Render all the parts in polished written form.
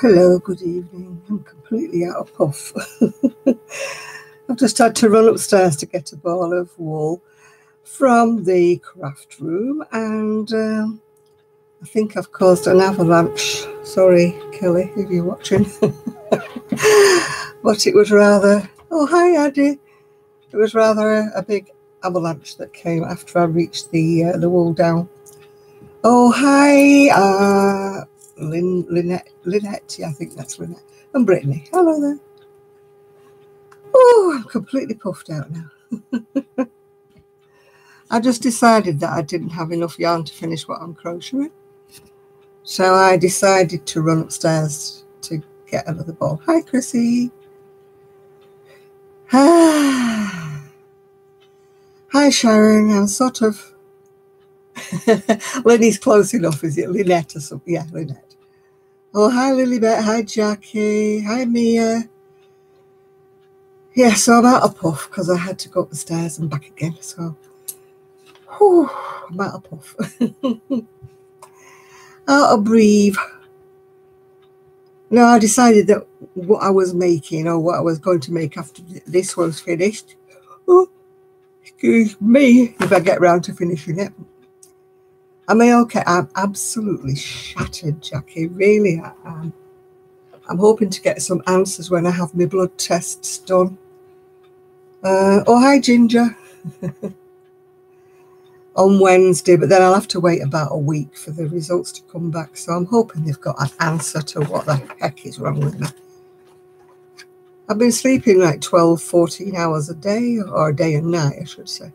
Hello, good evening. I'm completely out of puff. I've just had to run upstairs to get a ball of wool from the craft room, and I think I've caused an avalanche. Sorry, Kelly, if you're watching. But it was rather... Oh, hi, Addy. It was rather a big avalanche that came after I reached the wool down. Oh, hi, Lynette, yeah, I think that's Lynette, and Brittany. Hello there. Oh, I'm completely puffed out now. I just decided that I didn't have enough yarn to finish what I'm crocheting. So I decided to run upstairs to get another ball. Hi, Chrissy. Hi, Sharon. I'm sort of... Lenny's close enough, is it? Lynette or something? Yeah, Lynette. Oh, hi, Lilybet. Hi, Jackie. Hi, Mia. Yeah, so I'm out of puff because I had to go up the stairs and back again. So, whew, I'm out of puff. Out of breathe. No, I decided that what I was making, or what I was going to make after this was finished. Oh, excuse me if I get round to finishing it. I mean, okay, I'm absolutely shattered, Jackie. Really, I am. I'm hoping to get some answers when I have my blood tests done. Oh, hi, Ginger. On Wednesday, but then I'll have to wait about a week for the results to come back. So I'm hoping they've got an answer to what the heck is wrong with me. I've been sleeping like 12, 14 hours a day, or a day and night, I should say.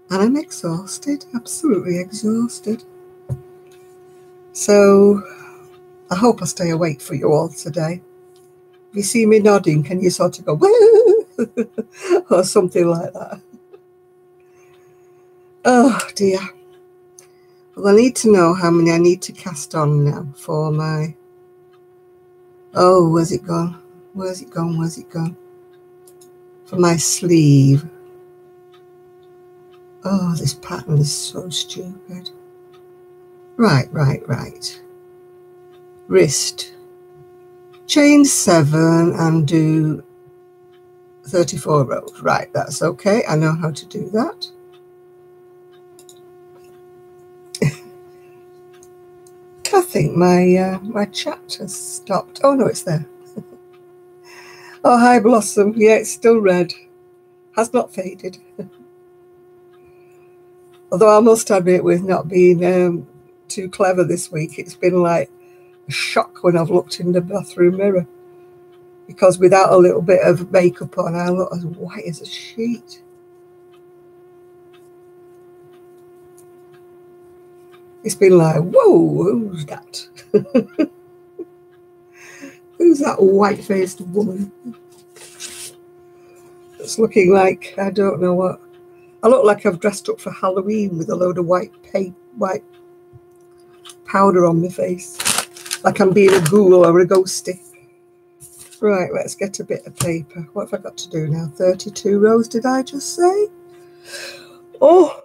And I'm exhausted, absolutely exhausted. So I hope I stay awake for you all today. If you see me nodding, can you sort of go, woo, or something like that? Oh dear. Well, I need to know how many I need to cast on now for my... Oh, where's it gone? Where's it gone? Where's it gone? For my sleeve. Oh, this pattern is so stupid. Right. Wrist. Chain 7 and do 34 rows. Right, that's okay. I know how to do that. I think my chat has stopped. Oh, no, it's there. Oh, hi, Blossom. Yeah, it's still red. Has not faded. Although I must admit, with not being too clever this week, it's been like a shock when I've looked in the bathroom mirror. Because without a little bit of makeup on, I look as white as a sheet. It's been like, whoa, who's that? Who's that white-faced woman? It's looking like, I don't know what. I look like I've dressed up for Halloween with a load of white powder on my face. Like I'm being a ghoul or a ghostie. Right, let's get a bit of paper. What have I got to do now? 32 rows, did I just say? Oh,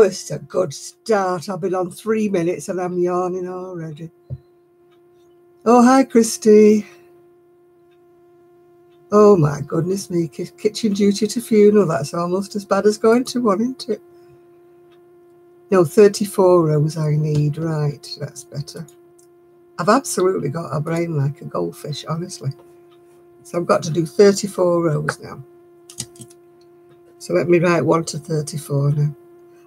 this is a good start. I've been on 3 minutes and I'm yawning already. Oh, hi, Christy. Oh, my goodness me. Kitchen duty to funeral. That's almost as bad as going to one, isn't it? No, 34 rows I need. Right, that's better. I've absolutely got a brain like a goldfish, honestly. So I've got to do 34 rows now. So let me write 1 to 34 now.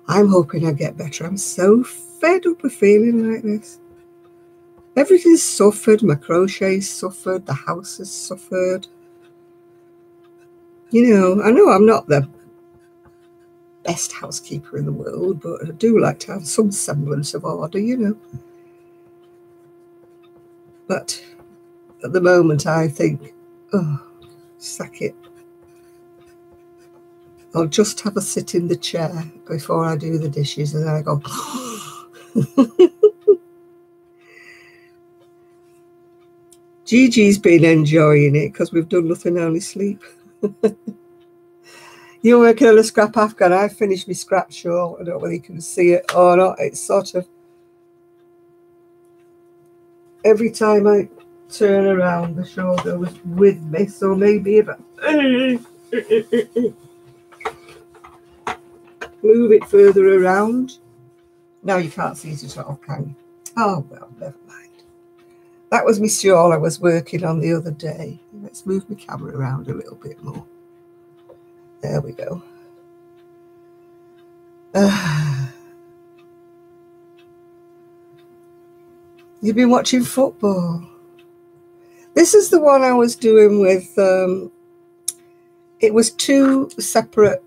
I'm hoping I get better. I'm so fed up of feeling like this. Everything's suffered. My crochet's suffered. The house has suffered. You know I'm not the best housekeeper in the world, but I do like to have some semblance of order, you know. But at the moment, I think, oh, sack it. I'll just have a sit in the chair before I do the dishes, and then I go, Gigi's been enjoying it because we've done nothing, only sleep. You're working on a scrap Afghan. I finished my scrap shawl. I don't know whether you can see it or not. It's sort of... every time I turn around, the shoulder was with me. So maybe if I move it further around. Now you can't see it at all, can you? Oh, well, never mind. That was my shawl I was working on the other day. Let's move my camera around a little bit more. There we go. You've been watching football. This is the one I was doing with, it was 2 separate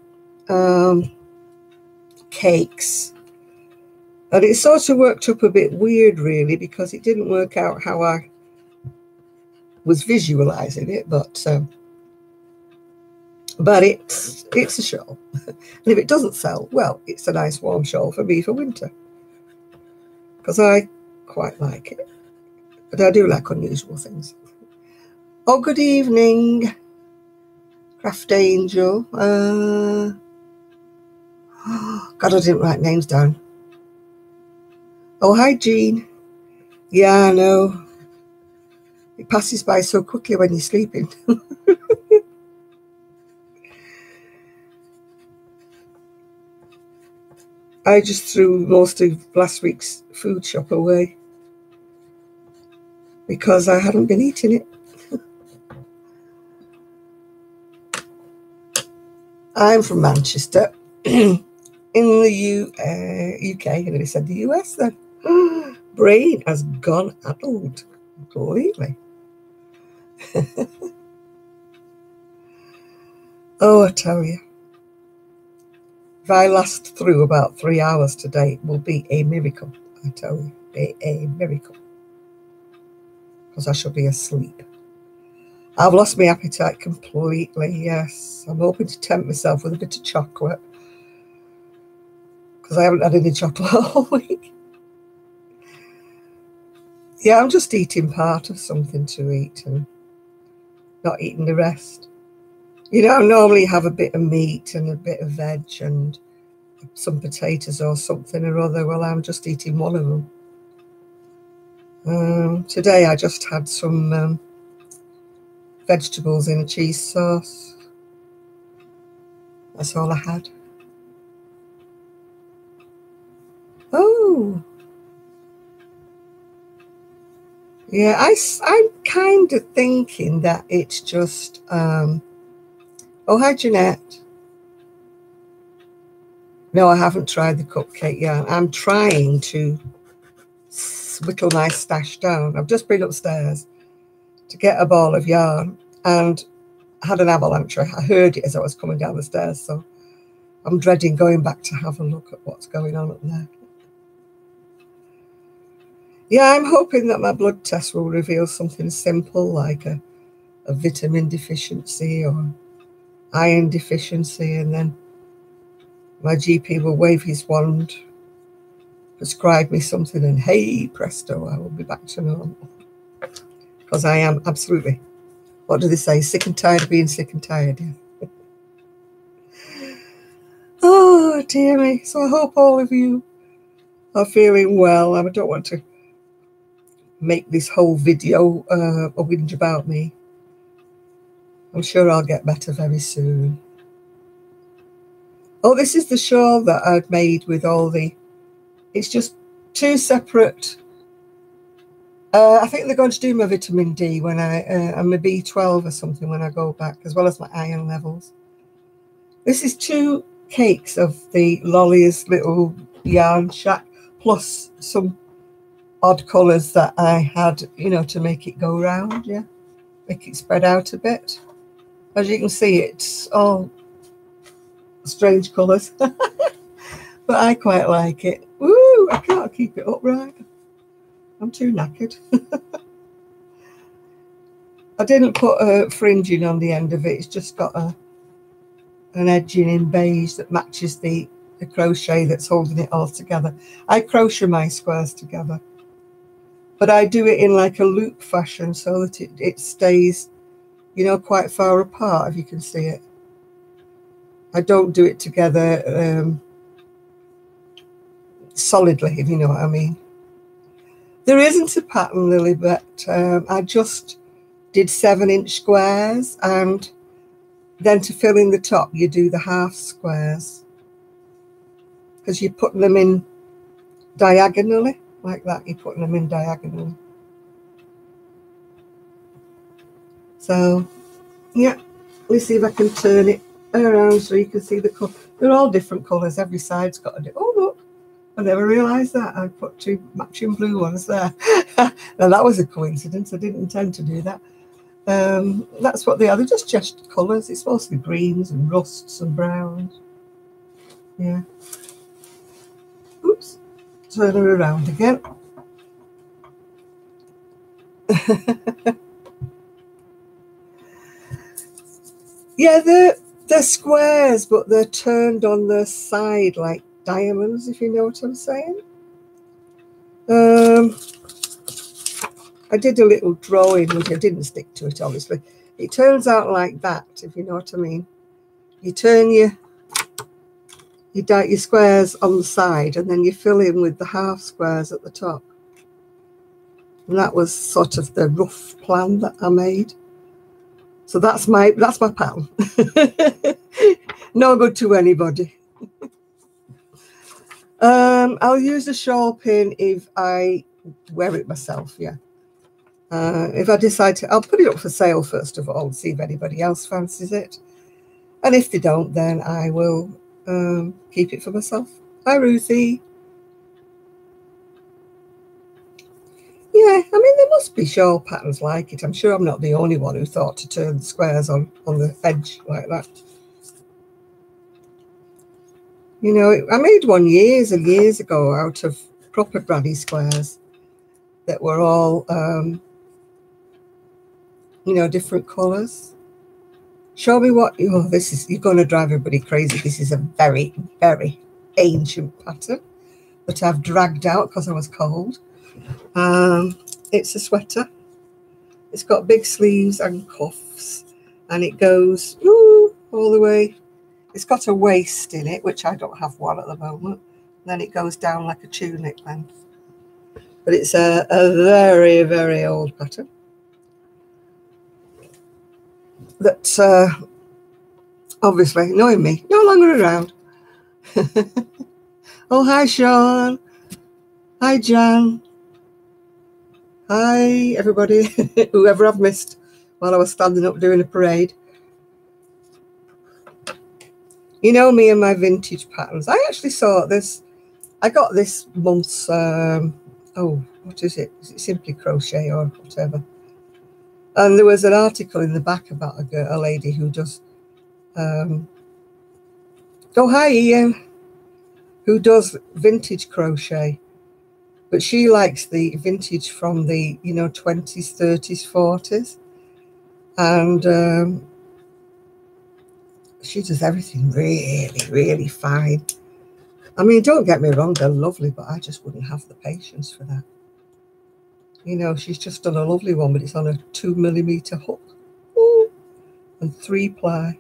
cakes. And it sort of worked up a bit weird, really, because it didn't work out how I was visualizing it, but it's a shawl. And if it doesn't sell, well, it's a nice warm shawl for me for winter, because I quite like it. But I do like unusual things. Oh, good evening, Craft Angel. God, I didn't write names down. Oh, hi, Jean. Yeah, I know. It passes by so quickly when you're sleeping. I just threw most of last week's food shop away because I hadn't been eating it. I'm from Manchester in the UK. And they said the US then. Brain has gone adult completely. Oh, I tell you. If I last through about 3 hours today, it will be a miracle. I tell you, a miracle. Because I shall be asleep. I've lost my appetite completely, yes. I'm hoping to tempt myself with a bit of chocolate. Because I haven't had any chocolate all week. Yeah, I'm just eating part of something to eat and not eating the rest. You know, I normally have a bit of meat and a bit of veg and some potatoes or something or other. Well, I'm just eating one of them. Today I just had some vegetables in a cheese sauce. That's all I had. Oh. Yeah, I'm kind of thinking that it's just... oh, hi, Jeanette. No, I haven't tried the cupcake yarn. I'm trying to whittle my stash down. I've just been upstairs to get a ball of yarn and had an avalanche. I heard it as I was coming down the stairs, so I'm dreading going back to have a look at what's going on up there. Yeah, I'm hoping that my blood test will reveal something simple like a vitamin deficiency or iron deficiency, and then my GP will wave his wand, prescribe me something, and hey, presto, I will be back to normal. Because I am absolutely, what do they say, sick and tired of being sick and tired. Yeah. Oh, dear me. So I hope all of you are feeling well. I don't want to make this whole video a whinge about me. I'm sure I'll get better very soon. Oh, this is the shawl that I've made with all the... It's just 2 separate... I think they're going to do my vitamin D when and my B12 or something when I go back, as well as my iron levels. This is 2 cakes of the Lolly's little yarn shack, plus some odd colours that I had, you know, to make it go round, yeah. Make it spread out a bit. As you can see, it's all strange colours. But I quite like it. Woo! I can't keep it upright. I'm too knackered. I didn't put a fringing on the end of it. It's just got an edging in beige that matches the crochet that's holding it all together. I crochet my squares together, but I do it in like a loop fashion so that it stays, you know, quite far apart, if you can see it. I don't do it together solidly, if you know what I mean. There isn't a pattern, Lily, but I just did 7-inch squares, and then to fill in the top, you do the half squares, because you're putting them in diagonally, like that. You're putting them in diagonally. So, yeah, let me see if I can turn it around so you can see the colour. They're all different colours. Every side's got a different. Oh, look. I never realised that. I put 2 matching blue ones there. Now, that was a coincidence. I didn't intend to do that. That's what they are. They're just colours. It's mostly greens and rusts and browns. Yeah. Oops. Turn her around again. Yeah, they're squares, but they're turned on the side like diamonds, if you know what I'm saying. I did a little drawing, which I didn't stick to it, obviously. It turns out like that, if you know what I mean. You turn your squares on the side, and then you fill in with the half squares at the top. And that was sort of the rough plan that I made. So that's my pattern. No good to anybody. I'll use a shawl pin if I wear it myself, yeah. If I decide to, I'll put it up for sale first of all and see if anybody else fancies it. And if they don't, then I will keep it for myself. Hi, Ruthie. Yeah, I mean, there must be shawl patterns like it. I'm sure I'm not the only one who thought to turn the squares on the edge like that. You know, I made one years and years ago out of proper granny squares that were all, you know, different colours. Show me what, oh, this is, you're going to drive everybody crazy. This is a very, very ancient pattern that I've dragged out because I was cold. It's a sweater. It's got big sleeves and cuffs, and it goes all the way. It's got a waist in it, which I don't have one at the moment. Then it goes down like a tunic length. But it's a very, very old pattern that obviously, knowing me, no longer around. Oh, hi, Sean. Hi, Jan. Hi, everybody, whoever I've missed while I was standing up doing a parade. You know me and my vintage patterns. I actually saw this. I got this month's, oh, what is it? Is it Simply Crochet or whatever? And there was an article in the back about a lady who does, oh, hi, Ian, who does vintage crochet. But she likes the vintage from the, you know, 20s, 30s, 40s. And she does everything really, really fine. I mean, don't get me wrong, they're lovely, but I just wouldn't have the patience for that. You know, she's just done a lovely one, but it's on a 2mm hook. Ooh, and 3-ply.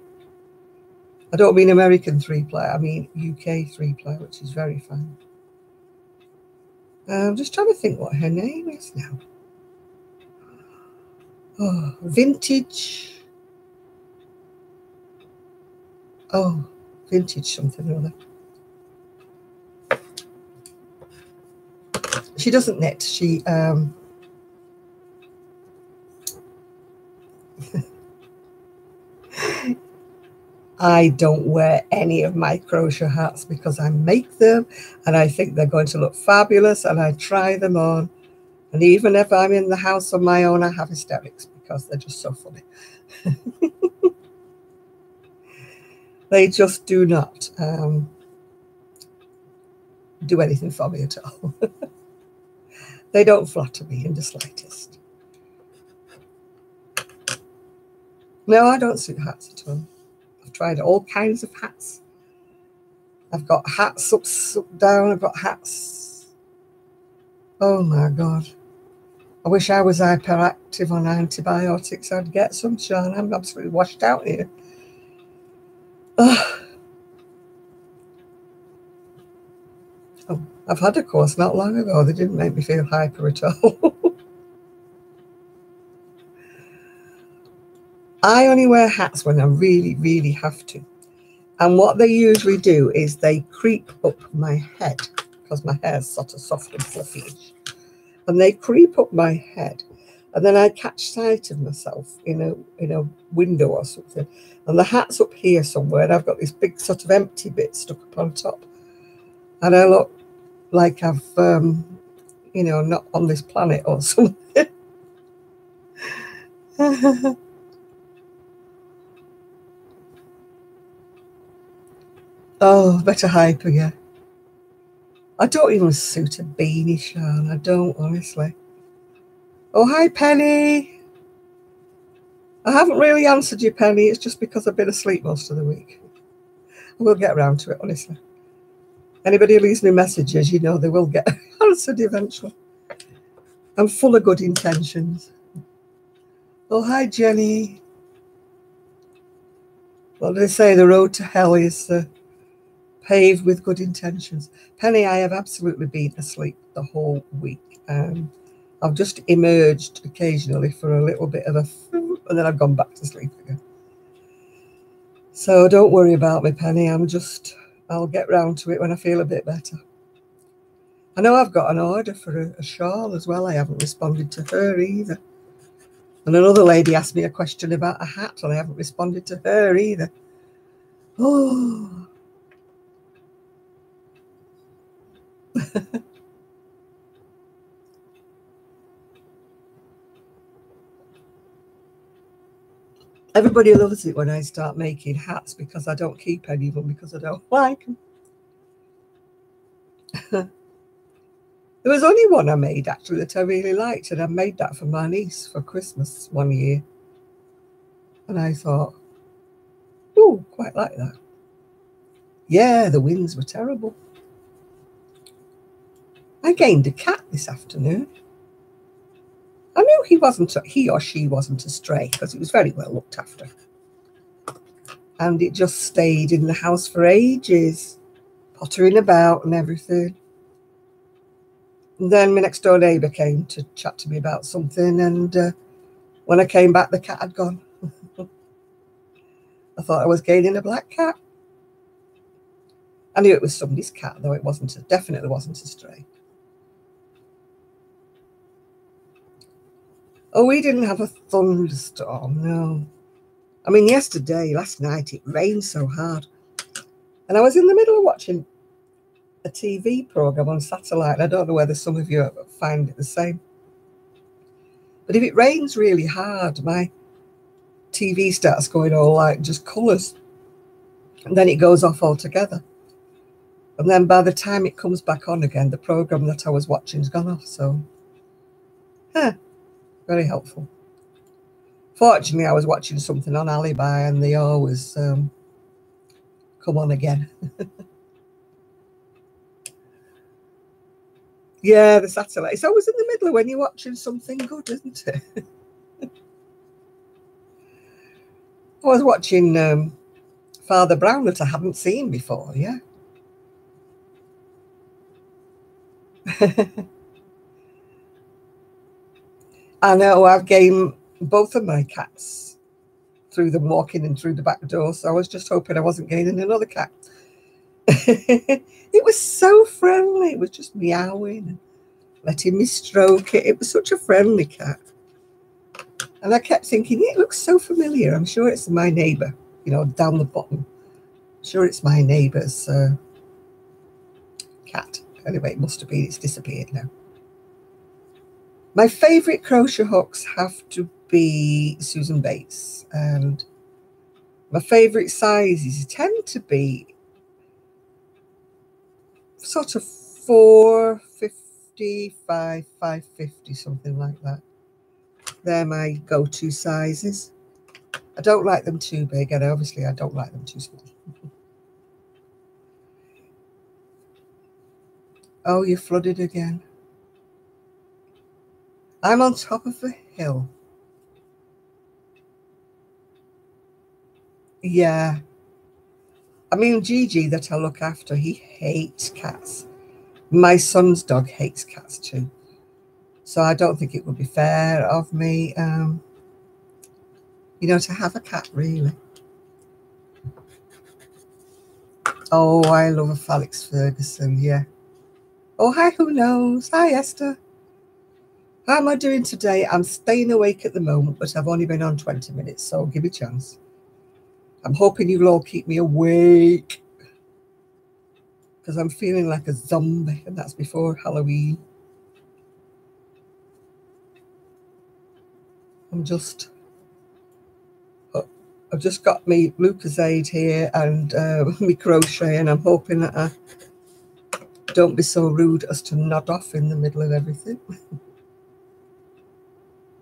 I don't mean American 3-ply, I mean UK 3-ply, which is very fine. I'm just trying to think what her name is now. Oh, vintage. Oh, vintage something or other. She doesn't knit. She I don't wear any of my crochet hats because I make them and I think they're going to look fabulous and I try them on. And even if I'm in the house on my own, I have hysterics because they're just so funny. They just do not do anything for me at all. They don't flatter me in the slightest. No, I don't suit hats at all. I've tried all kinds of hats. I've got hats up, down. I've got hats. Oh my God. I wish I was hyperactive on antibiotics. I'd get some, Sean. I'm absolutely washed out here. Ugh. Oh, I've had a course not long ago. They didn't make me feel hyper at all. I only wear hats when I really, really have to. And what they usually do is they creep up my head, because my hair's sort of soft and fluffy-ish. And they creep up my head. And then I catch sight of myself in a window or something. And the hat's up here somewhere. And I've got this big sort of empty bit stuck up on top. And I look like I've, not on this planet or something. Oh, better hyper, yeah. I don't even suit a beanie, Sean. I don't, honestly. Oh, hi, Penny. I haven't really answered you, Penny. It's just because I've been asleep most of the week. We'll get around to it, honestly. Anybody who leaves me messages, you know they will get answered eventually. I'm full of good intentions. Oh, hi, Jenny. What do they say? The road to hell is paved with good intentions. Penny, I have absolutely been asleep the whole week. I've just emerged occasionally for a little bit of a and then I've gone back to sleep again. So don't worry about me, Penny. I'll get round to it when I feel a bit better. I know I've got an order for a shawl as well. I haven't responded to her either. And another lady asked me a question about a hat and I haven't responded to her either. Oh. Everybody loves it when I start making hats because I don't keep any of them because I don't like them. There was only one I made actually that I really liked, and I made that for my niece for Christmas one year. And I thought, oh, quite like that. Yeah, the winds were terrible. I gained a cat this afternoon. I knew he or she wasn't a stray because it was very well looked after. And it just stayed in the house for ages, pottering about and everything. And then my next door neighbour came to chat to me about something, and when I came back, the cat had gone. I thought I was gaining a black cat. I knew it was somebody's cat, though it definitely wasn't a stray. Oh, we didn't have a thunderstorm, no. I mean, last night, it rained so hard. And I was in the middle of watching a TV program on satellite, and I don't know whether some of you find it the same. But if it rains really hard, my TV starts going all like just colours. And then it goes off altogether. And then by the time it comes back on again, the program that I was watching has gone off. So, very helpful. Fortunately, I was watching something on Alibi and they always come on again. Yeah, the satellite. It's always in the middle when you're watching something good, isn't it? I was watching Father Brown that I hadn't seen before, yeah. I know I've gained both of my cats through them walking in through the back door, so I was just hoping I wasn't gaining another cat. It was so friendly. It was just meowing and letting me stroke it. It was such a friendly cat. And I kept thinking, it looks so familiar. I'm sure it's my neighbour, down the bottom. I'm sure it's my neighbour's cat. Anyway, it must have been. It's disappeared now. My favourite crochet hooks have to be Susan Bates. And my favourite sizes tend to be sort of 450, 550, something like that. They're my go-to sizes. I don't like them too big, and obviously I don't like them too small. Oh, you're flooded again. I'm on top of a hill. Yeah. I mean, Gigi that I look after, he hates cats. My son's dog hates cats too. So I don't think it would be fair of me, you know, to have a cat, really. Oh, I love a Felix Ferguson, yeah. Oh, hi, who knows? Hi, Esther. How am I doing today? I'm staying awake at the moment, but I've only been on 20 minutes, so give me a chance. I'm hoping you'll all keep me awake because I'm feeling like a zombie, and that's before Halloween. I've just got me Lucozade here and me crochet, and I'm hoping that I don't be so rude as to nod off in the middle of everything.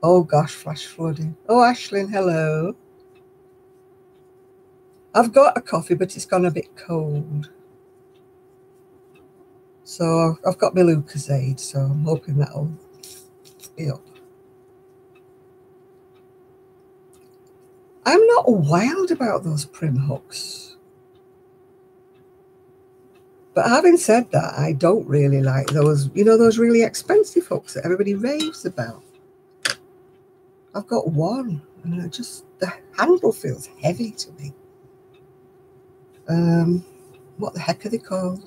Oh gosh, flash flooding. Oh, Ashlyn, hello. I've got a coffee, but it's gone a bit cold. So I've got my Lucozade, so I'm hoping that'll be up. I'm not wild about those prim hooks. But having said that, I don't really like those, you know, those really expensive hooks that everybody raves about. I've got one, and the handle feels heavy to me. What the heck are they called?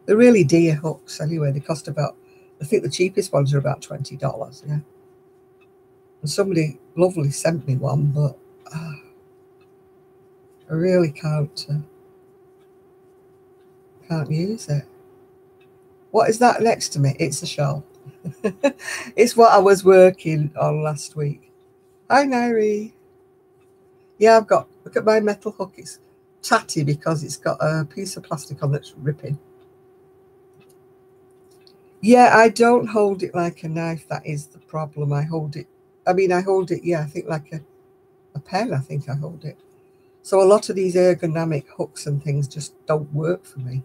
They're really dear hooks anyway. They cost about, I think the cheapest ones are about $20, yeah. And somebody lovely sent me one, but I really can't use it. What is that next to me? It's a shawl. It's what I was working on last week. Hi, Nairi. Yeah, look at my metal hook. It's tatty because it's got a piece of plastic on that's ripping. Yeah, I don't hold it like a knife. That is the problem. I hold it, yeah, I think like a pen, I think I hold it. So a lot of these ergonomic hooks and things just don't work for me.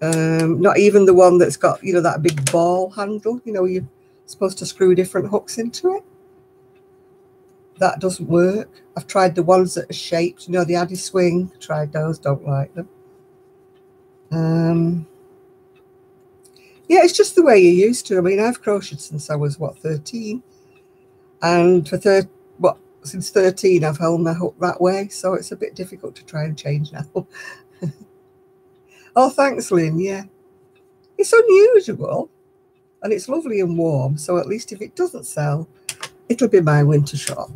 Not even the one that's got, you know, that big ball handle, you know, you're supposed to screw different hooks into it. That doesn't work. I've tried the ones that are shaped, you know, the Addy Swing. Tried those, don't like them. Yeah, it's just the way you're used to. I mean, I've crocheted since I was, 13? And since 13, I've held my hook that way. So it's a bit difficult to try and change now. Oh, thanks, Lynn. Yeah. It's unusual and it's lovely and warm. So at least if it doesn't sell, it'll be my winter shop.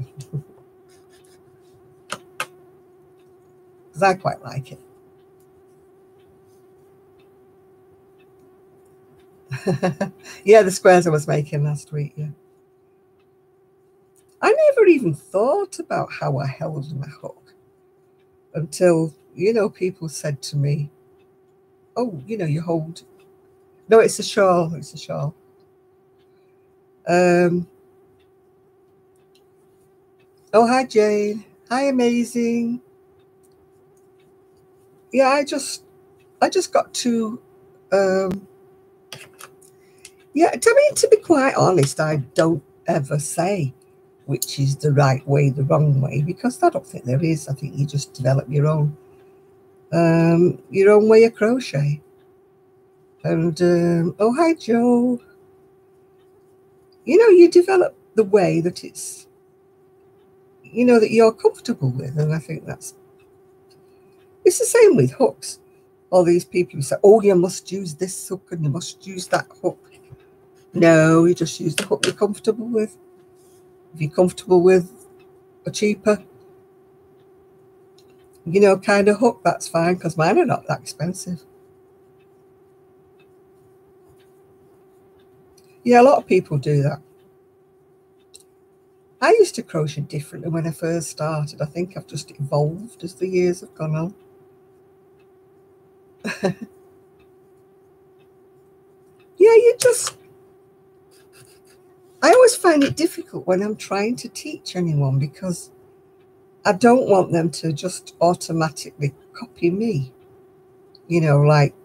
Because I quite like it. Yeah, the squares I was making last week, yeah. I never even thought about how I held my hook until, you know, people said to me, oh, you know, you hold. No, it's a shawl. It's a shawl. Oh, hi, Jane. Hi, amazing. Yeah, I just got to, yeah, to be quite honest, I don't ever say which is the right way, the wrong way, because I don't think there is. I think you just develop your own way of crochet. And oh, hi, Joe. You know, you develop the way that it's, you know, that you're comfortable with. And I think it's the same with hooks. All these people who say, oh, you must use this hook and you must use that hook. No, you just use the hook you're comfortable with. If you're comfortable with a cheaper, you know, kind of hook, that's fine, because mine are not that expensive. Yeah, a lot of people do that. I used to crochet differently when I first started. I think I've just evolved as the years have gone on. Yeah, I always find it difficult when I'm trying to teach anyone because I don't want them to just automatically copy me. You know, like,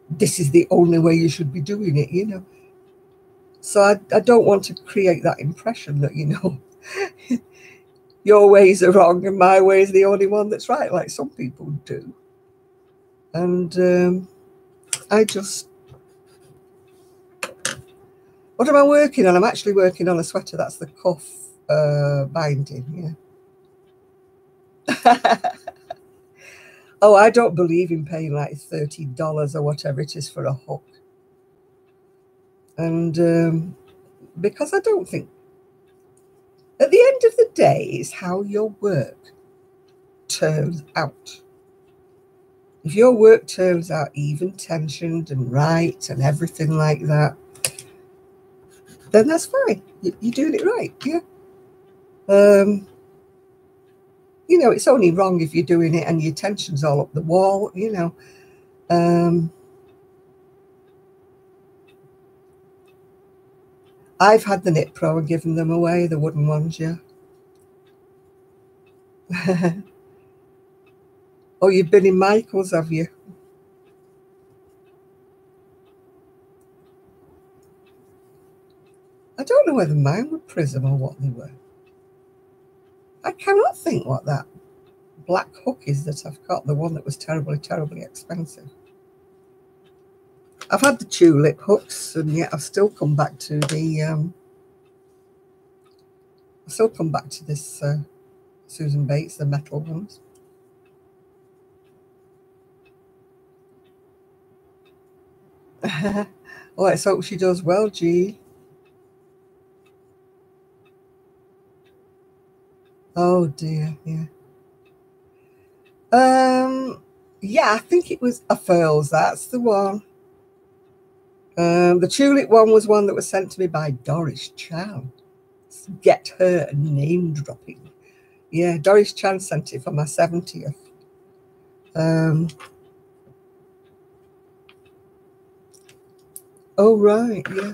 this is the only way you should be doing it, you know. So I don't want to create that impression that, you know, your ways are wrong and my way is the only one that's right, like some people do. And I just What am I working on? I'm actually working on a sweater. That's the cuff binding, yeah. Oh, I don't believe in paying like $30 or whatever it is for a hook. And because I don't think, at the end of the day, it's how your work turns out. If your work turns out even tensioned and right and everything like that, then that's fine. You're doing it right, yeah. You know, it's only wrong if you're doing it and your tension's all up the wall, you know. I've had the Knit Pro and given them away, the wooden ones, yeah. Oh, you've been in Michael's, have you? I don't know whether mine were Prism or what they were. I cannot think what that black hook is that I've got, the one that was terribly, terribly expensive. I've had the tulip hooks, and yet I've still come back to the this Susan Bates, the metal ones. Oh, let's hope she does well, G. Oh dear, yeah. Yeah, I think it was a Furls, that's the one. The tulip one was one that was sent to me by Doris Chan. Get her name dropping. Yeah, Doris Chan sent it for my 70th. Oh, right, yeah.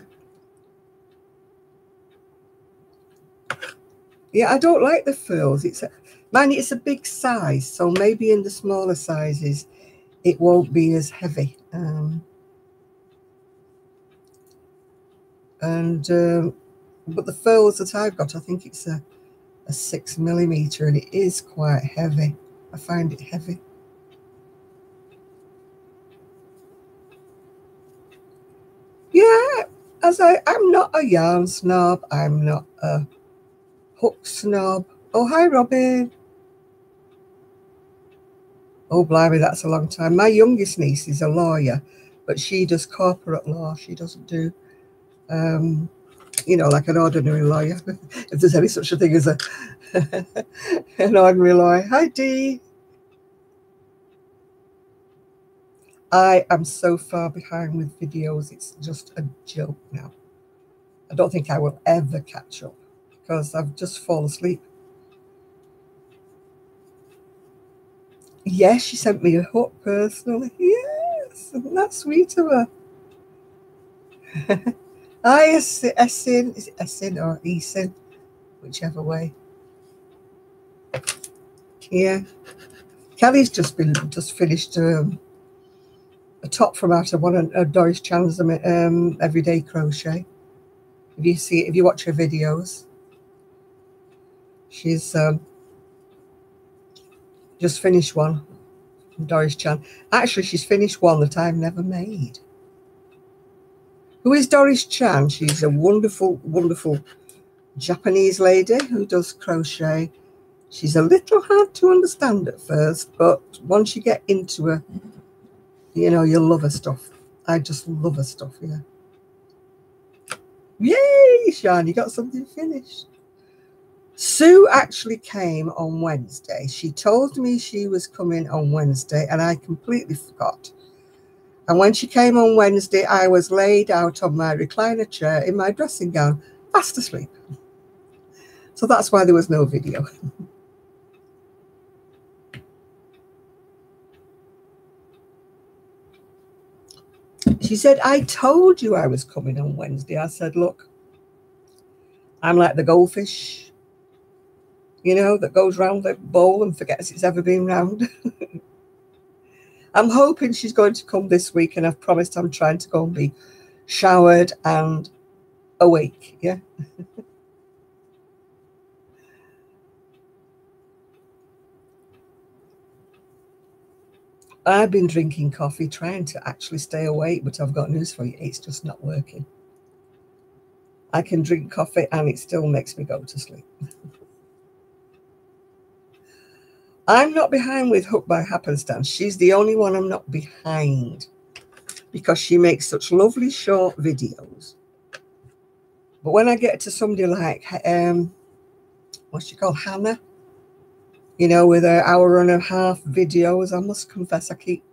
Yeah, I don't like the furls. It's a big size, so maybe in the smaller sizes it won't be as heavy. But the furls that I've got, I think it's a 6mm, and it is quite heavy. I find it heavy. Yeah, I'm not a yarn snob. I'm not a hook snob. Oh, hi, Robin. Oh, blimey, that's a long time. My youngest niece is a lawyer, but she does corporate law. She doesn't do, you know, like an ordinary lawyer, if there's any such a thing as an ordinary lawyer. Hi, Dee. I am so far behind with videos, it's just a joke now. I don't think I will ever catch up because I've just fallen asleep. Yes, she sent me a hook personally. Yes, isn't that sweet of her? Hi, Essin. Is it Essin or Esin? Whichever way. Yeah. Kelly's just finished a top from out of one of Doris Chan's everyday crochet. If you watch her videos, she's just finished one from Doris Chan. Actually, she's finished one that I've never made. Who is Doris Chan? She's a wonderful, wonderful Japanese lady who does crochet. She's a little hard to understand at first, but once you get into her, you know, you'll love her stuff. I just love her stuff, yeah. Yay, Sean, you got something finished. Sue actually came on Wednesday. She told me she was coming on Wednesday, and I completely forgot. And when she came on Wednesday, I was laid out on my recliner chair in my dressing gown, fast asleep. So that's why there was no video. She said, I told you I was coming on Wednesday. I said, look, I'm like the goldfish, you know, that goes round the bowl and forgets it's ever been round. I'm hoping she's going to come this week, and I've promised I'm trying to go and be showered and awake, yeah. I've been drinking coffee, trying to actually stay awake, but I've got news for you. It's just not working. I can drink coffee and it still makes me go to sleep. I'm not behind with Hook by Happenstance. She's the only one I'm not behind because she makes such lovely short videos. But when I get to somebody like, what's she called, Hannah, you know, with her hour-and-a-half videos, I must confess I keep,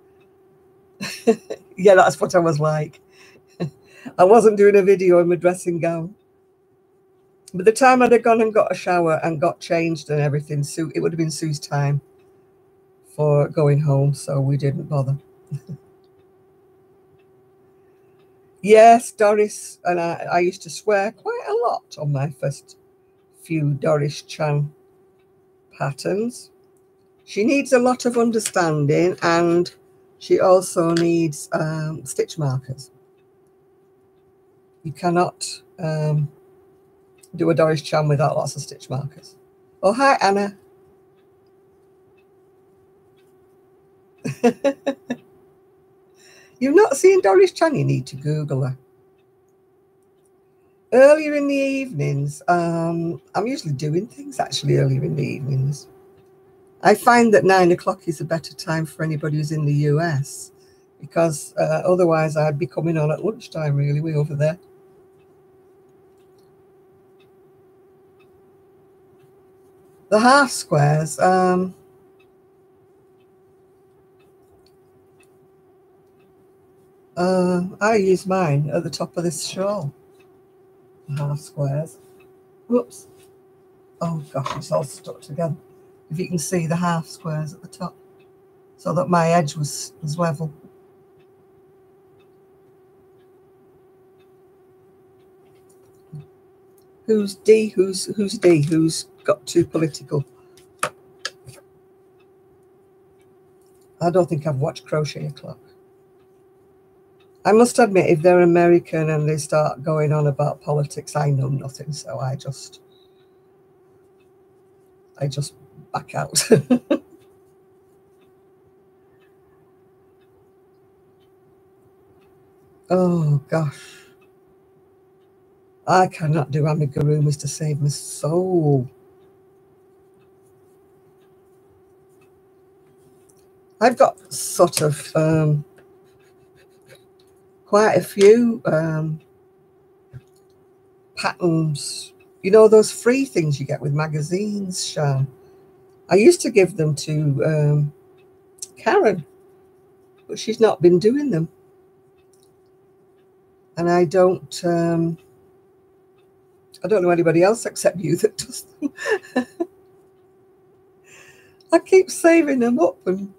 yeah, that's what I was like. I wasn't doing a video in my dressing gown. By the time I'd have gone and got a shower and got changed and everything, Sue, it would have been Sue's time for going home, so we didn't bother. Yes, Doris, and I used to swear quite a lot on my first few Doris Chan patterns. She needs a lot of understanding, and she also needs stitch markers. You cannot do a Doris Chan without lots of stitch markers. Oh, hi, Anna. You've not seen Doris Chan, you need to Google her. Earlier in the evenings, I'm usually doing things actually earlier in the evenings. I find that 9 o'clock is a better time for anybody who's in the US, because otherwise I'd be coming on at lunchtime, really, way over there. The half squares, I use mine at the top of this shawl. The half squares. Whoops. Oh gosh, it's all stuck together. If you can see the half squares at the top, so that my edge was level. Who's D? Who's D? Who's got too political? I don't think I've watched Crochet O'Clock. I must admit, if they're American and they start going on about politics, I know nothing, so I just back out. Oh gosh, I cannot do amigurumis to save my soul. I've got sort of quite a few patterns, you know, those free things you get with magazines, Sean. I used to give them to Karen, but she's not been doing them. And I don't know anybody else except you that does them. I keep saving them up. And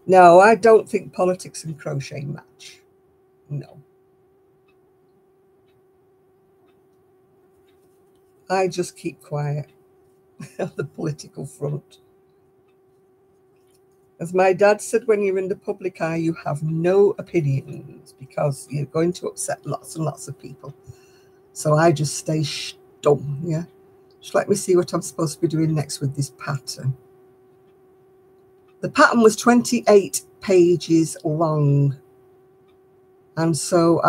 no, I don't think politics and crochet match. No. I just keep quiet on the political front. As my dad said, when you're in the public eye, you have no opinions because you're going to upset lots and lots of people. So I just stay stum, yeah. Just let me see what I'm supposed to be doing next with this pattern. The pattern was 28 pages long. And so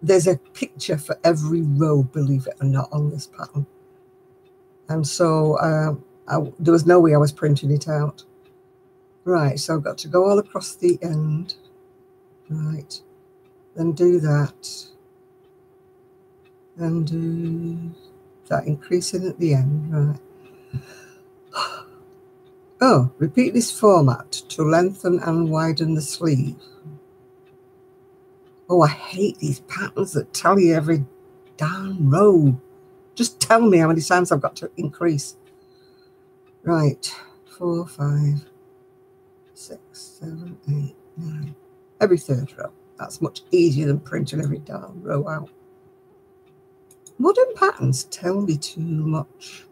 there's a picture for every row, believe it or not, on this pattern. And so there was no way I was printing it out. Right, so I've got to go all across the end. Right, then do that. And do that increasing at the end, right. Oh, repeat this format to lengthen and widen the sleeve. Oh, I hate these patterns that tell you every darn row. Just tell me how many times I've got to increase. Right, 4, 5, 6, 7, 8, 9. Every third row. That's much easier than printing every darn row out. Modern patterns tell me too much.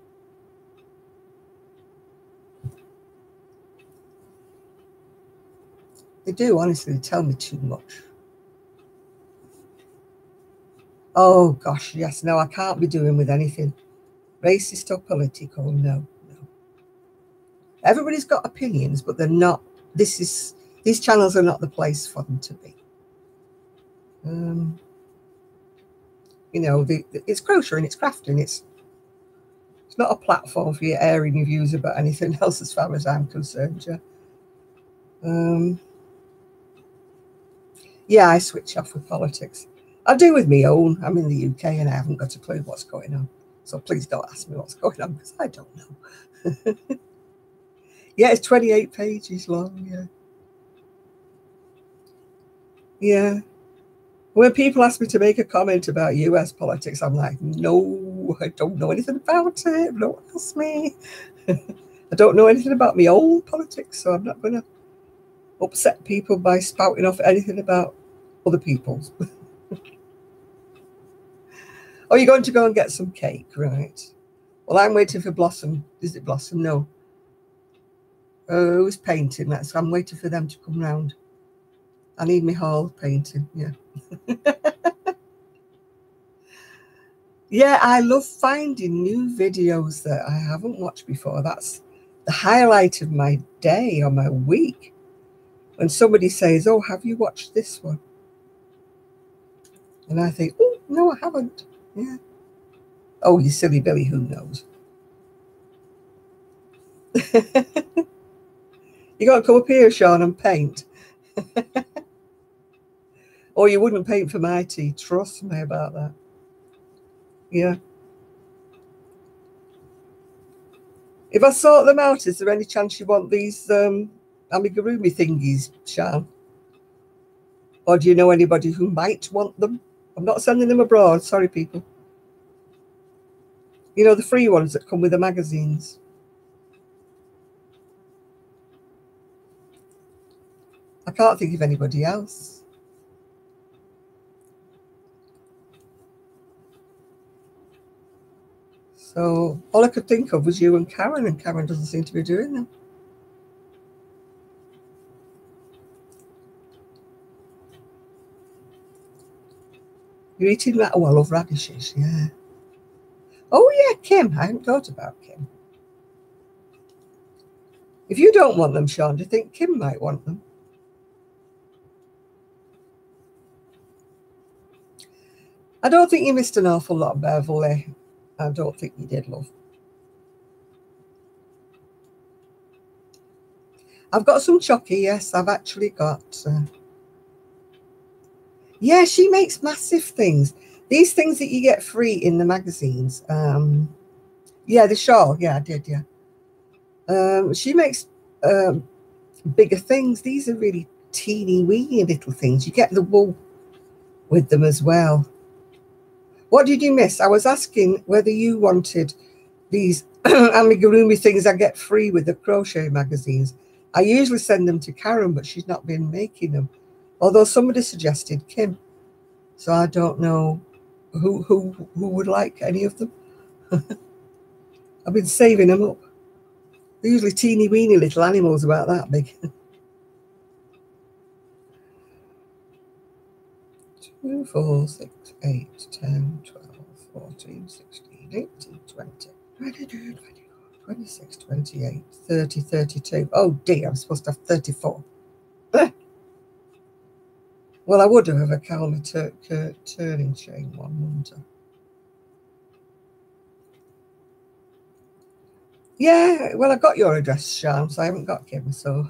They do, honestly, they tell me too much. Oh gosh, yes, no, I can't be doing with anything racist or political, no. Everybody's got opinions, but they're not, these channels are not the place for them to be. You know, it's kosher and it's crafting. It's not a platform for you airing your views about anything else as far as I'm concerned, yeah. Yeah, I switch off with politics. I do with my own. I'm in the UK and I haven't got a clue what's going on. So please don't ask me what's going on because I don't know. Yeah, it's 28 pages long, yeah. Yeah. When people ask me to make a comment about US politics, I'm like, no, I don't know anything about it. Don't ask me. I don't know anything about my own politics, so I'm not going to upset people by spouting off anything about other people's. Oh, you're going to go and get some cake, right? Well, I'm waiting for Blossom. Is it Blossom? No. Oh, who's painting? So I'm waiting for them to come round. I need my hall painting, yeah. Yeah, I love finding new videos that I haven't watched before. That's the highlight of my day or my week. When somebody says, oh, have you watched this one? And I think, oh, no, I haven't. Yeah. Oh, you silly Billy, who knows? You got to come up here, Sean, and paint. Or you wouldn't paint for my tea. Trust me about that. Yeah. If I sort them out, is there any chance you want these amigurumi thingies, Sean? Or do you know anybody who might want them? I'm not sending them abroad. Sorry, people. You know, the free ones that come with the magazines. I can't think of anybody else. So all I could think of was you and Karen doesn't seem to be doing them. You're eating that? Oh, I love radishes, yeah. Oh, yeah, Kim. I hadn't thought about Kim. If you don't want them, Sean, do you think Kim might want them? I don't think you missed an awful lot, Beverly. I don't think you did, love. I've got some chocky, yes. I've actually got... Yeah, she makes massive things. These things that you get free in the magazines. Yeah, the shawl. Yeah, I did, yeah. She makes bigger things. These are really teeny weeny little things. You get the wool with them as well. What did you miss? I was asking whether you wanted these amigurumi things I get free with the crochet magazines. I usually send them to Karen, but she's not been making them. Although somebody suggested Kim. So I don't know who would like any of them. I've been saving them up. They're usually teeny weeny little animals about that big. 2, 4, 6, 8, 10, 12, 14, 16, 18, 20, 22, 24, 26, 28, 30, 32. Oh dear, I'm supposed to have 34. Well, I would have a Calma turning chain one, wouldn't I? Yeah, well, I got your address, Sean, so I haven't got Kim, so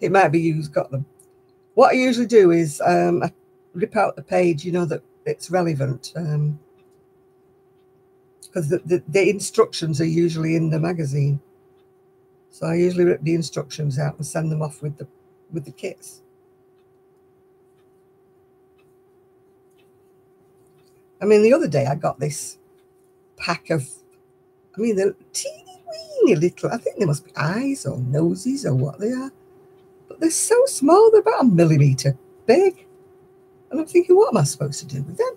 it might be you who's got them. What I usually do is I rip out the page, you know, that it's relevant, because the instructions are usually in the magazine. So I usually rip the instructions out and send them off with the kits. I mean, the other day I got this pack of, I mean, they're teeny weeny little, I think they must be eyes or noses or what they are. But they're so small, they're about 1 millimetre big. And I'm thinking, what am I supposed to do with them?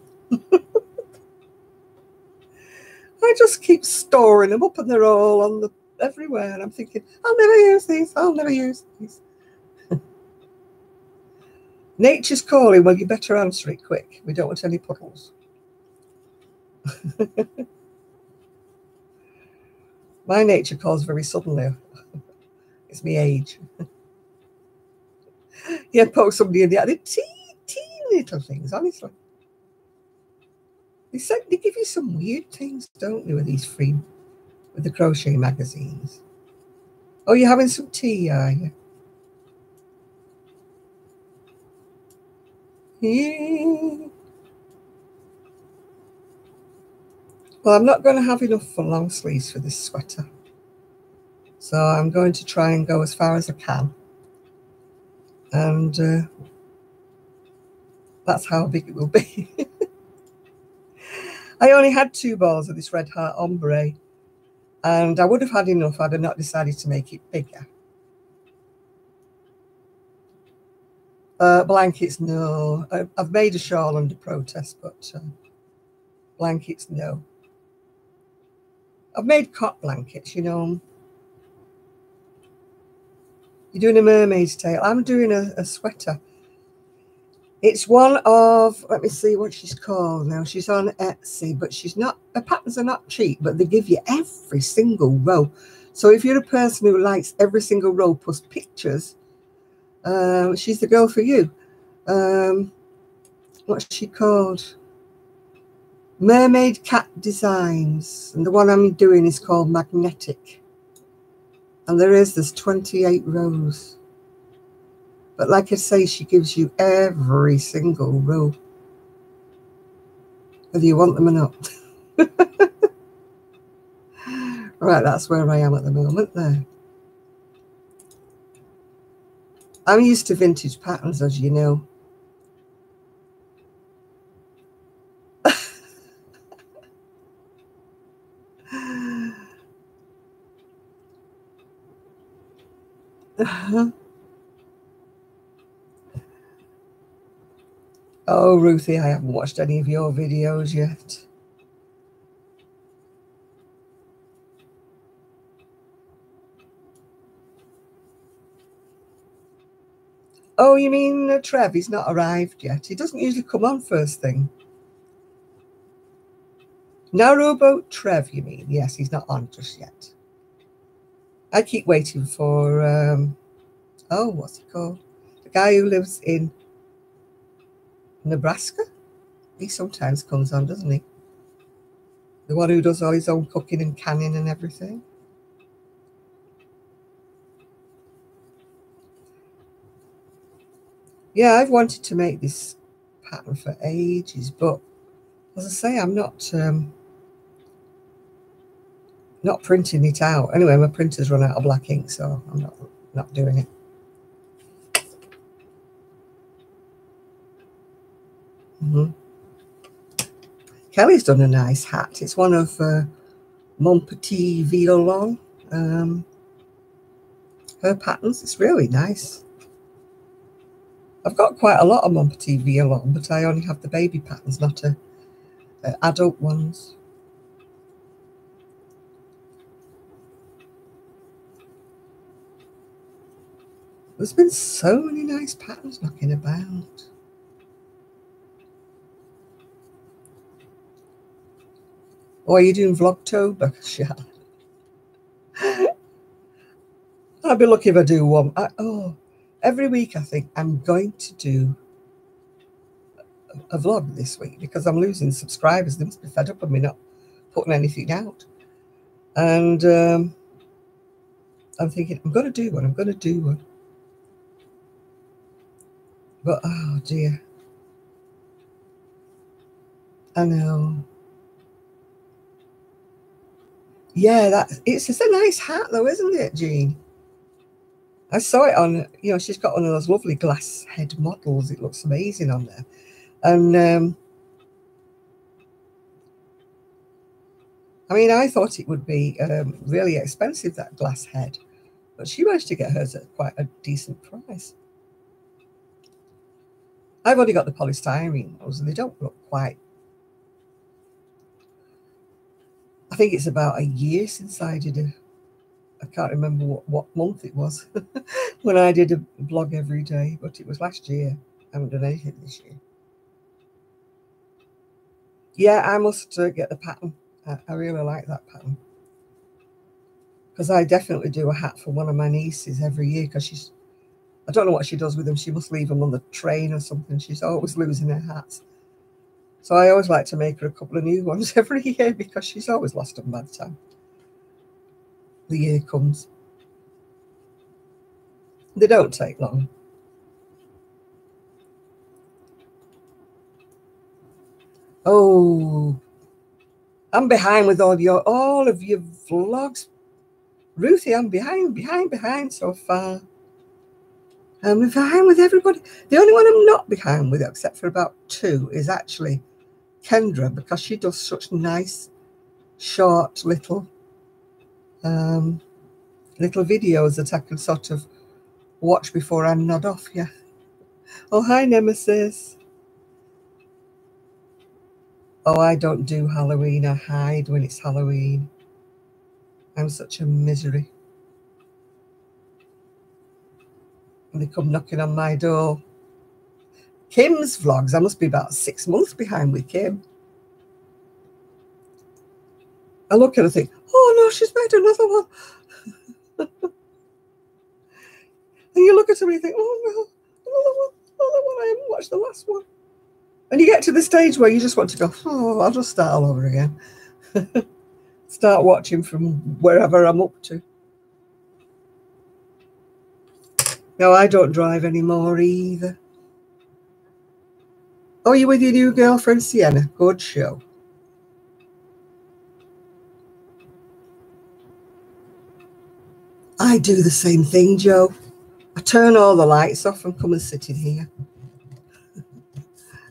I just keep storing them up and they're all on the everywhere. And I'm thinking, I'll never use these. I'll never use these. Nature's calling. Well, you better answer it quick. We don't want any puddles. My nature calls very suddenly. It's my age. Yeah, poke somebody in the eye. They're teeny little things, honestly. They give you some weird things, don't they, with these free, with the crochet magazines. Oh, you're having some tea, are you? Yeah. Well, I'm not going to have enough for long sleeves for this sweater. So I'm going to try and go as far as I can. And that's how big it will be. I only had 2 balls of this Red Heart Ombre. And I would have had enough had I not decided to make it bigger. Blankets, no. I've made a shawl under protest, but blankets, no. I've made cot blankets, you know. You're doing a mermaid's tail. I'm doing a sweater. It's one of, let me see what she's called now. She's on Etsy, but she's not, the patterns are not cheap, but they give you every single row. So if you're a person who likes every single row plus pictures, she's the girl for you. What's she called? Mermaid Cat Designs. And the one I'm doing is called Magnetic. And there's 28 rows. But like I say, she gives you every single row, whether you want them or not. Right, that's where I am at the moment there. I'm used to vintage patterns, as you know. Oh, Ruthie, I haven't watched any of your videos yet. Oh, you mean Trev? He's not arrived yet. He doesn't usually come on first thing. Narrowboat Trev, you mean? Yes, he's not on just yet. I keep waiting for, oh, what's he called? The guy who lives in Nebraska. He sometimes comes on, doesn't he? The one who does all his own cooking and canning and everything. Yeah, I've wanted to make this pattern for ages, but as I say, I'm not printing it out. Anyway, my printer's run out of black ink, so I'm not doing it. Kelly's done a nice hat. It's one of Mon Petit Violon. Her patterns. It's really nice. I've got quite a lot of Mon Petit Violon, but I only have the baby patterns, not adult ones. There's been so many nice patterns knocking about. Or are you doing Vlogtober? I'll be lucky if I do one. Every week I think I'm going to do a vlog this week because I'm losing subscribers. They must be fed up with me not putting anything out. And I'm thinking, I'm going to do one. But, oh dear. I know. Yeah, it's just a nice hat though, isn't it, Jean? I saw it on, she's got one of those lovely glass head models. It looks amazing on there. And I mean, I thought it would be really expensive, that glass head, but she managed to get hers at quite a decent price. I've only got the polystyrene ones, and they don't look quite. I think it's about a year since I did I can't remember what month it was when I did a blog every day, but it was last year. I haven't done anything this year. Yeah, I must get the pattern. I really like that pattern. Because I definitely do a hat for one of my nieces every year because I don't know what she does with them. She must leave them on the train or something. She's always losing her hats. So I always like to make her a couple of new ones every year because she's always lost them by the time the year comes. They don't take long. Oh, I'm behind with all of your vlogs. Ruthie, I'm behind so far. I'm behind with everybody. The only one I'm not behind with, except for about 2, is actually Kendra, because she does such nice, short, little videos that I can sort of watch before I nod off. Yeah. Oh, hi, Nemesis. Oh, I don't do Halloween. I hide when it's Halloween. I'm such a misery. And they come knocking on my door. Kim's vlogs, I must be about 6 months behind with Kim. I look at her and think, oh no, she's made another one. And you look at her and you think, oh no, another one, I haven't watched the last one. And you get to the stage where you just want to go, oh, I'll just start all over again. Start watching from wherever I'm up to. No, I don't drive anymore either. Oh, you with your new girlfriend, Sienna? Good show. I do the same thing, Joe. I turn all the lights off and come and sit in here.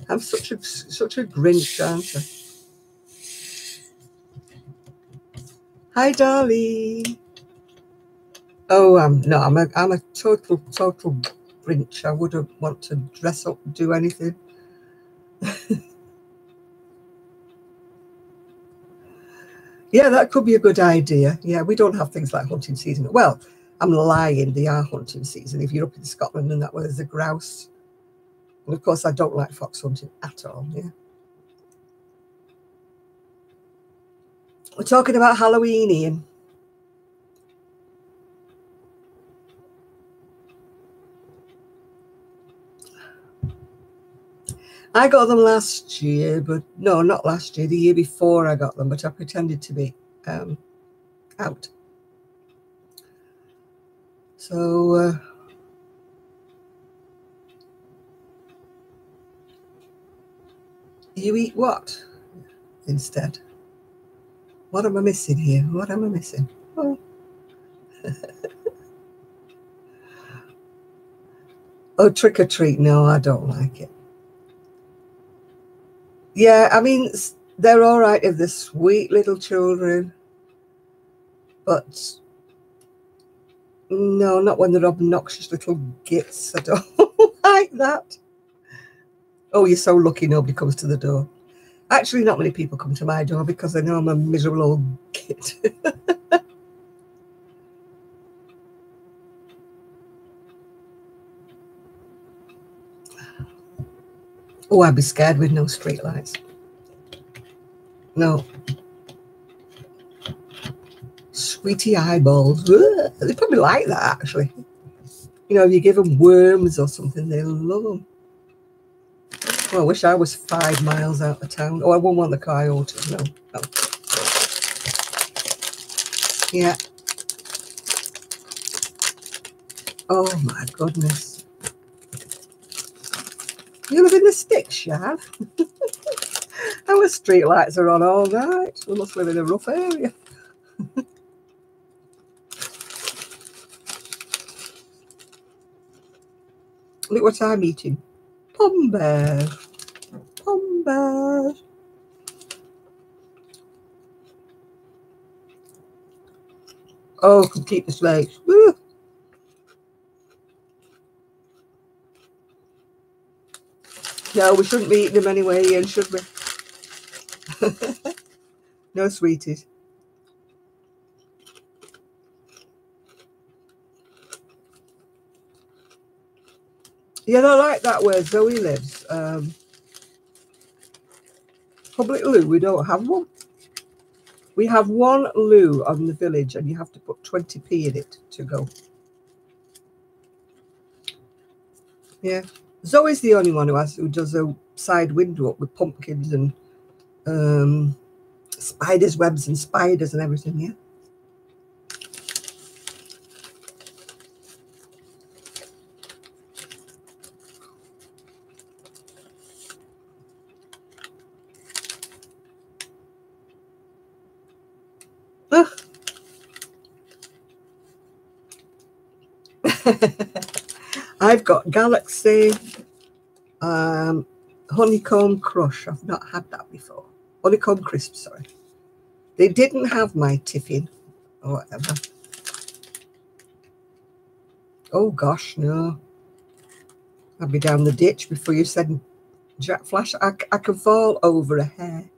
I'm such a Grinch, aren't I? Hi, darling. Oh, I'm a total Grinch. I wouldn't want to dress up, do anything. Yeah, that could be a good idea. Yeah, we don't have things like hunting season. Well, I'm lying. They are hunting season. If you're up in Scotland and that way, there's a grouse. And of course, I don't like fox hunting at all. Yeah. We're talking about Halloween, Ian. I got them last year, but no, not last year. The year before I got them, but I pretended to be out. So you eat what instead? What am I missing here? What am I missing? Oh. Oh, trick or treat. No, I don't like it. Yeah, I mean, they're all right if they're sweet little children, but no, not when they're obnoxious little gits. I don't like that. Oh, you're so lucky nobody comes to the door. Actually, not many people come to my door because they know I'm a miserable old git. Oh, I'd be scared with no street lights. No. Sweetie eyeballs. Ugh. They probably like that, actually. You know, if you give them worms or something, they love them. Oh, I wish I was 5 miles out of town. Oh, I wouldn't want the coyotes. No. Yeah. Oh, my goodness. You live in the sticks, Shav? Our street lights are on all night. We must live in a rough area. Look what I'm eating. Pom bear. Pom bear. Oh, can keep the snakes. Woo. No, we shouldn't be eating them anyway, Ian, should we? No sweeties. Yeah, I like that where Zoe lives. Public loo, we don't have one. We have one loo on the village and you have to put 20p in it to go. Yeah. Zoe's the only one who does a side window up with pumpkins and spiders' webs and spiders and everything, yeah. I've got Galaxy Honeycomb Crush. I've not had that before. Honeycomb Crisp, sorry. They didn't have my tiffin or whatever. Oh gosh, no. I'd be down the ditch before you said Jack Flash. I can fall over a hair.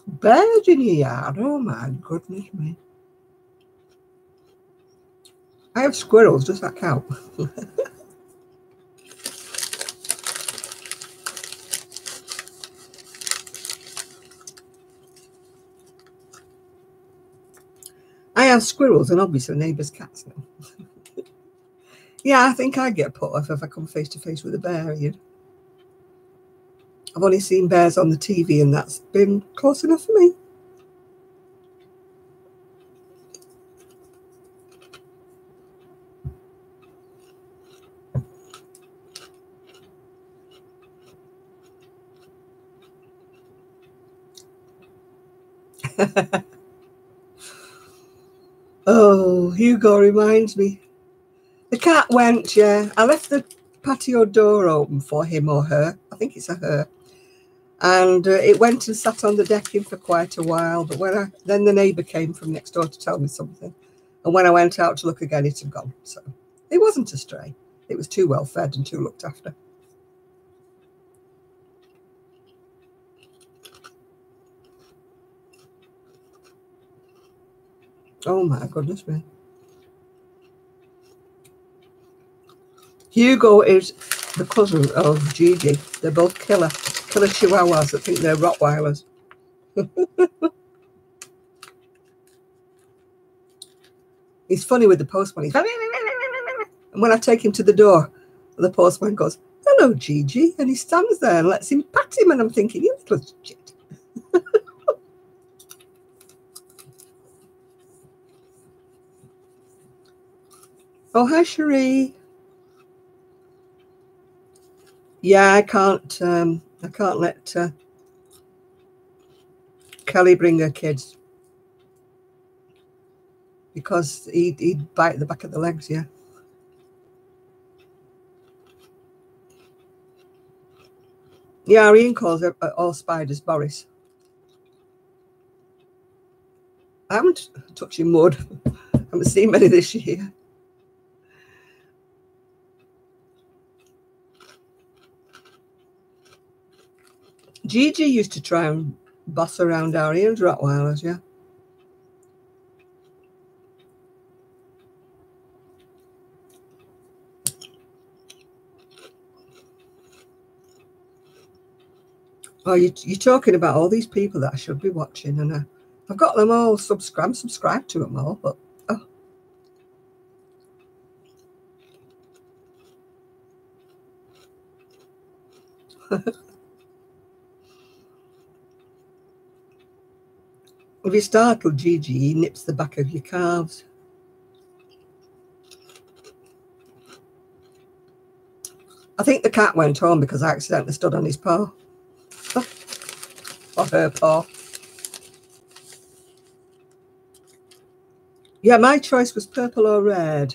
Bird in your yard. Oh my goodness me. I have squirrels. Does that count? I have squirrels and obviously neighbours' cats now. Yeah, I think I get put off if I come face to face with a bear. You know? I've only seen bears on the TV and that's been close enough for me. Oh, Hugo reminds me. The cat went, yeah. I left the patio door open for him or her. I think it's a her. And it went and sat on the decking for quite a while. But then the neighbour came from next door to tell me something. And when I went out to look again, it had gone. So it wasn't a stray. It was too well fed and too looked after. Oh my goodness me. Hugo is the cousin of Gigi. They're both killer chihuahuas. I think they're Rottweilers. He's funny with the postman. He's and when I take him to the door, the postman goes, "Hello, Gigi," and he stands there and lets him pat him, and I'm thinking, you little shit. Oh, hi, Cherie. Yeah, I can't let Kelly bring her kids because he'd bite the back of the legs. Yeah. Yeah, Ian calls all spiders Boris. I haven't touched him mud. I haven't seen many this year. Gigi used to try and boss around our Ian's Rottweilers, yeah. Oh, you're talking about all these people that I should be watching, and I've got them all subscribed to them all, but oh. If you startle Gigi, he nips the back of your calves. I think the cat went home because I accidentally stood on his paw. Or her paw. Yeah, my choice was purple or red.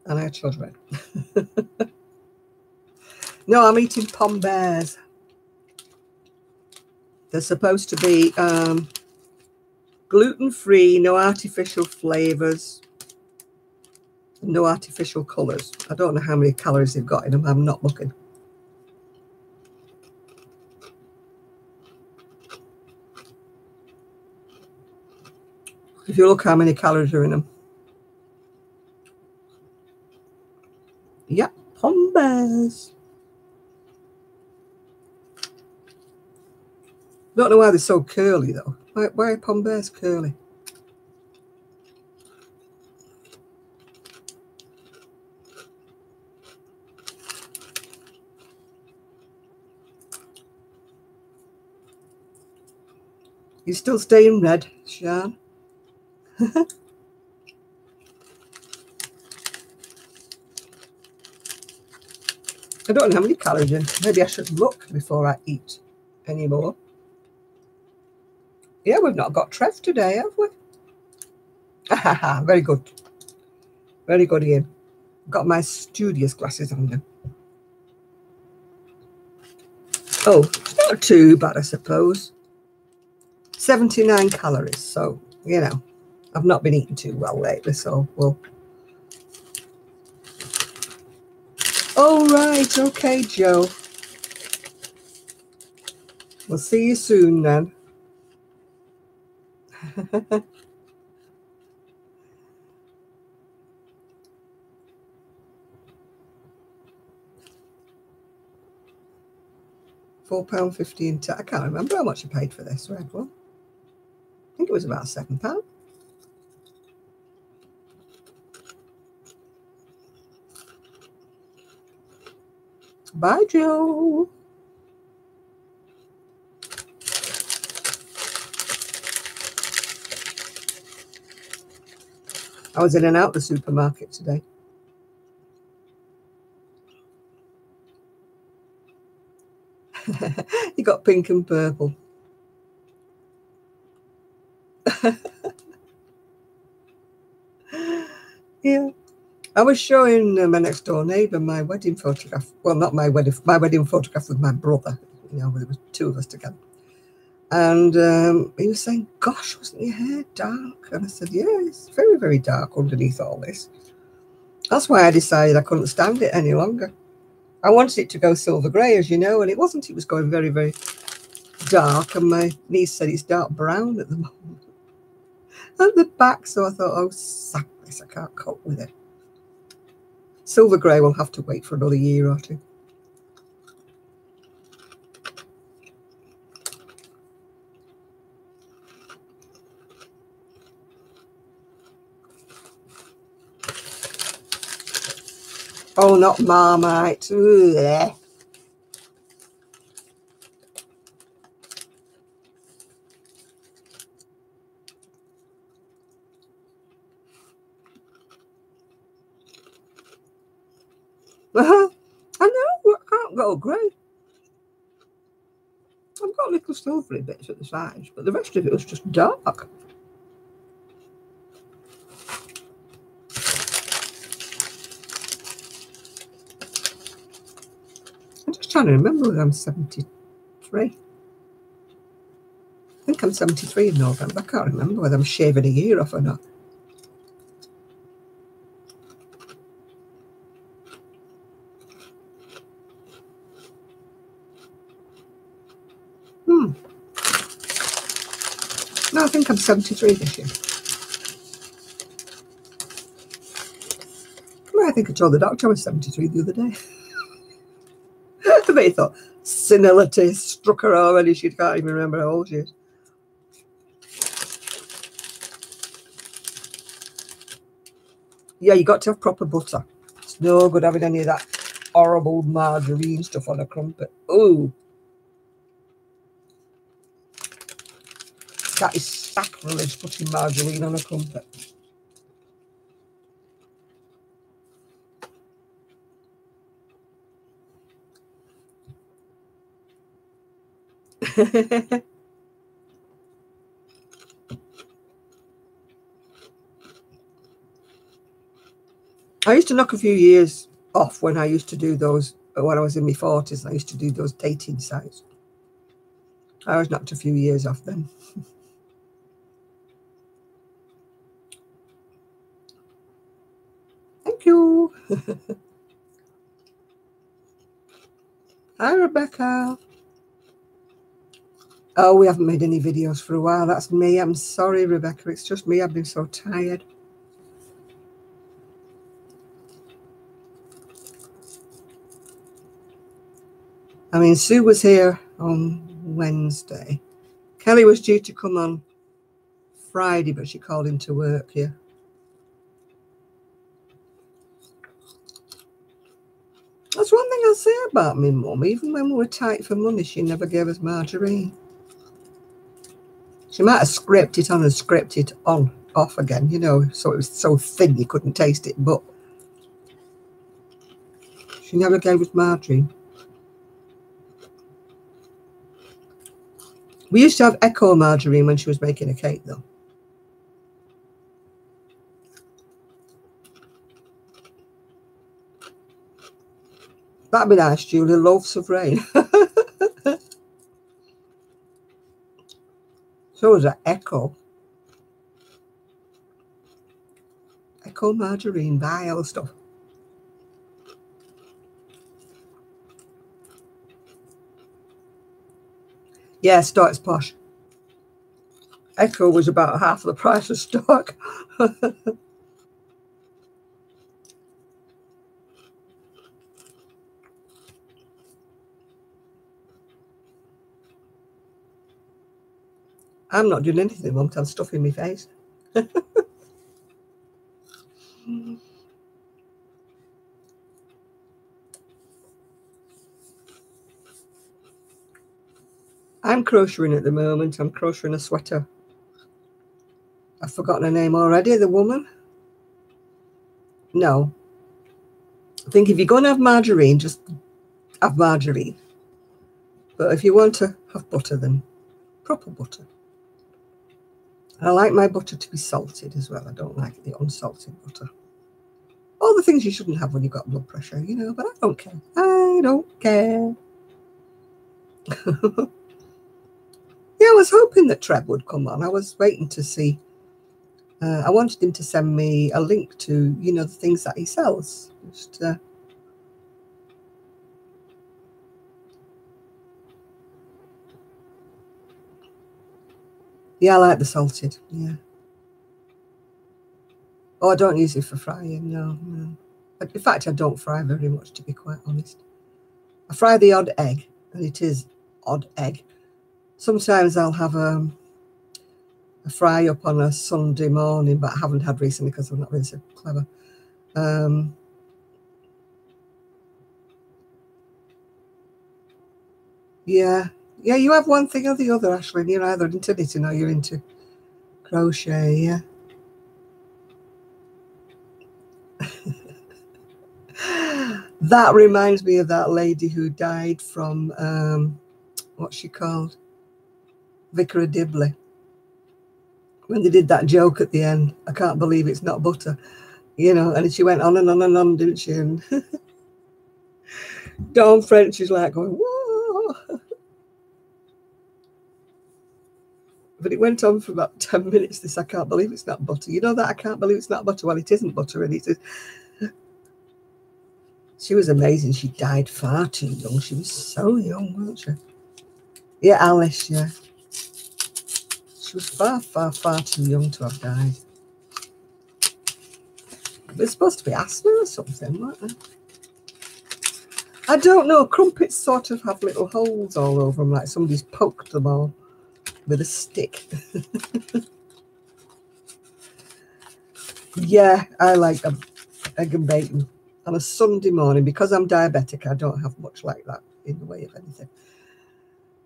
And I chose red. No, I'm eating Pom Bears. They're supposed to be gluten-free, no artificial flavours, no artificial colours. I don't know how many calories they've got in them. I'm not looking. If you look how many calories are in them. Yep, Pom Bears. Don't know why they're so curly though. Why are Pom Bears curly? You're still staying red, Sian. I don't know how many calories in. Maybe I should look before I eat anymore. Yeah, we've not got Trev today, have we? Very good. Very good, Ian. Got my studious glasses on now. Oh, not too bad, I suppose. 79 calories, so, you know, I've not been eating too well lately, so we'll... Oh, right, okay, Joe. We'll see you soon, then. £4.50. I can't remember how much I paid for this red one. I think it was about £7. Bye, Joe. I was in and out the supermarket today. You got pink and purple. Yeah. I was showing my next door neighbour my wedding photograph. Well, not my wedding photograph with my brother. You know, there was two of us together. And he was saying, gosh, wasn't your hair dark? And I said, yeah, it's very, very dark underneath all this. That's why I decided I couldn't stand it any longer. I wanted it to go silver grey, as you know, and it wasn't. It was going very, very dark. And my niece said it's dark brown at the moment. At the back, so I thought, oh, sack this, I can't cope with it. Silver grey will have to wait for another year or two. Oh, not Marmite. Ugh. I know, I can't go grey. I've got little silvery bits at the sides, but the rest of it was just dark. I'm just trying to remember whether I'm 73. I think I'm 73 in November. I can't remember whether I'm shaving a year off or not. No, I think I'm 73 this year. Well, I think I told the doctor I was 73 the other day. I bet he thought senility struck her already. She can't even remember how old she is. Yeah, you got to have proper butter. It's no good having any of that horrible margarine stuff on a crumpet. Ooh. That is sacrilege, putting margarine on a crumpet. I used to knock a few years off when I used to do those, when I was in my 40s. I used to do those dating sites. I was knocked a few years off then. Thank you. Hi, Rebecca. Oh, we haven't made any videos for a while. That's me. I'm sorry, Rebecca. It's just me. I've been so tired. I mean, Sue was here on Wednesday. Kelly was due to come on Friday, but she called into work here. That's one thing I'll say about my mum. Even when we were tight for money, she never gave us margarine. She might have scraped it on and scraped it on off again, you know, so it was so thin you couldn't taste it, but she never gave us margarine. We used to have Echo margarine when she was making a cake, though. That'd be nice, Julie. Loaves of rain. So was that Echo. Echo margarine, vile stuff. Yeah, Stark's posh. Echo was about half the price of Stark. I'm not doing anything, Mum, I'm stuffing my face. I'm crocheting at the moment. I'm crocheting a sweater. I've forgotten her name already, the woman. No. I think if you're going to have margarine, just have margarine. But if you want to have butter, then proper butter. And I like my butter to be salted as well. I don't like the unsalted butter. All the things you shouldn't have when you've got blood pressure, you know, but I don't care. I don't care. Yeah, I was hoping that Trev would come on. I was waiting to see. I wanted him to send me a link to, you know, the things that he sells. Just, yeah, I like the salted, yeah. Oh, I don't use it for frying, no. In fact, I don't fry very much, to be quite honest. I fry the odd egg, and it is odd egg. Sometimes I'll have a fry up on a Sunday morning, but I haven't had recently because I'm not really so clever. Yeah, you have one thing or the other, Ashley. You're either into knitting or you're into crochet, yeah. That reminds me of that lady who died from, what's she called? Vicar of Dibley. When they did that joke at the end, I can't believe it's not butter, you know, and she went on and on and on, didn't she? And Dawn French is like going, whoa. But it went on for about 10 minutes, this I can't believe it's not butter. You know that I can't believe it's not butter? Well, it isn't butter, and it is. She was amazing. She died far too young. She was so young, wasn't she? Yeah, Alice, yeah. She was far, far, far too young to have died. It's supposed to be asthma or something, weren't they? I don't know. Crumpets sort of have little holes all over them, like somebody's poked them all with a stick. Yeah, I like them. Egg and bacon. On a Sunday morning, because I'm diabetic, I don't have much like that in the way of anything.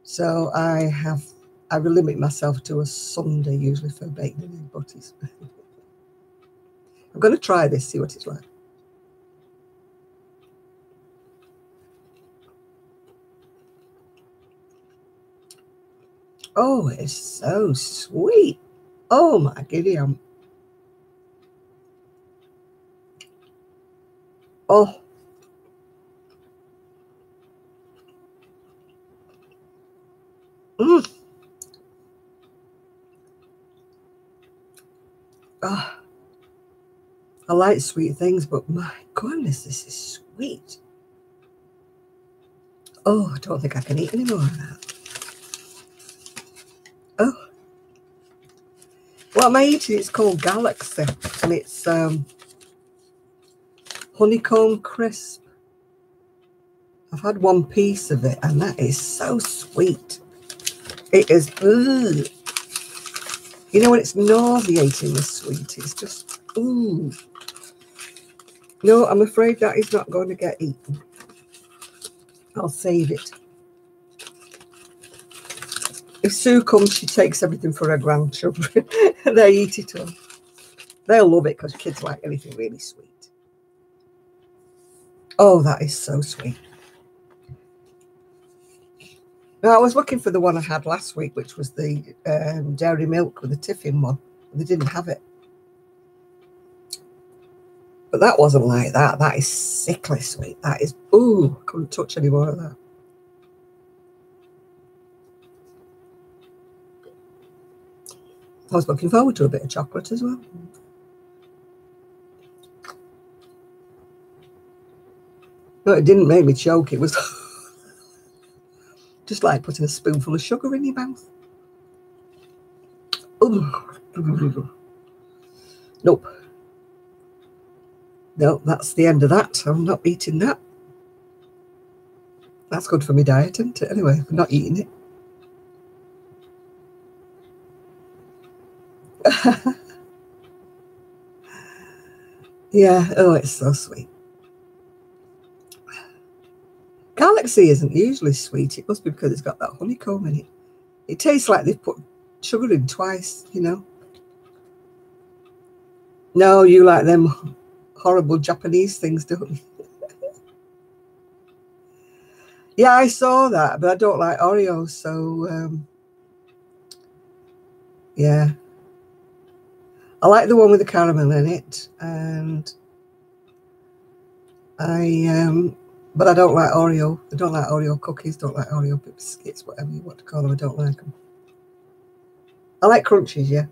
So I will limit myself to a Sunday usually for bacon and egg butties. I'm going to try this, see what it's like. Oh, it's so sweet. Oh my goodness. Oh. Mm. Oh. I like sweet things, but my goodness, this is sweet. Oh, I don't think I can eat any more of that. Oh. What am I eating? It's called Galaxy, and it's honeycomb crisp. I've had one piece of it, and that is so sweet. It is, ugh. You know when it's nauseating with sweet, it's just, ooh. No, I'm afraid that is not going to get eaten. I'll save it. If Sue comes, she takes everything for her grandchildren. They eat it all. They'll love it because kids like anything really sweet. Oh, that is so sweet. Now, I was looking for the one I had last week, which was the dairy milk with the tiffin one. They didn't have it. But that wasn't like that. That is sickly sweet. That is, ooh, I couldn't touch any more of that. I was looking forward to a bit of chocolate as well. No, it didn't make me choke. It was just like putting a spoonful of sugar in your mouth. Ooh. Nope. No, that's the end of that. I'm not eating that. That's good for my diet, isn't it? Anyway, I'm not eating it. Yeah, oh, it's so sweet. Galaxy isn't usually sweet. It must be because it's got that honeycomb in it. It tastes like they've put sugar in twice, you know. No, you like them horrible Japanese things, don't you? Yeah, I saw that, but I don't like Oreos, so yeah. I like the one with the caramel in it, and but I don't like Oreo. I don't like Oreo cookies, don't like Oreo biscuits, whatever you want to call them. I don't like them. I like crunchies, yeah.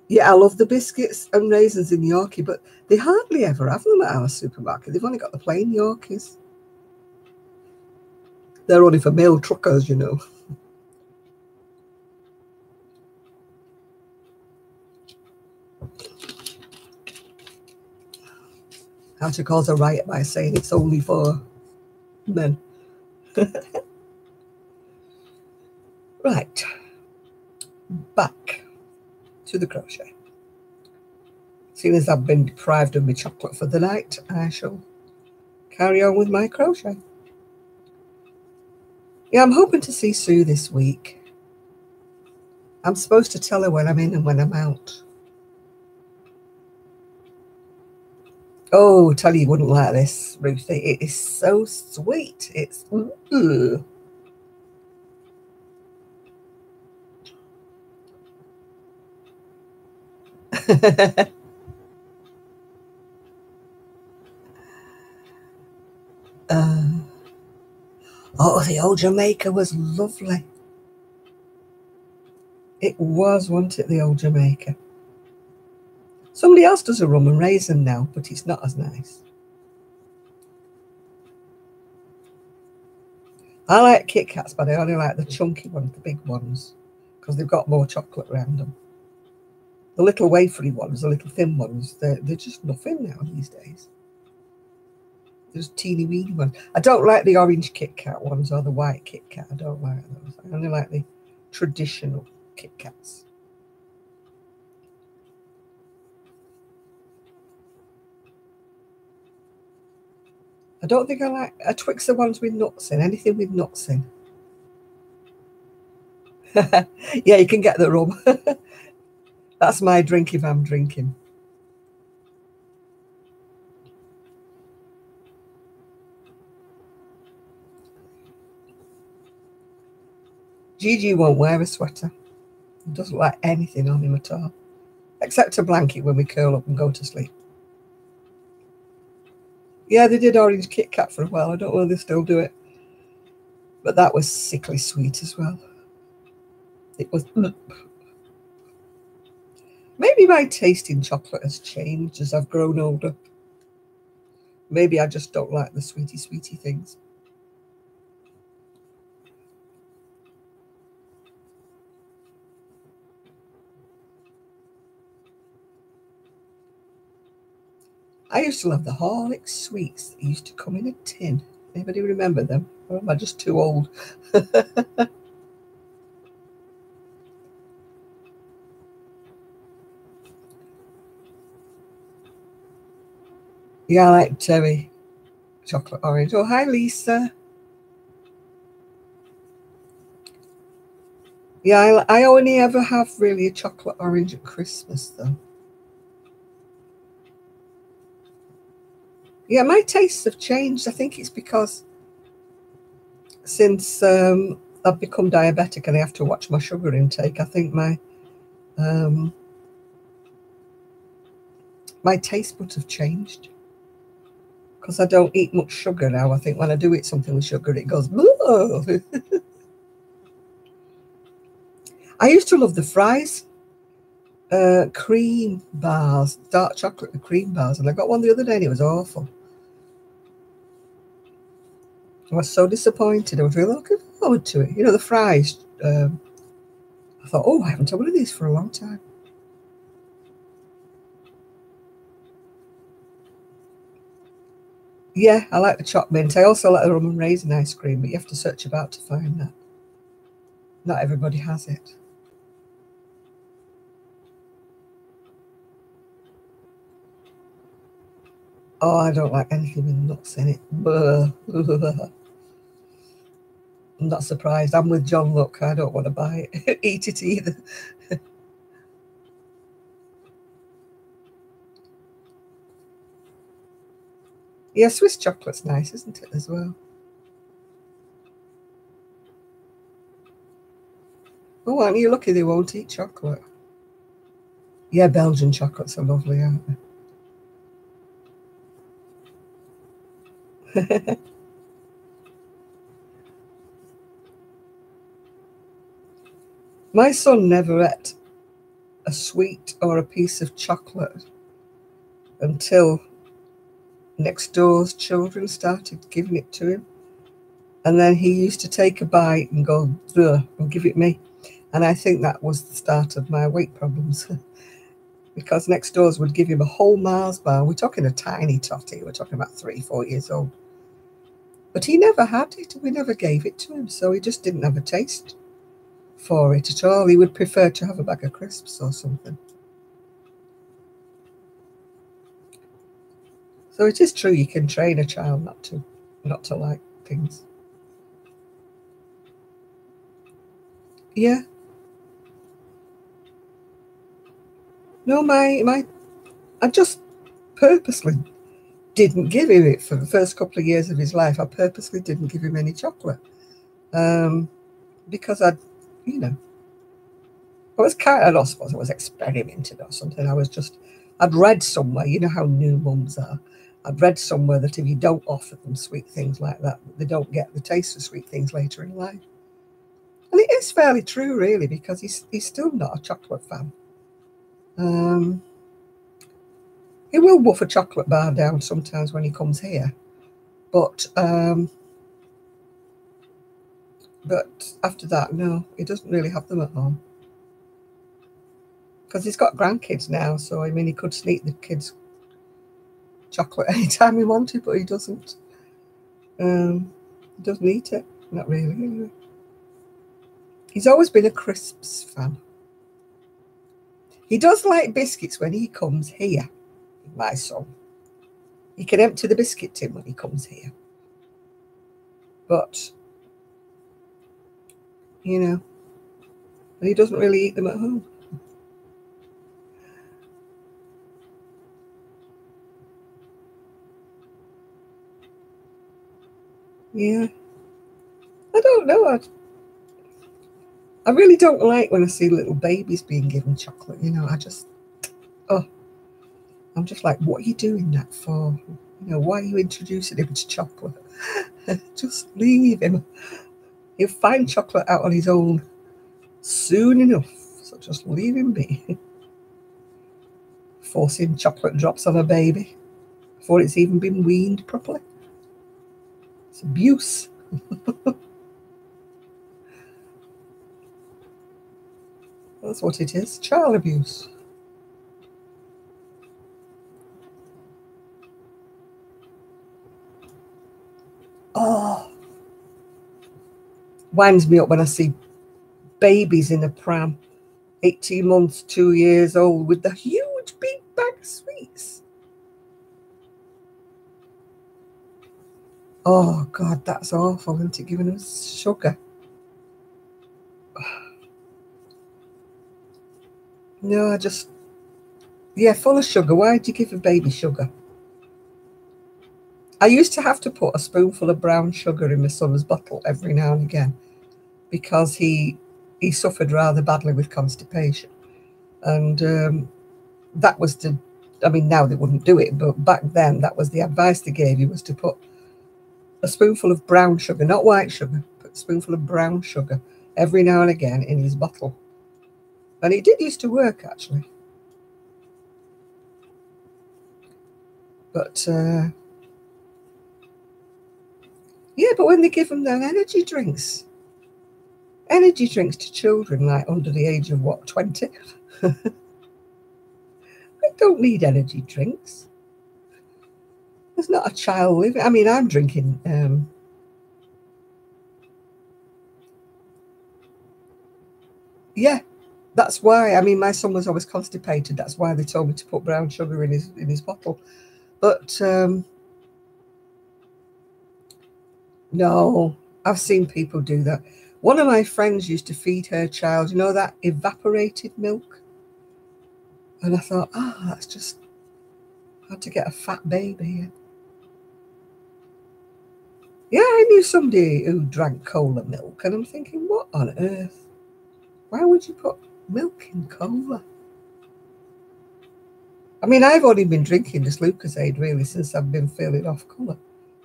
Yeah, I love the biscuits and raisins in Yorkie, but they hardly ever have them at our supermarket. They've only got the plain Yorkies. They're only for mail truckers, you know. How to cause a riot by saying it's only for men. Right. Back to the crochet. Seeing as I've been deprived of my chocolate for the night, I shall carry on with my crochet. Yeah, I'm hoping to see Sue this week. I'm supposed to tell her when I'm in and when I'm out. Oh, tell you wouldn't like this, Ruthie. It is so sweet. It's ooh. Oh, the old Jamaica was lovely. It was, wasn't it, the old Jamaica? Somebody else does a rum and raisin now, but it's not as nice. I like Kit Kats, but I only like the chunky ones, the big ones, because they've got more chocolate around them. The little wafery ones, the little thin ones, they're just nothing now these days. There's teeny weeny ones. I don't like the orange Kit Kat ones or the white Kit Kat. I don't like those. I only like the traditional Kit Kats. I don't think I like a Twixer ones with nuts in. Anything with nuts in. Yeah, you can get the rum. That's my drink if I'm drinking. Gigi won't wear a sweater. He doesn't like anything on him at all, except a blanket when we curl up and go to sleep. Yeah, they did orange Kit Kat for a while. I don't know if they still do it. But that was sickly sweet as well. It was... Maybe my taste in chocolate has changed as I've grown older. Maybe I just don't like the sweetie things. I used to love the Horlicks sweets that used to come in a tin. Anybody remember them? Or am I just too old? Yeah, I like cherry chocolate orange. Oh, hi, Lisa. Yeah, I only ever have really a chocolate orange at Christmas, though. Yeah, my tastes have changed. I think it's because since I've become diabetic and I have to watch my sugar intake, I think my taste buds have changed. Because I don't eat much sugar now. I think when I do eat something with sugar, it goes, I used to love the Fry's cream bars, dark chocolate and cream bars, and I got one the other day and it was awful. I was so disappointed. I was really looking forward to it. You know, the Fry's. I thought, oh, I haven't had one of these for a long time. Yeah, I like the choc mint. I also like the rum and raisin ice cream, but you have to search about to find that. Not everybody has it. Oh, I don't like anything with nuts in it. I'm not surprised. I'm with John. Look, I don't want to buy it, eat it either. Yeah, Swiss chocolate's nice, isn't it, as well? Oh, aren't you lucky they won't eat chocolate? Yeah, Belgian chocolates are lovely, aren't they? My son never ate a sweet or a piece of chocolate until next door's children started giving it to him. And then he used to take a bite and go, ugh, and give it me. And I think that was the start of my weight problems. Because next doors would give him a whole Mars bar. We're talking a tiny totty. We're talking about 3, 4 years old. But he never had it. We never gave it to him. So he just didn't have a taste for it at all. He would prefer to have a bag of crisps or something. So it is true you can train a child not to like things. Yeah. No, I just purposely didn't give him it for the first couple of years of his life. I purposely didn't give him any chocolate. Because you know, I was kind of, I suppose I was experimenting or something. I'd read somewhere, you know how new mums are. I'd read somewhere that if you don't offer them sweet things like that, they don't get the taste of sweet things later in life. And it is fairly true, really, because he's still not a chocolate fan. Um, he will wolf a chocolate bar down sometimes when he comes here, but after that, no, he doesn't really have them at home. Because he's got grandkids now, so I mean, he could sneak the kids chocolate anytime he wanted, but he doesn't. He doesn't eat it, not really. Anyway. He's always been a crisps fan. He does like biscuits when he comes here, my son. He can empty the biscuit tin when he comes here, but you know, he doesn't really eat them at home. Yeah, I don't know. I really don't like when I see little babies being given chocolate. You know, oh, I'm just like, what are you doing that for? You know, why are you introducing him to chocolate? Just leave him. He'll find chocolate out on his own soon enough. So just leave him be. Forcing chocolate drops on a baby before it's even been weaned properly. It's abuse. That's what it is. Child abuse. Oh, winds me up when I see babies in a pram, 18 months, 2 years old, with the huge big bag of sweets. Oh, God, that's awful, isn't it? Giving us sugar. No, I just, yeah, full of sugar. Why do you give a baby sugar? I used to have to put a spoonful of brown sugar in my son's bottle every now and again because he suffered rather badly with constipation. And that was the, I mean, now they wouldn't do it, but back then that was the advice they gave you, was to put a spoonful of brown sugar, not white sugar, but a spoonful of brown sugar every now and again in his bottle. And it did used to work, actually. But yeah, but when they give them their energy drinks to children like under the age of what, 20, they don't need energy drinks. There's not a child living. I mean, I'm drinking yeah, that's why. I mean, my son was always constipated. That's why they told me to put brown sugar in his bottle. But no, I've seen people do that. One of my friends used to feed her child, you know, that evaporated milk. And I thought, that's just how to get a fat baby. Yeah, I knew somebody who drank cola milk, and I'm thinking, what on earth? Why would you put milk in cola? I mean, I've only been drinking this Lucozade really since I've been feeling off colour.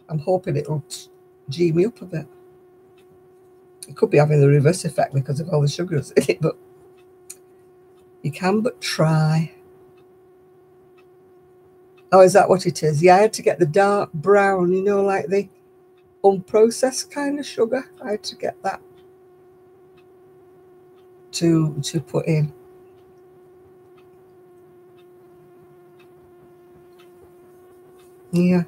I'm hoping it'll G me up a bit. It could be having the reverse effect because of all the sugars in it, but you can but try. Oh, is that what it is? Yeah, I had to get the dark brown, you know, like the unprocessed kind of sugar. I had to get that to put in. Yeah,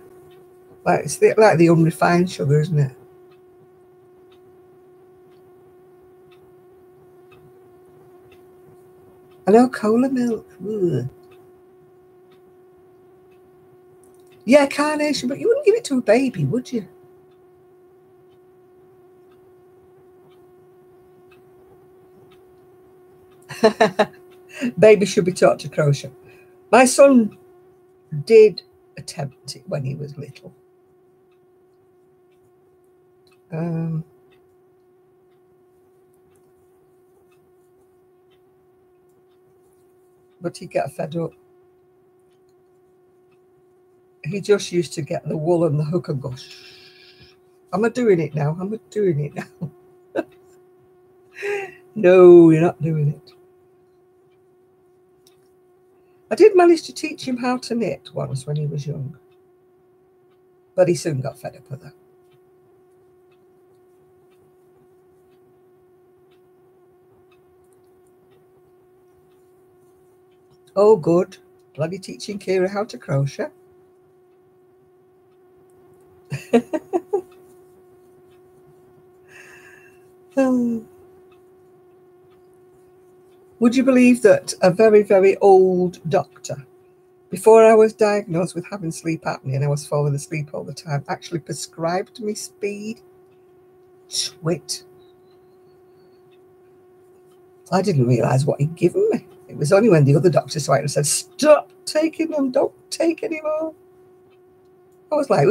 like it's like the unrefined sugar, isn't it? I know, cola milk. Ugh. Yeah, carnation, but you wouldn't give it to a baby, would you? Baby should be taught to crochet. My son did attempt it when he was little. But he got fed up. He just used to get the wool and the hook and go, shh. Am I doing it now? Am I doing it now? No, you're not doing it. I did manage to teach him how to knit once when he was young, but he soon got fed up with that. Oh, good. Bloody teaching Kira how to crochet. Would you believe that a very, very old doctor, before I was diagnosed with having sleep apnea and I was falling asleep all the time, actually prescribed me speed? Twit. I didn't realise what he'd given me. It was only when the other doctor saw it and said, stop taking them, don't take any more. I was like,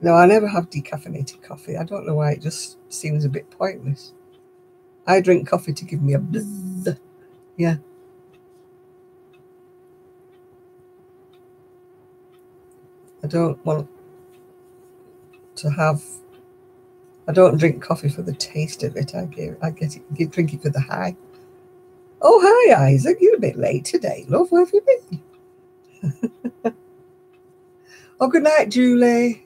no, I never have decaffeinated coffee. I don't know why, it just seems a bit pointless. I drink coffee to give me a buzz. Yeah. I don't want to have, I don't drink coffee for the taste of it. I drink it for the high. Oh, hi, Isaac. You're a bit late today, love. Where have you been? Oh, good night, Julie.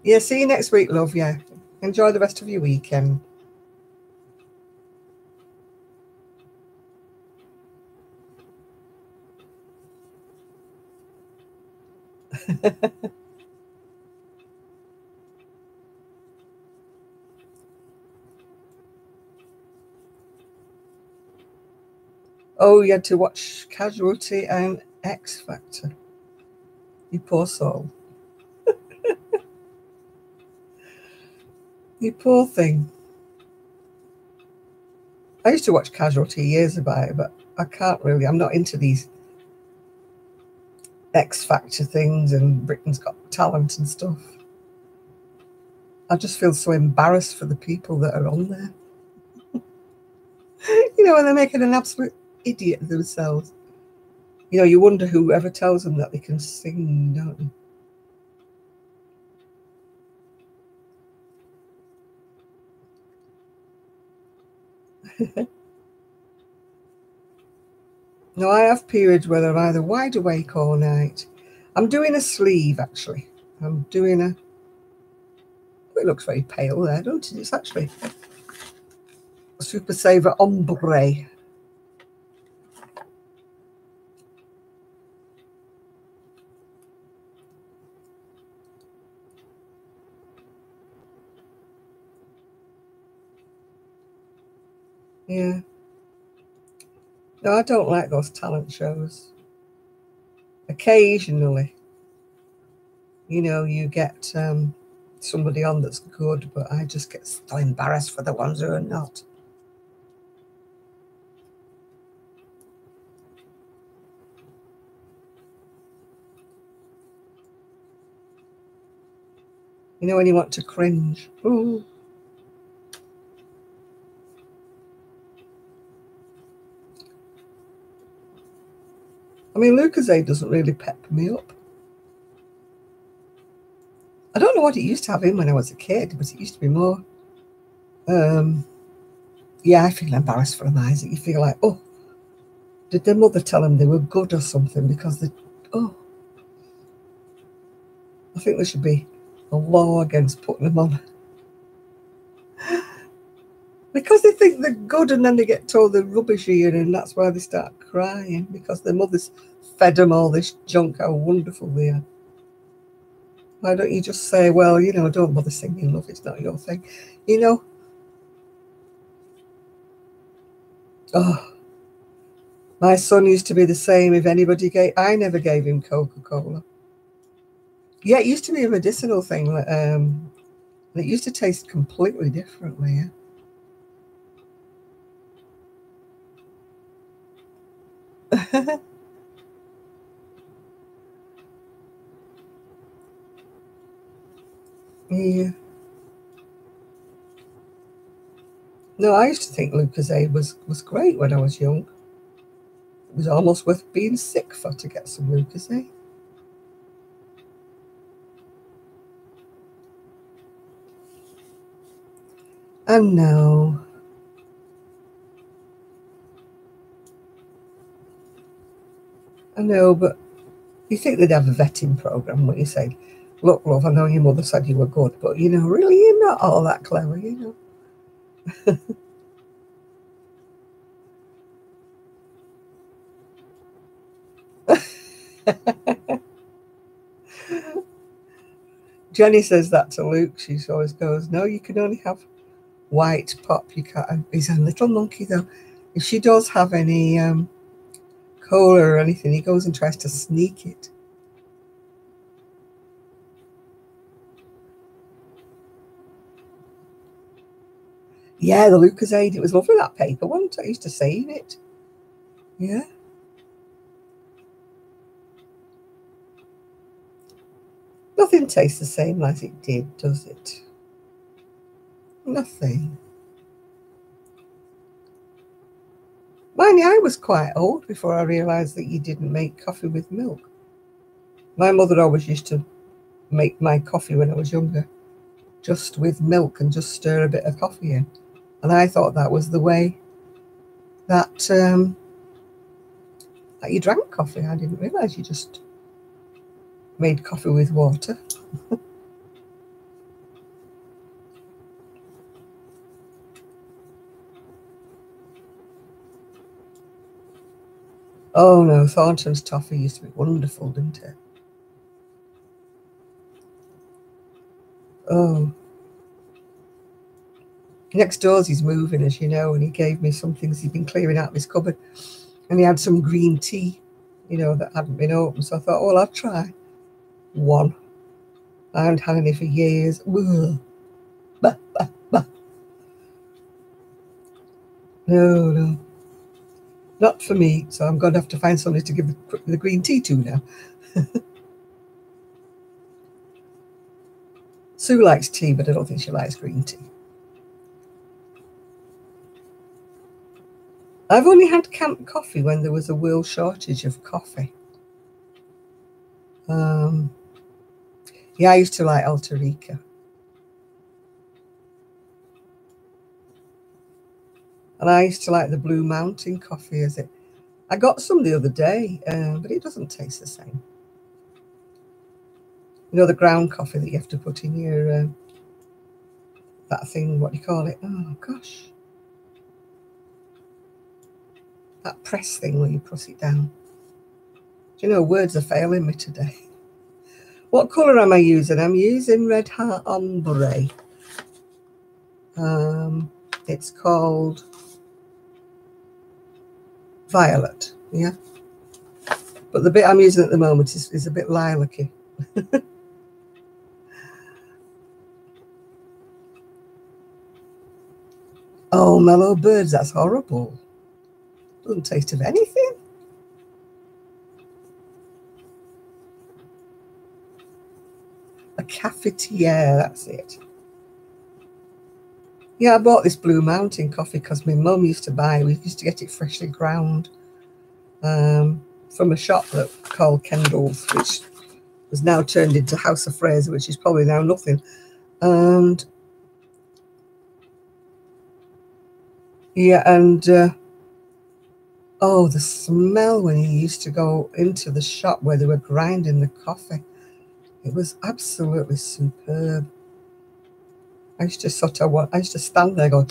Yeah, see you next week, love. Yeah. Enjoy the rest of your weekend. Oh, you had to watch Casualty and X Factor. You poor soul. You poor thing. I used to watch Casualty years ago, but I can't really. I'm not into these X Factor things and Britain's Got Talent and stuff. I just feel so embarrassed for the people that are on there. You know, when they're making an absolute idiot of themselves. You know, you wonder whoever tells them that they can sing, don't you? No, I have periods where I'm either wide awake all night. I'm doing a sleeve, actually. I'm doing a... Oh, it looks very pale there, don't it? It's actually a Super Saver Ombre. Yeah. No, I don't like those talent shows. Occasionally, you know, you get somebody on that's good, but I just get so embarrassed for the ones who are not. You know, when you want to cringe. Ooh. I mean, Lucozade doesn't really pep me up. I don't know what it used to have in when I was a kid, but it used to be more. Yeah, I feel embarrassed for them, Isaac. You feel like, oh, did their mother tell them they were good or something? Because they, oh, I think there should be a law against putting them on. Because they think they're good and then they get told they're rubbishy and that's why they start crying because their mother's fed them all this junk, how wonderful they are. Why don't you just say, well, you know, don't bother singing, love, it's not your thing. You know? Oh, my son used to be the same. If anybody gave, I never gave him Coca-Cola. Yeah, it used to be a medicinal thing. It used to taste completely differently. Yeah. Yeah. No, I used to think Lucozade was great when I was young. It was almost worth being sick for to get some Lucozade. I know. I know, but you think they'd have a vetting program where you say, look, love, I know your mother said you were good, but, you know, really, you're not all that clever, you know. Jenny says that to Luke. She always goes, no, you can only have white pop. You can't. He's a little monkey, though. If she does have any cola or anything, he goes and tries to sneak it. Yeah, the Lucozade. It was lovely, that paper one. I used to save it. Yeah. Nothing tastes the same as it did, does it? Nothing. Mind you, I was quite old before I realised that you didn't make coffee with milk. My mother always used to make my coffee when I was younger, just with milk and just stir a bit of coffee in. And I thought that was the way that that you drank coffee. I didn't realise you just made coffee with water. Oh no, Thornton's toffee used to be wonderful, didn't it? Oh. Next door's he's moving, as you know, and he gave me some things he'd been clearing out of his cupboard. And he had some green tea, you know, that hadn't been opened. So I thought, well, I'll try one. I haven't had any for years. Ugh. Bah, bah, bah. No, not for me. So I'm going to have to find somebody to give the green tea to now. Sue likes tea, but I don't think she likes green tea. I've only had camp coffee when there was a world shortage of coffee. Yeah, I used to like Alta Rica. And I used to like the Blue Mountain coffee. I got some the other day, but it doesn't taste the same. You know, the ground coffee that you have to put in your, that thing, what do you call it? Oh, gosh. That press thing where you press it down. Do you know, words are failing me today. What colour am I using? I'm using Red Heart Ombre. It's called Violet, yeah. But the bit I'm using at the moment is a bit lilac-y. Oh, Mellow Birds, that's horrible. Doesn't taste of anything. A cafetiere, that's it. Yeah, I bought this Blue Mountain coffee because my mum used to buy. We used to get it freshly ground from a shop called Kendall's, which was now turned into House of Fraser, which is probably now nothing. And yeah, and oh, the smell when you used to go into the shop where they were grinding the coffee. It was absolutely superb. I used to stand there going,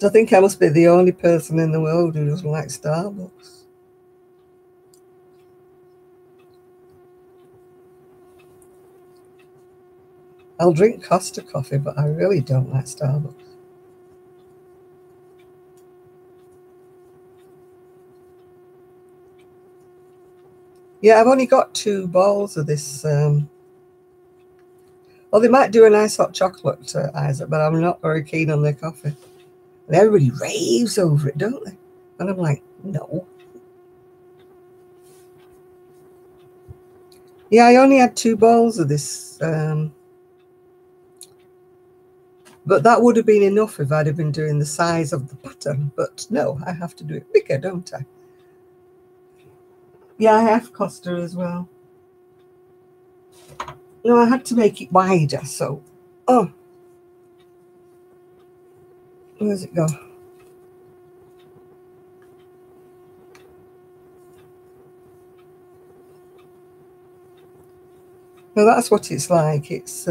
I think I must be the only person in the world who doesn't like Starbucks. I'll drink Costa coffee, but I really don't like Starbucks. Yeah, I've only got 2 balls of this. Well, they might do a nice hot chocolate, Isaac, but I'm not very keen on their coffee. And everybody raves over it, don't they? And I'm like, no. Yeah, I only had 2 balls of this. But that would have been enough if I'd have been doing the size of the pattern. But no, I have to do it bigger, don't I? Yeah, I have Costa as well. No, I had to make it wider, so... Oh. Where's it go? Well, that's what it's like. It's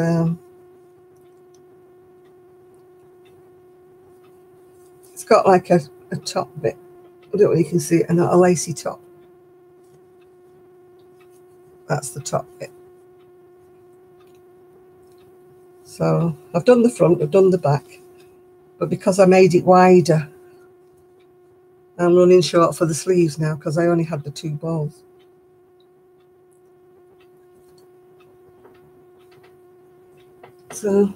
got like a top bit. I don't know if you can see it, and not a lacy top. That's the top bit. So I've done the front, I've done the back, but because I made it wider, I'm running short for the sleeves now because I only had the 2 balls. So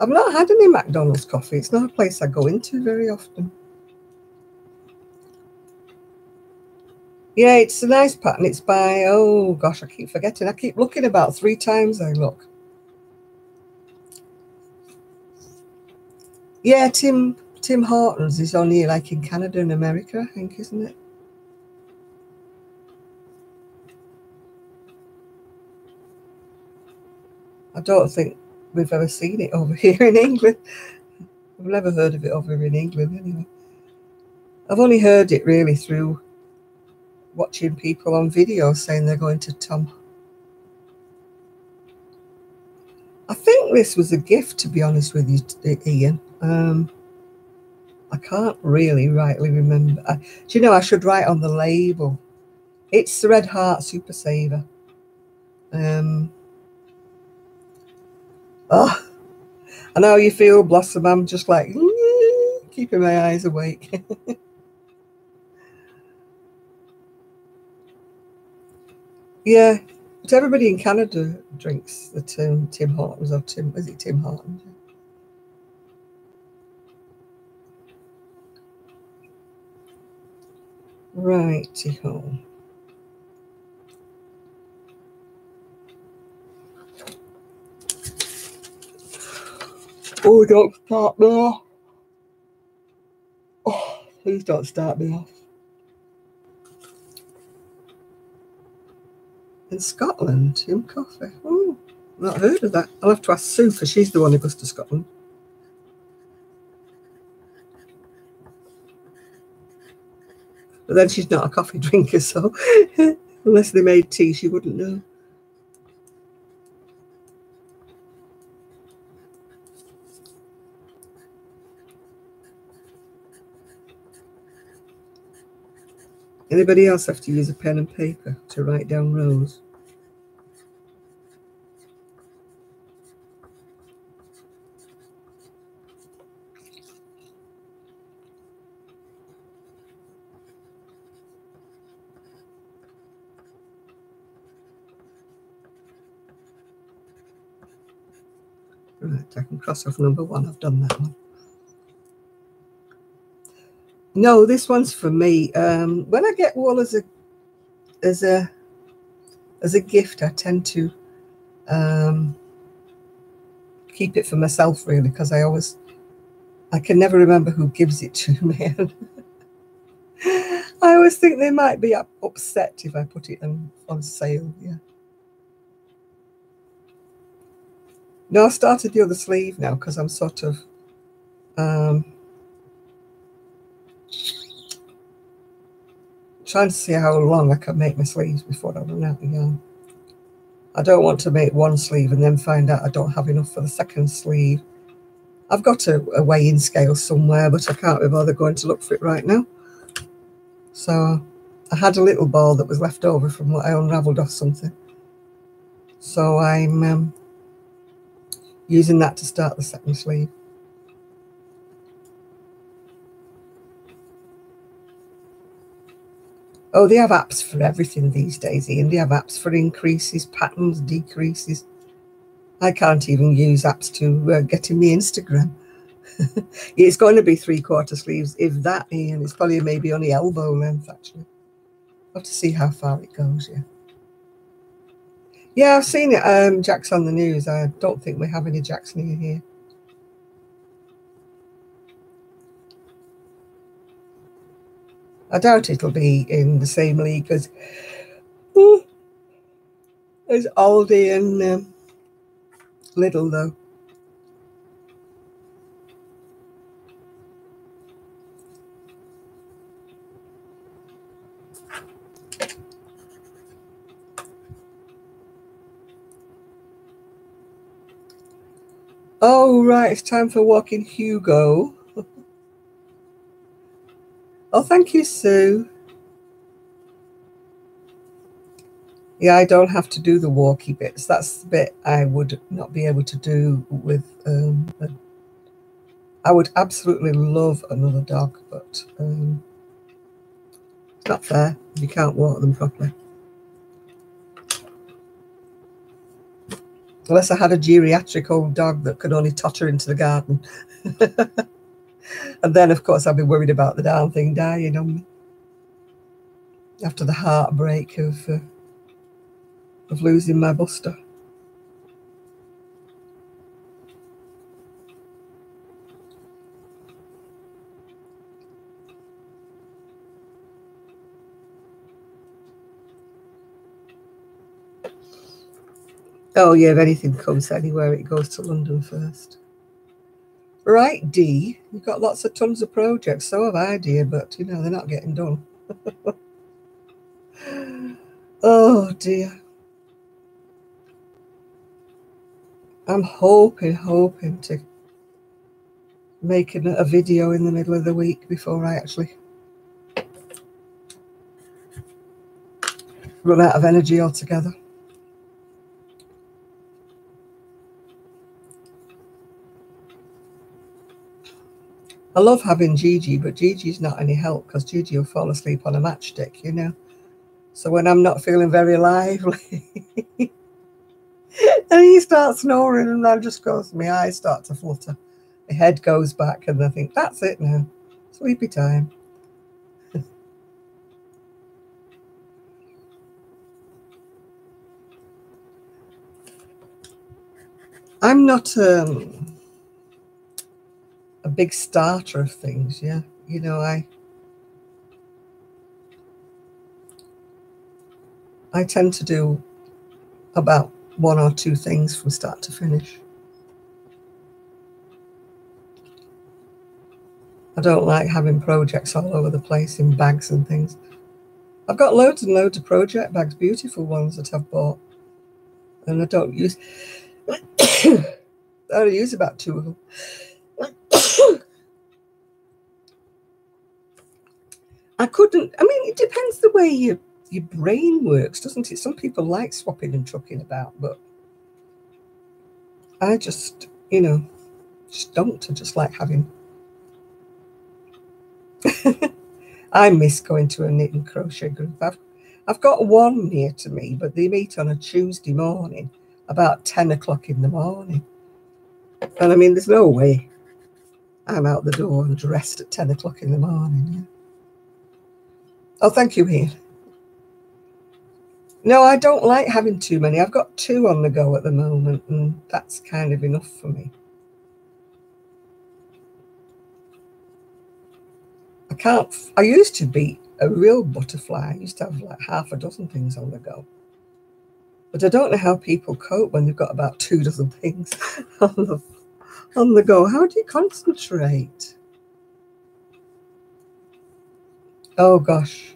I've not had any McDonald's coffee. It's not a place I go into very often. Yeah, it's a nice pattern. It's by, oh gosh, I keep forgetting. I keep looking about 3 times I look. Yeah, Tim Hortons is only like in Canada and America, I think, isn't it? I don't think we've ever seen it over here in England. I've never heard of it over in England anyway. I've only heard it really through watching people on video saying they're going to Tom. I think this was a gift, to be honest with you, Ian. I can't really rightly remember. Do you know, I should write on the label. It's the Red Heart Super Saver. Oh, I know how you feel, Blossom. I'm just like keeping my eyes awake. Yeah, but everybody in Canada drinks the Tim Hortons, or is it Tim Hortons? Righty-ho. Oh, don't start me off. Oh, please don't start me off. In Scotland, Tim Coffey. Oh, not heard of that. I'll have to ask Sue, because she's the one who goes to Scotland. But then she's not a coffee drinker, so unless they made tea, she wouldn't know. Anybody else have to use a pen and paper to write down rows? Right, I can cross off number 1. I've done that one. No, this one's for me. When I get wool as a gift, I tend to keep it for myself, really, because I can never remember who gives it to me. I always think they might be upset if I put it on sale. Yeah. No, I started the other sleeve now because I'm sort of trying to see how long I can make my sleeves before I run out of yarn. I don't want to make one sleeve and then find out I don't have enough for the second sleeve. I've got a weighing scale somewhere, but I can't be bothered going to look for it right now. So I had a little ball that was left over from what I unravelled off something. So I'm using that to start the second sleeve. Oh, they have apps for everything these days, Ian. They have apps for increases, patterns, decreases. I can't even use apps to get in my Instagram. It's going to be 3/4 sleeves, if that, Ian. It's probably maybe only elbow length, actually. I'll have to see how far it goes, yeah. Yeah, I've seen it, Jack's on the news. I don't think we have any Jacks near here. I doubt it'll be in the same league as Aldi and Lidl, though. Oh, right, it's time for walking Hugo. Oh, thank you, Sue. Yeah, I don't have to do the walkie bits. That's the bit I would not be able to do with... I would absolutely love another dog, but it's not fair if you can't walk them properly. Unless I had a geriatric old dog that could only totter into the garden. And then, of course, I'd be worried about the darn thing dying on me. After the heartbreak of losing my Buster. Oh, yeah, if anything comes anywhere, it goes to London first. Right, Dee, you've got lots of tons of projects. So have I, dear, but, you know, they're not getting done. Oh, dear. I'm hoping to make a video in the middle of the week before I actually run out of energy altogether. I love having Gigi, but Gigi's not any help because Gigi will fall asleep on a matchstick, you know. So when I'm not feeling very lively, and he starts snoring, and I just goes, my eyes start to flutter. My head goes back, and I think, that's it now. Sleepy time. I'm not a big starter of things, yeah. You know, I tend to do about 1 or 2 things from start to finish. I don't like having projects all over the place in bags and things. I've got loads and loads of project bags, beautiful ones that I've bought, and I don't use. I only use about 2 of them. I couldn't. I mean, it depends the way your brain works, doesn't it? Some people like swapping and trucking about, but I just, you know, just don't. I just like having. I miss going to a knit and crochet group. I've got one near to me, but they meet on a Tuesday morning about 10 o'clock in the morning. And I mean, there's no way I'm out the door and dressed at 10 o'clock in the morning. Yeah. Oh, thank you, Ian. No, I don't like having too many. I've got 2 on the go at the moment, and that's kind of enough for me. I used to be a real butterfly. I used to have like half a dozen things on the go. But I don't know how people cope when they've got about 2 dozen things on the go. How do you concentrate? Oh, gosh.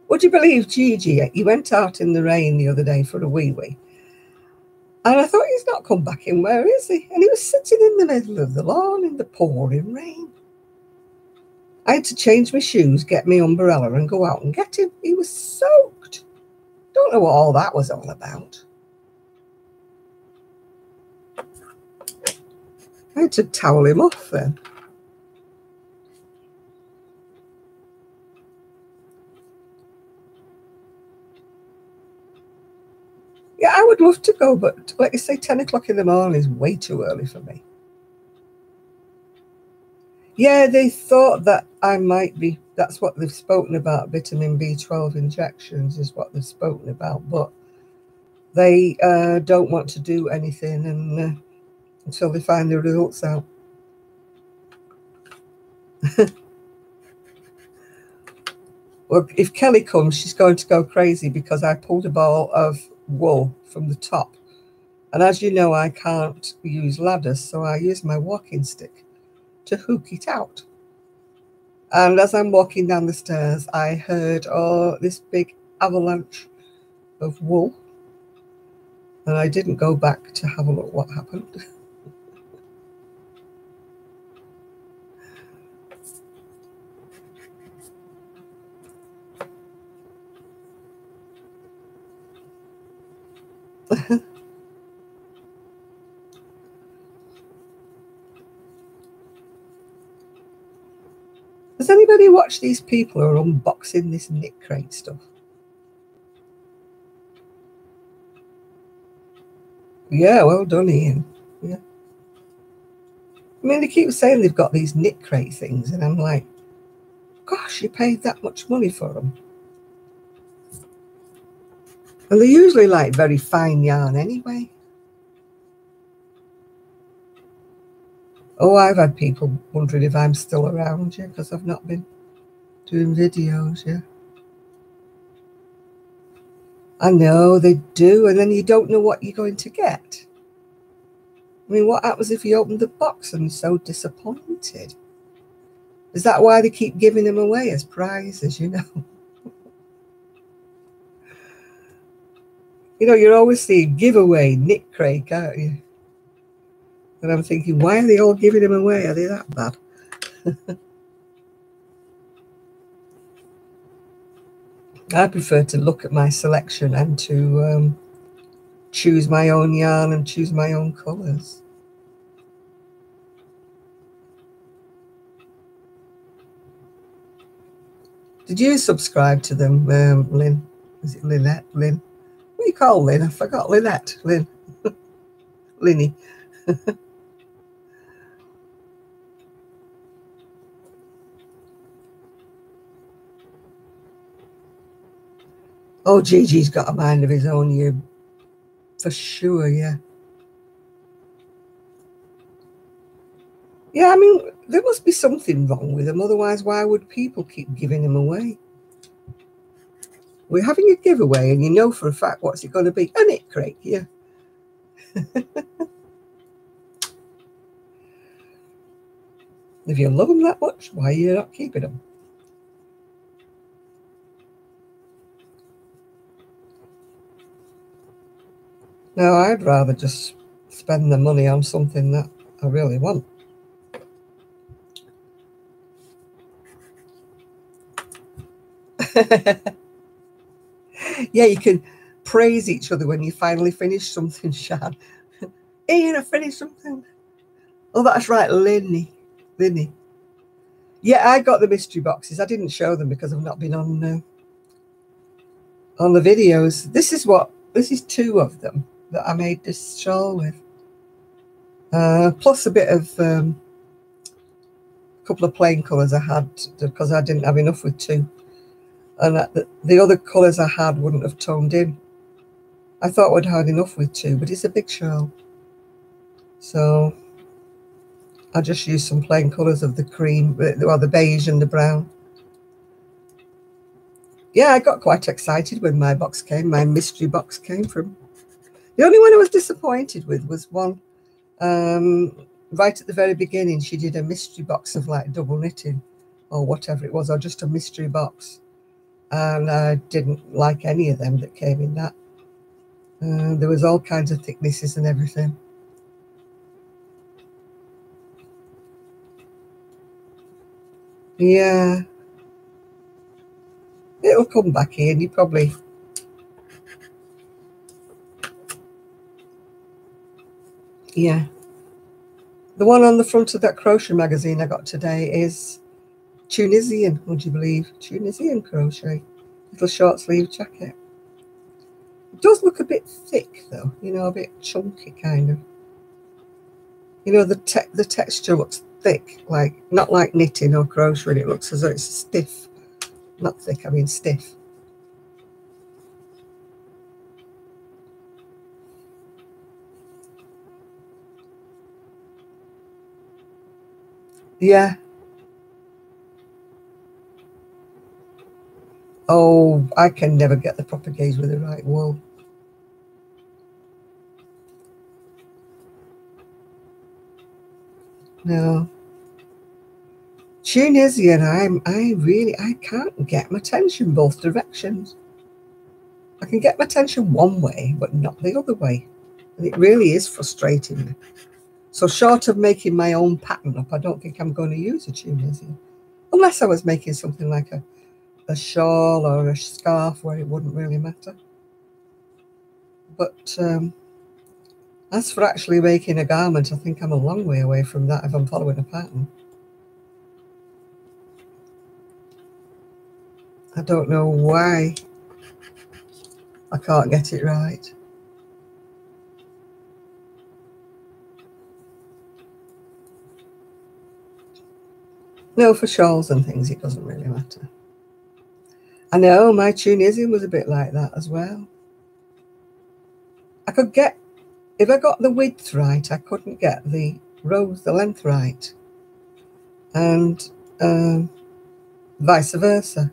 Would you believe Gigi? He went out in the rain the other day for a wee-wee. And I thought, he's not come back in. Where is he? And he was sitting in the middle of the lawn in the pouring rain. I had to change my shoes, get my umbrella, and go out and get him. He was soaked. Don't know what all that was all about. I had to towel him off then. Yeah, I would love to go, but like you say, 10 o'clock in the morning is way too early for me. Yeah, they thought that I might be. That's what they've spoken about. Vitamin B12 injections is what they've spoken about, but they don't want to do anything until they find the results out. Well, if Kelly comes, she's going to go crazy because I pulled a ball of wool from the top. And as you know, I can't use ladders, so I use my walking stick to hook it out. And as I'm walking down the stairs, I heard this big avalanche of wool. And I didn't go back to have a look what happened. Does anybody watch these people who are unboxing this knit crate stuff? Yeah, well done, Ian. Yeah. I mean, they keep saying they've got these knit crate things, and I'm like, gosh, you paid that much money for them. And they're usually like very fine yarn anyway. Oh, I've had people wondering if I'm still around, yeah, because I've not been doing videos, yeah. I know, they do, and then you don't know what you're going to get. I mean, what happens if you open the box and you're so disappointed? Is that why they keep giving them away as prizes, you know? You know, you're always seeing giveaway knit crate, aren't you? And I'm thinking, why are they all giving them away? Are they that bad? I prefer to look at my selection and to choose my own yarn and choose my own colours. Did you subscribe to them, Lynn? Is it Lynette? Lynn? What do you call Lynn? I forgot. Lynette. Lynn. Linny. Oh, Gigi's got a mind of his own, you. For sure, yeah. Yeah, I mean, there must be something wrong with them. Otherwise, why would people keep giving them away? We're having a giveaway, and you know for a fact what's it going to be. Isn't it, Craig? Yeah. If you love them that much, why are you not keeping them? No, I'd rather just spend the money on something that I really want. Yeah, you can praise each other when you finally finish something, Shan. Ian, I finished something. Oh, that's right, Linny. Yeah, I got the mystery boxes. I didn't show them because I've not been on the videos. This is 2 of them that I made this shawl with. Plus a bit of a couple of plain colours I had because I didn't have enough with 2. And the other colours I had wouldn't have toned in. I thought I'd had enough with 2, but it's a big shawl. So I just used some plain colours of the cream, or the beige and the brown. Yeah, I got quite excited when my mystery box came from. The only one I was disappointed with was one right at the very beginning. She did a mystery box of like double knitting or whatever it was, or just a mystery box. And I didn't like any of them that came in that. There was all kinds of thicknesses and everything. Yeah. It'll come back in. You probably... Yeah. The one on the front of that crochet magazine I got today is Tunisian, would you believe? Tunisian crochet. Little short sleeve jacket. It does look a bit thick though, you know, a bit chunky kind of. You know, the texture looks thick, like not like knitting or crocheting. It looks as though it's stiff. Not thick, I mean stiff. Yeah. Oh, I can never get the proper gauge with the right wool. No. Tunisian, I can't get my tension both directions. I can get my tension one way, but not the other way. And it really is frustrating me. So short of making my own pattern up, I don't think I'm going to use a Tunisian. Unless I was making something like a shawl or a scarf where it wouldn't really matter. But as for actually making a garment, I think I'm a long way away from that if I'm following a pattern. I don't know why I can't get it right. No, for shawls and things, it doesn't really matter. I know my Tunisian was a bit like that as well. I could get, if I got the width right, I couldn't get the length right. And vice versa.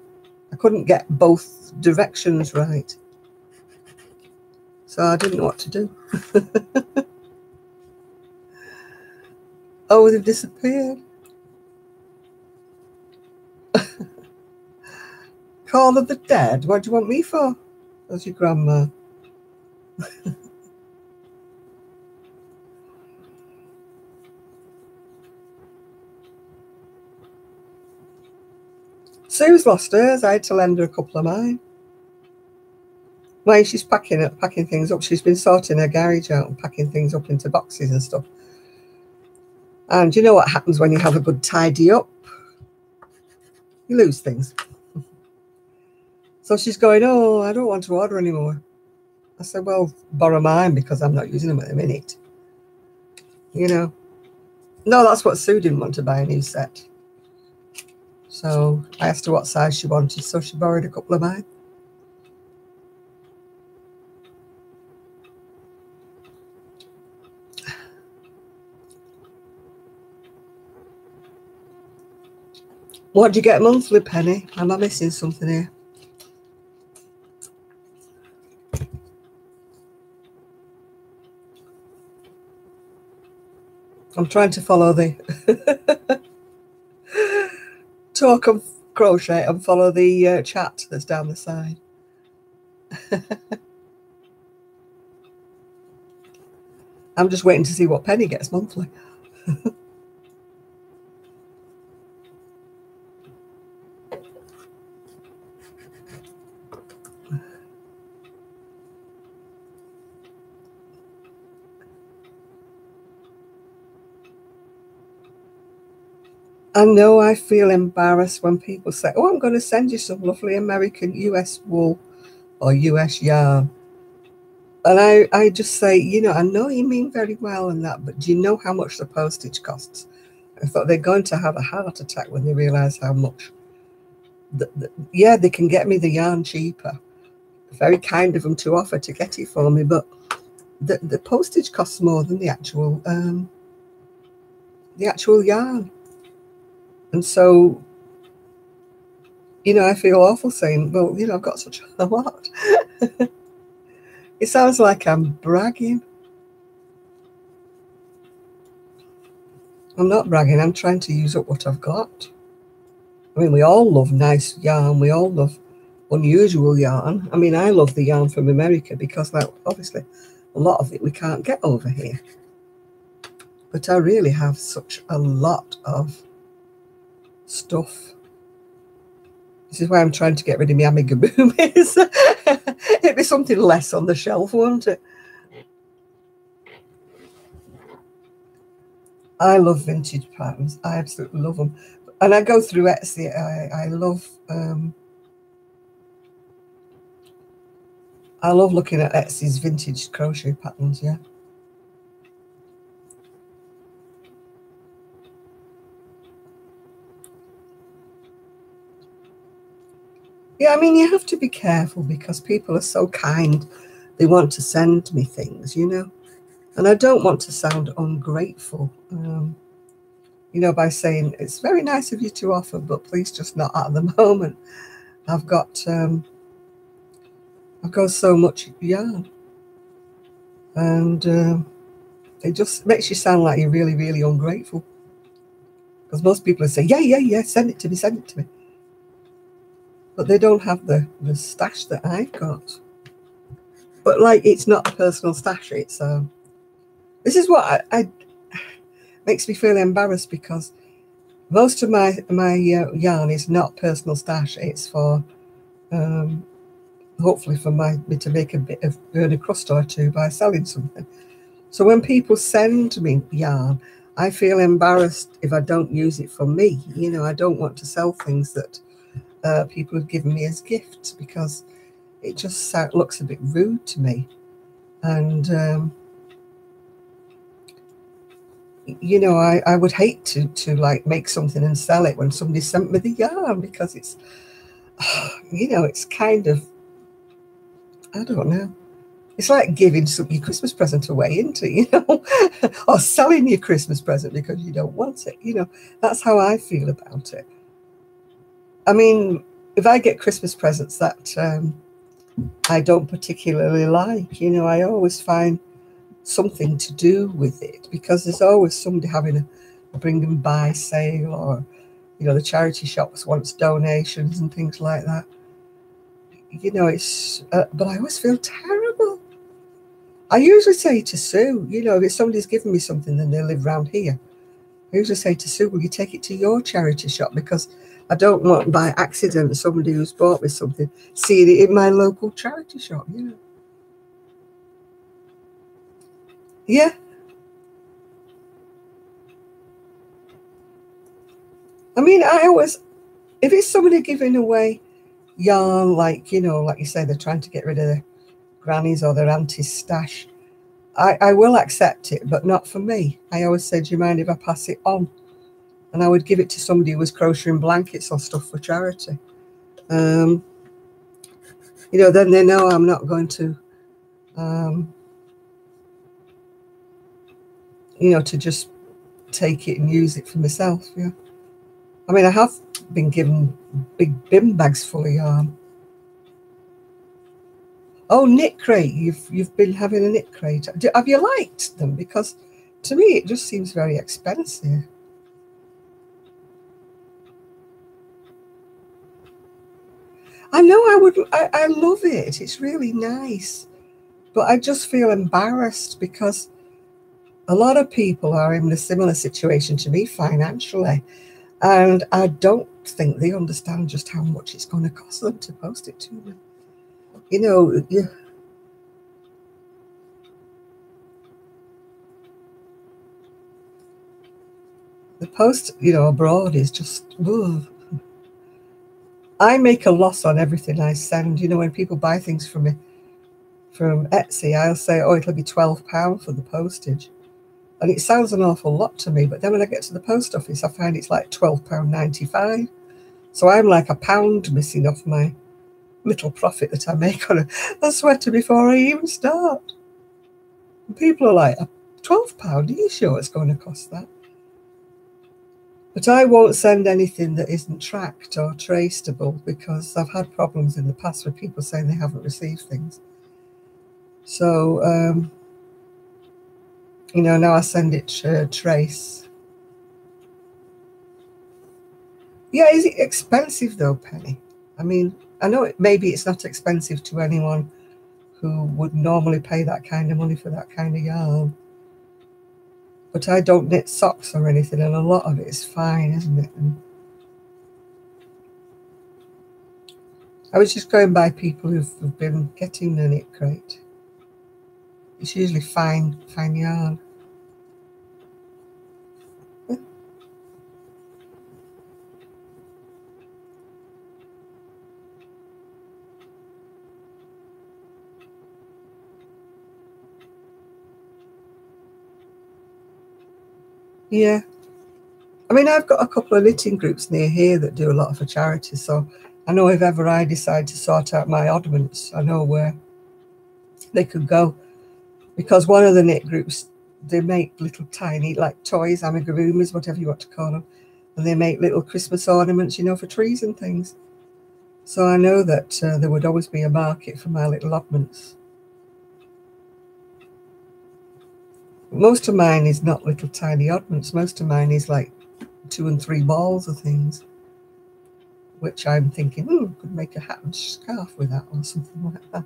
I couldn't get both directions right. So I didn't know what to do. Oh, they've disappeared. Call of the Dead? What do you want me for? That's your grandma. Sue's lost hers. I had to lend her a couple of mine. While she's packing things up, she's been sorting her garage out and packing things up into boxes and stuff. And you know what happens when you have a good tidy up? You lose things. So she's going, oh, I don't want to order anymore. I said, well, borrow mine because I'm not using them at the minute. You know. No, that's what Sue didn't want to buy, a new set. So I asked her what size she wanted, so she borrowed a couple of mine. What do you get monthly, Penny? Am I missing something here? I'm trying to follow the talk of crochet and follow the chat that's down the side. I'm just waiting to see what Penny gets monthly. I know I feel embarrassed when people say, oh, I'm going to send you some lovely American US wool or US yarn. And I just say, you know, I know you mean very well and that, but do you know how much the postage costs? I thought they're going to have a heart attack when they realise how much. Yeah, they can get me the yarn cheaper. Very kind of them to offer to get it for me, but the postage costs more than the actual yarn. And so, you know, I feel awful saying, well, you know, I've got such a lot. It sounds like I'm bragging. I'm not bragging. I'm trying to use up what I've got. I mean, we all love nice yarn. We all love unusual yarn. I mean, I love the yarn from America because, like, obviously, a lot of it we can't get over here. But I really have such a lot of stuff. This is why I'm trying to get rid of my amigurumis. It'd be something less on the shelf, won't it? I love vintage patterns. I absolutely love them. And I go through Etsy. I love looking at Etsy's vintage crochet patterns, yeah. Yeah, I mean, you have to be careful because people are so kind. They want to send me things, you know. And I don't want to sound ungrateful, you know, by saying, it's very nice of you to offer, but please just not at the moment. I've got so much yarn. And it just makes you sound like you're really, really ungrateful. Because most people say, yeah, send it to me. But they don't have the stash that I've got. But like, it's not a personal stash. It's this is what I makes me feel embarrassed because most of my yarn is not personal stash. It's for hopefully for me to make a bit of earn a crust or two by selling something. So when people send me yarn, I feel embarrassed if I don't use it for me. You know, I don't want to sell things that people have given me as gifts because it just looks a bit rude to me. And you know, I would hate to like make something and sell it when somebody sent me the yarn because it's, you know, it's kind of, I don't know. It's like giving your Christmas present away, isn't it? You know, or selling your Christmas present because you don't want it. You know, that's how I feel about it. I mean, if I get Christmas presents that I don't particularly like, you know, I always find something to do with it because there's always somebody having a bring and buy sale, or, you know, the charity shops wants donations and things like that. You know, it's, but I always feel terrible. I usually say to Sue, you know, if somebody's given me something and they live around here, I usually say to Sue, will you take it to your charity shop? Because I don't want by accident somebody who's bought me something seeing it in my local charity shop, you know. Yeah. I mean, I always, if it's somebody giving away yarn, like, you know, like you say, they're trying to get rid of their grannies or their auntie's stash, I will accept it, but not for me. I always say, do you mind if I pass it on? And I would give it to somebody who was crocheting blankets or stuff for charity. You know, then they know I'm not going to, you know, to just take it and use it for myself, yeah. I mean, I have been given big bin bags full of yarn. Oh, knit crate. You've been having a knit crate. Have you liked them? Because to me, it just seems very expensive. I know I love it. It's really nice. But I just feel embarrassed because a lot of people are in a similar situation to me financially. And I don't think they understand just how much it's going to cost them to post it to them. You know, the post, you know, abroad is just, ugh. I make a loss on everything I send. You know, when people buy things from me from Etsy, I'll say, oh, it'll be £12 for the postage. And it sounds an awful lot to me, but then when I get to the post office, I find it's like £12.95. So I'm like £1 missing off my little profit that I make on a sweater before I even start. And people are like, £12? Are you sure it's going to cost that? But I won't send anything that isn't tracked or traceable because I've had problems in the past with people saying they haven't received things. So, you know, now I send it to Trace. Yeah, is it expensive though, Penny? I mean, I know maybe it's not expensive to anyone who would normally pay that kind of money for that kind of yarn. But I don't knit socks or anything, and a lot of it is fine, isn't it? And I was just going by people who've been getting the knit crate. It's usually fine yarn. Yeah. I mean, I've got a couple of knitting groups near here that do a lot for charity, so I know if ever I decide to sort out my oddments, I know where they could go. Because one of the knit groups, they make little tiny, like toys, amigurumis, whatever you want to call them, and they make little Christmas ornaments, you know, for trees and things. So I know that there would always be a market for my little oddments. Most of mine is not little tiny oddments. Most of mine is like 2 and 3 balls of things, which I'm thinking, could make a hat and scarf with that or something like that.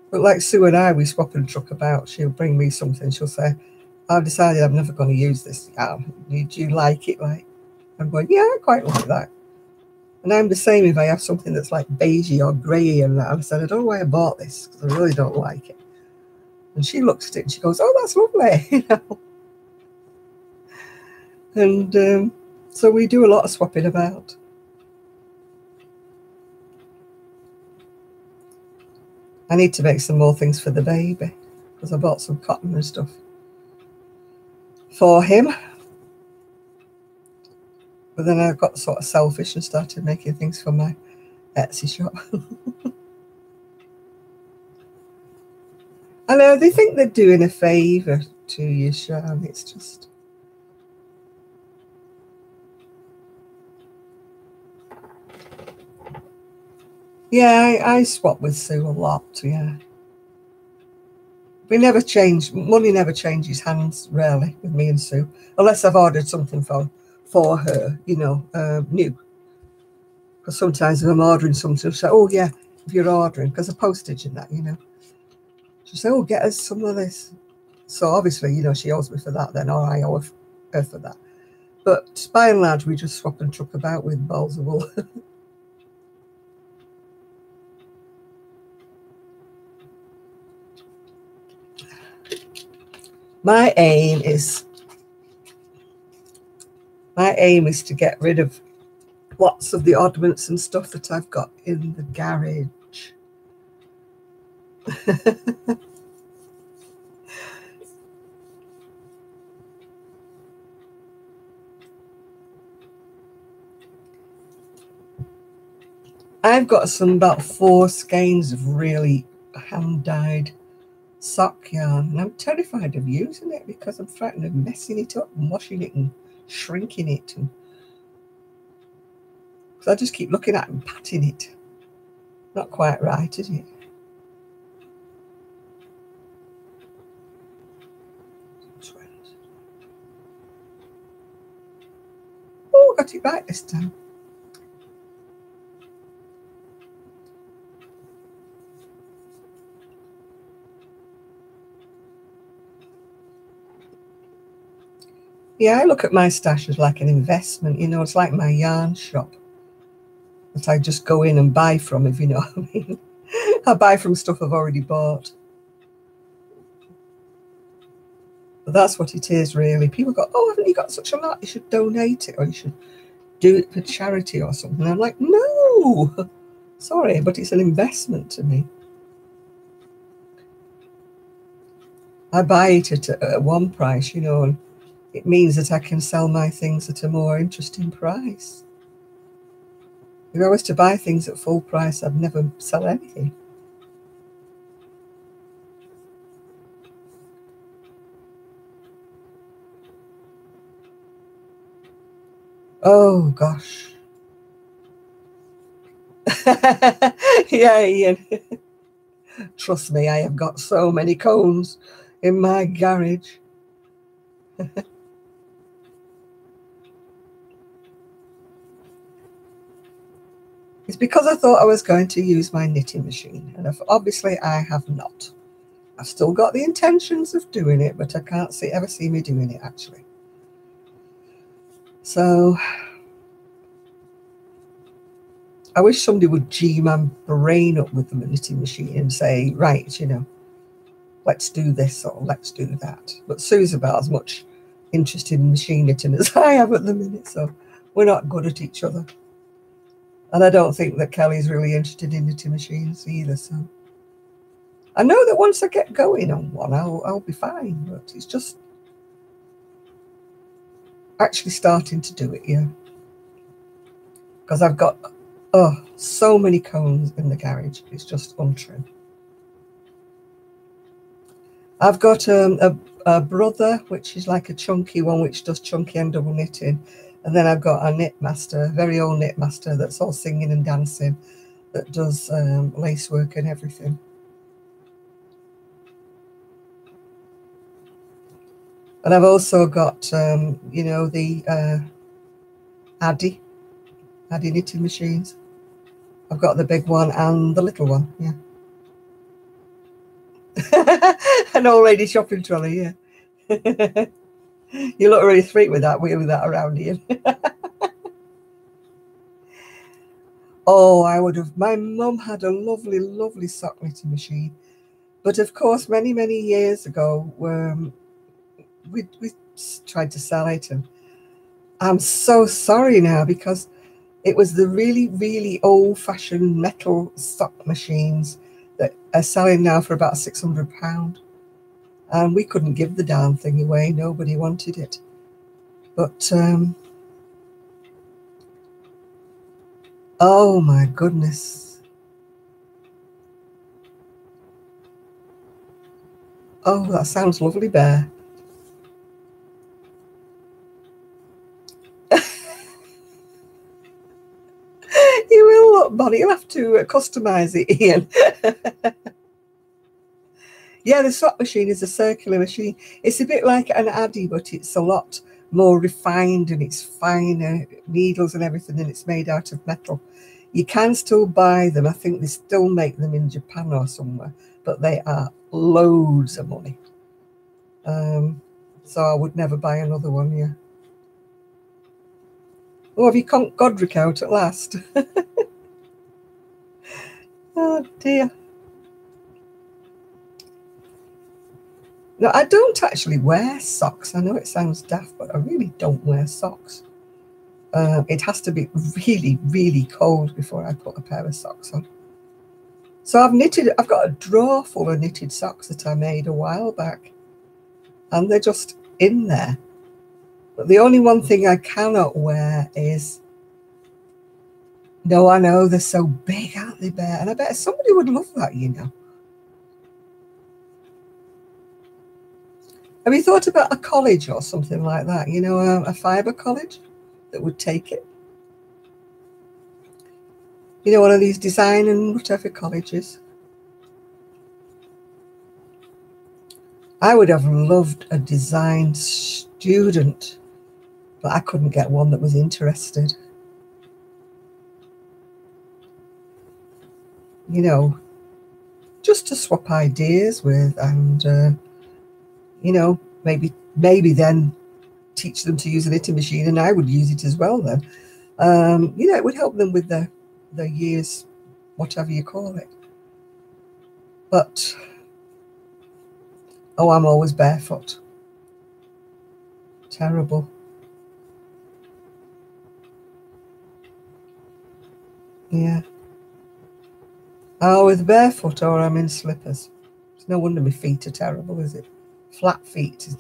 But like Sue and I, we swap and truck about. She'll bring me something. She'll say, I've decided I'm never going to use this. Do you like it? Like, I'm going, yeah, I quite like that. And I'm the same if I have something that's like beigey or grey and that. I said, I don't know why I bought this because I really don't like it. And she looks at it and she goes, oh, that's lovely. You know? And so we do a lot of swapping about. I need to make some more things for the baby because I bought some cotton and stuff for him. But then I got sort of selfish and started making things for my Etsy shop. I know, they think they're doing a favour to you, Sian. It's just... Yeah, I swap with Sue a lot, yeah. We never change, money never changes hands, rarely, with me and Sue. Unless I've ordered something for her, you know, new. Because sometimes if I'm ordering something, she'll say, oh yeah, if you're ordering, because of postage and that, you know. She'll say, oh, get us some of this. So obviously, you know, she owes me for that then, or I owe her for that. But by and large, we just swap and truck about with balls of wool. My aim is to get rid of lots of the oddments and stuff that I've got in the garage. I've got about 4 skeins of really hand-dyed sock yarn, and I'm terrified of using it because I'm frightened of messing it up and washing it and shrinking it. And so I just keep looking at it and patting it. Not quite right, is it? Oh, got it right this time. Yeah, I look at my stash as like an investment, you know, it's like my yarn shop that I just go in and buy from, if you know what I mean. I buy from stuff I've already bought. But that's what it is, really. People go, oh, haven't you got such a lot? You should donate it, or you should do it for charity or something. And I'm like, no, sorry, but it's an investment to me. I buy it at one price, you know, and it means that I can sell my things at a more interesting price. If I was to buy things at full price, I'd never sell anything. Oh, gosh. Yeah, Ian. Trust me, I have got so many cones in my garage. It's because I thought I was going to use my knitting machine, and obviously I have not. I've still got the intentions of doing it, but I can't ever see me doing it, actually. So I wish somebody would G my brain up with the knitting machine and say, right, you know, let's do this or let's do that. But Sue's about as much interested in machine knitting as I have at the minute, so we're not good at each other. And I don't think that Kelly's really interested in knitting machines either, so I know that once I get going on one, I'll be fine, but it's just actually starting to do it, yeah. Because I've got, so many cones in the garage, it's just untrue. I've got a brother, which is like a chunky one, which does chunky and double knitting. And then I've got a knit master, a very old knit master that's all singing and dancing, that does lace work and everything. And I've also got, you know, the Addi knitting machines. I've got the big one and the little one, yeah. An old lady shopping trolley, yeah. You look really sweet with that around here. Oh, I would have. My mum had a lovely, lovely sock knitting machine. But of course, many, many years ago, we tried to sell it. And I'm so sorry now, because it was the really, really old-fashioned metal sock machines that are selling now for about £600. And we couldn't give the darn thing away. Nobody wanted it. But, oh my goodness. Oh, that sounds lovely, Bear. You will look, Bonnie. You'll have to customise it, Ian. Yeah, the sock machine is a circular machine. It's a bit like an Addi, but it's a lot more refined and it's finer needles and everything, and it's made out of metal. You can still buy them. I think they still make them in Japan or somewhere, but they are loads of money. So I would never buy another one, yeah. Oh, have you conked Godric out at last? Oh dear. No, I don't actually wear socks. I know it sounds daft, but I really don't wear socks. It has to be really, really cold before I put a pair of socks on. So I've got a drawer full of knitted socks that I made a while back, and they're just in there. But the only one thing I cannot wear is, no, I know, they're so big, aren't they, Bear? And I bet somebody would love that, you know. Have you thought about a college or something like that? You know, a fibre college that would take it? You know, one of these design and whatever colleges. I would have loved a design student, but I couldn't get one that was interested. You know, just to swap ideas with, and you know, maybe then teach them to use a knitting machine, and I would use it as well then. You know, it would help them with the years, whatever you call it. But oh, I'm always barefoot. Terrible. Yeah. Oh, with barefoot, or I'm in slippers. It's no wonder my feet are terrible, is it? Flat feet.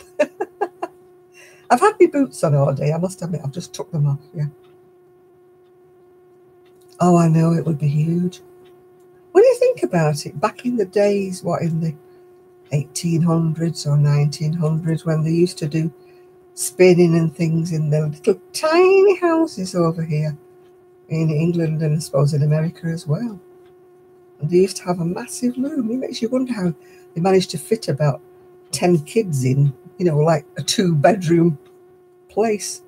I've had my boots on all day, I must admit. I've just took them off, yeah. Oh, I know, it would be huge. When you think about it, back in the days, what, in the 1800s or 1900s, when they used to do spinning and things in their little tiny houses over here in England, and I suppose in America as well. And they used to have a massive loom. It makes you wonder how they managed to fit about 10 kids in, you know, like a 2-bedroom place.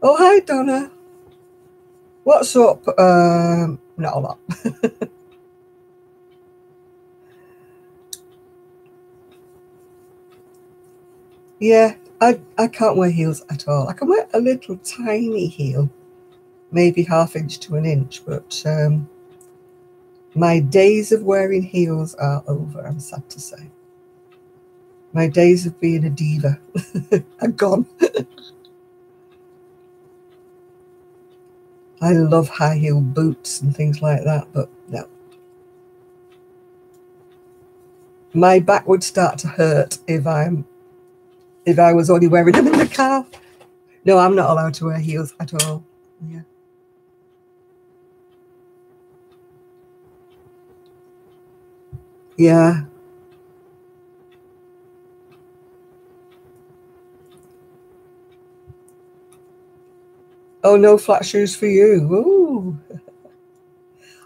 Oh, hi, Donna. What's up? Not a lot. Yeah, I can't wear heels at all. I can wear a little tiny heel, maybe 1/2 inch to 1 inch, but my days of wearing heels are over, I'm sad to say. My days of being a diva are gone. I love high heel boots and things like that, but no. My back would start to hurt if I was only wearing them in the car. No, I'm not allowed to wear heels at all. Yeah. Yeah. Oh, no flat shoes for you. Ooh.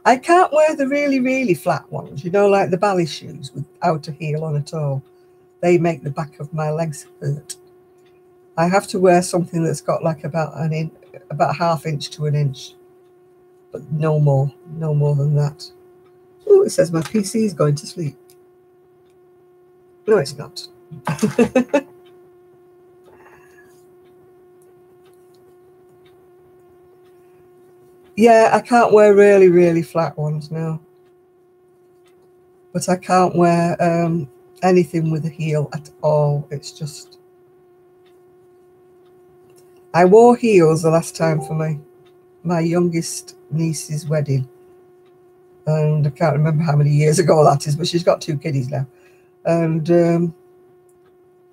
I can't wear the really, really flat ones, you know, like the ballet shoes without a heel on at all. They make the back of my legs hurt. I have to wear something that's got like about 1/2 inch to 1 inch, but no more than that. Oh, it says my PC is going to sleep. No, it's not. Yeah, I can't wear really, really flat ones now. But I can't wear anything with a heel at all. It's just... I wore heels the last time for my youngest niece's wedding. And I can't remember how many years ago that is, but she's got 2 kiddies now. And,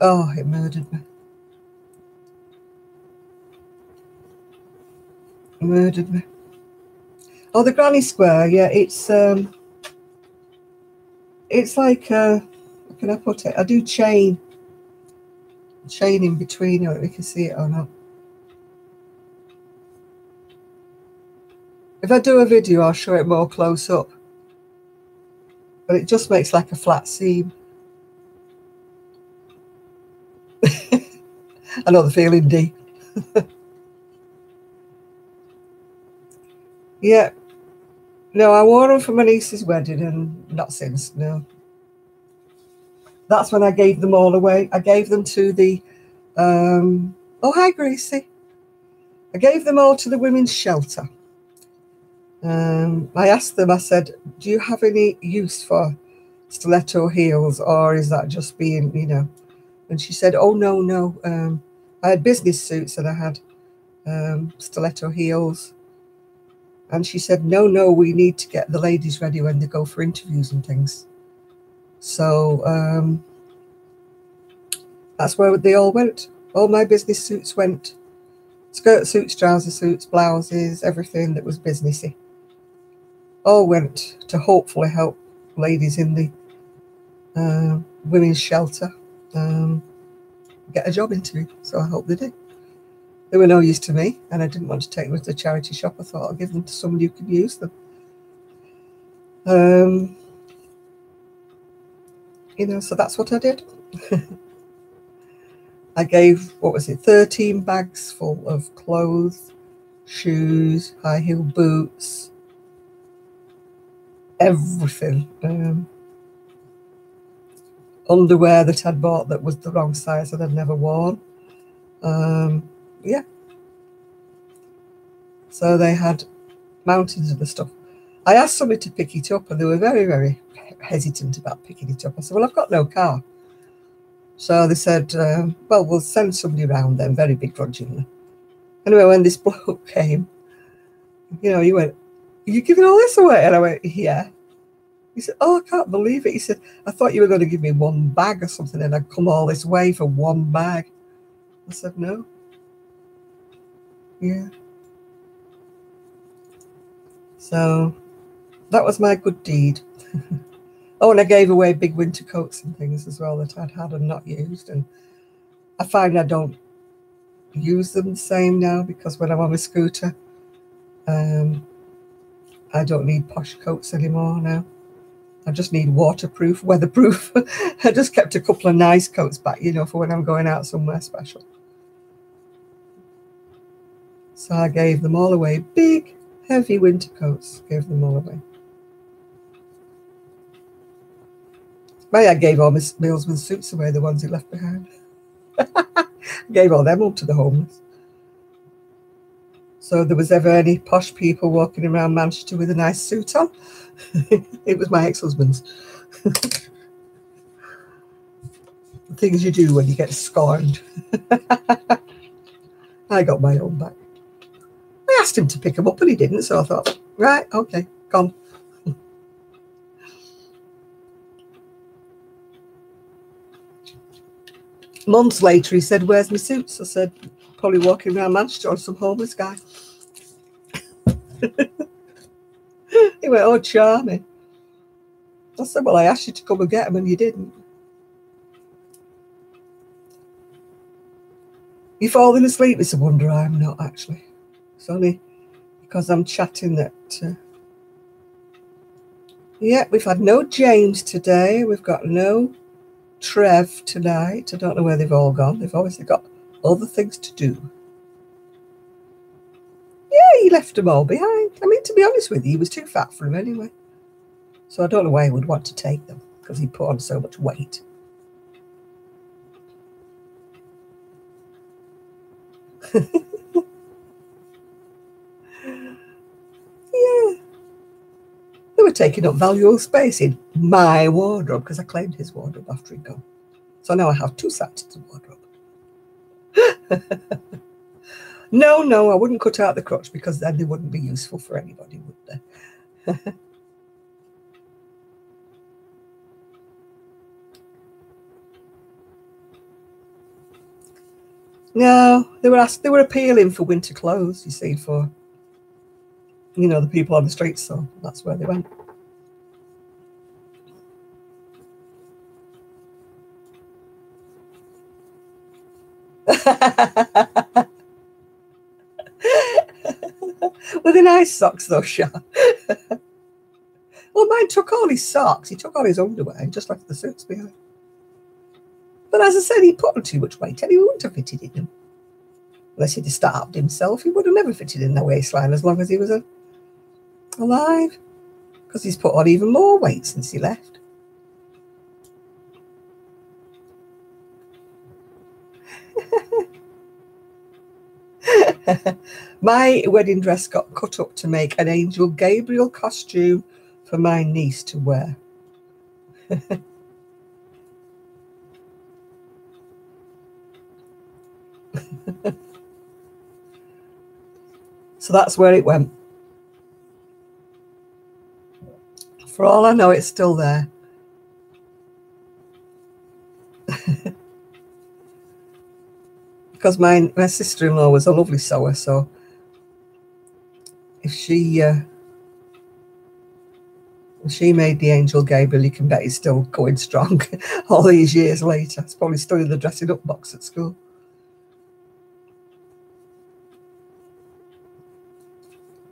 oh, it murdered me. It murdered me. Oh, the granny square, yeah, it's like, how can I put it? I do chain in between, if you can see it or not. If I do a video, I'll show it more close up. But it just makes like a flat seam. I know the feeling, D. Yeah. No, I wore them for my niece's wedding and not since, no. That's when I gave them all away. I gave them to the, oh, hi, Gracie. I gave them all to the women's shelter. I asked them, I said, do you have any use for stiletto heels, or is that just being, you know? And she said, oh, no. I had business suits and I had stiletto heels. And she said, no, we need to get the ladies ready when they go for interviews and things. So that's where they all went. All my business suits went. Skirt suits, trouser suits, blouses, everything that was businessy. All went to hopefully help ladies in the women's shelter get a job interview. So I hope they did. They were no use to me, and I didn't want to take them to the charity shop. I thought I'll give them to somebody who could use them. You know, so that's what I did. I gave, 13 bags full of clothes, shoes, high heel boots, everything. Underwear that I'd bought that was the wrong size that I'd never worn. Yeah. So they had mountains of the stuff. I asked somebody to pick it up, and they were very, very hesitant about picking it up. I said, well, I've got no car. So they said, well, we'll send somebody around then, very begrudgingly. Anyway, when this bloke came, you know, he went, are you giving all this away? And I went, yeah. He said, oh, I can't believe it. He said, I thought you were going to give me one bag or something, and I'd come all this way for one bag. I said, no. Yeah. So that was my good deed. Oh, and I gave away big winter coats and things as well that I'd had and not used. And I find I don't use them the same now, because when I'm on my scooter, I don't need posh coats anymore now. I just need waterproof, weatherproof. I just kept a couple of nice coats back, you know, for when I'm going out somewhere special. So I gave them all away. Big, heavy winter coats, gave them all away. I gave all my husband's suits away, the ones he left behind. I gave all them up to the homeless. So there was ever any posh people walking around Manchester with a nice suit on, it was my ex-husband's. The things you do when you get scorned. I got my own back. I asked him to pick them up, but he didn't, so I thought, right, okay, gone. Months later, he said, where's my suits? I said, probably walking around Manchester on some homeless guy. He went, oh, charming. I said, well, I asked you to come and get them and you didn't. You falling asleep? It's a wonder I'm not, actually. It's only because I'm chatting that... yeah, we've had no James today. We've got no Trev tonight. I don't know where they've all gone. They've obviously got other things to do. Yeah, he left them all behind. I mean, to be honest with you, he was too fat for him anyway. So I don't know why he would want to take them, because he put on so much weight. Yeah. They were taking up valuable space in my wardrobe, because I claimed his wardrobe after he'd gone. So now I have two sets of wardrobe. No, I wouldn't cut out the crotch, because then they wouldn't be useful for anybody, would they? No, they were appealing for winter clothes, you see, for, you know, the people on the streets, so that's where they went. Were they nice socks though, Sha? Well, mine took all his socks. He took all his underwear and just left the suits behind. But as I said, he put on too much weight and he wouldn't have fitted in them. Unless he'd have starved himself, he would have never fitted in the waistline as long as he was alive. Because he's put on even more weight since he left. My wedding dress got cut up to make an Angel Gabriel costume for my niece to wear. So that's where it went. For all I know, it's still there. Because my sister-in-law was a lovely sewer, so if she made the Angel Gabriel, you can bet he's still going strong all these years later. It's probably still in the dressing up box at school.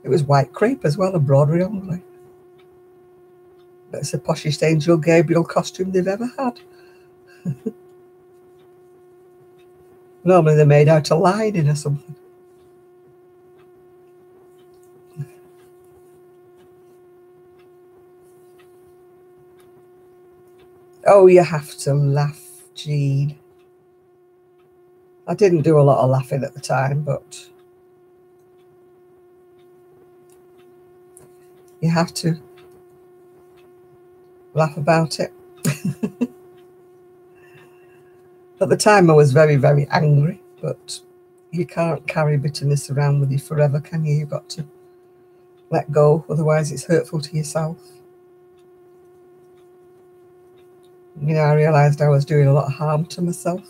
It was white crepe as well, embroidery only. But it's the poshest Angel Gabriel costume they've ever had. Normally they're made out of lining or something. Oh, you have to laugh, Jean. I didn't do a lot of laughing at the time, but you have to laugh about it. At the time I was very, very angry, but you can't carry bitterness around with you forever, can you? You've got to let go, otherwise it's hurtful to yourself. You know, I realised I was doing a lot of harm to myself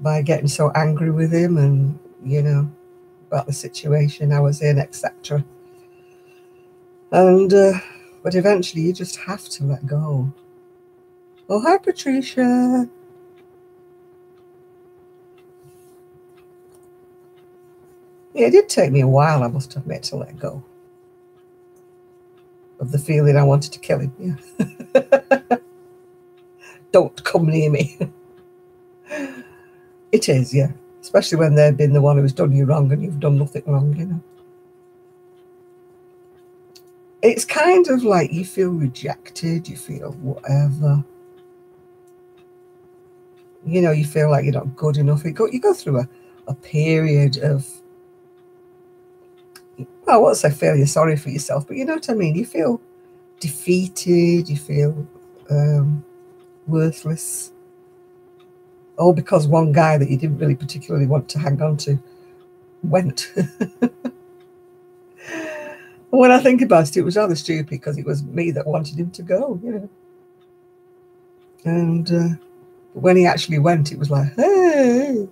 by getting so angry with him and, you know, about the situation I was in, etc. And, but eventually you just have to let go. Oh, hi, Patricia. Yeah, it did take me a while, I must admit, to let go of the feeling I wanted to kill him. Yeah. Don't come near me. It is, yeah. Especially when they've been the one who's done you wrong and you've done nothing wrong, you know. It's kind of like you feel rejected, you feel whatever. You know, you feel like you're not good enough. You go through a period of, well, I won't say feel you're sorry for yourself, but you know what I mean? You feel defeated, you feel worthless. All because one guy that you didn't really particularly want to hang on to went. When I think about it, it was rather stupid because it was me that wanted him to go, you know. And when he actually went, it was like, hey.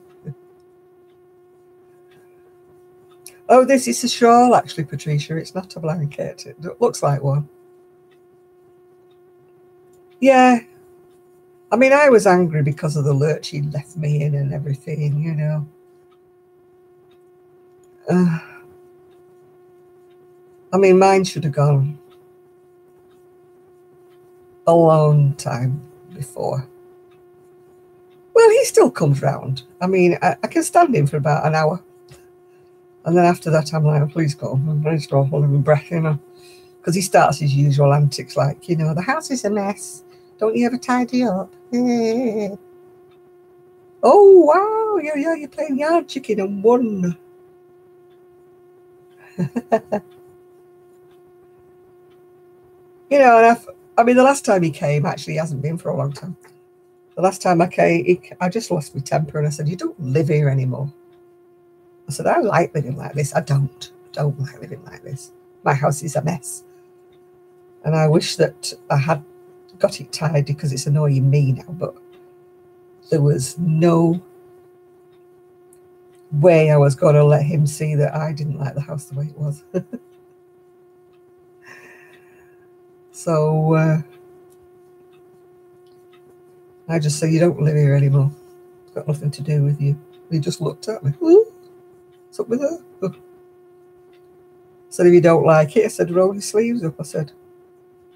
Oh, this is a shawl, actually, Patricia. It's not a blanket. It looks like one. Yeah. I mean, I was angry because of the lurch he left me in and everything, you know. I mean, mine should have gone a long time before. Well, he still comes round. I mean, I can stand him for about an hour. And then after that, I'm like, oh, please go. I'm ready to go hold my breath, you know. Because he starts his usual antics like, you know, the house is a mess. Don't you ever tidy up? Oh, wow. Yeah, you're playing yard chicken and won. You know, and I mean, the last time he came, actually, he hasn't been for a long time. The last time I came, I just lost my temper and I said, you don't live here anymore. I said, I like living like this. I don't like living like this. My house is a mess. And I wish that I had got it tidy because it's annoying me now, but there was no way I was going to let him see that I didn't like the house the way it was. So I just said, you don't live here anymore. It's got nothing to do with you. He just looked at me. What's up with her? I said, if you don't like it, I said, roll your sleeves up. I said,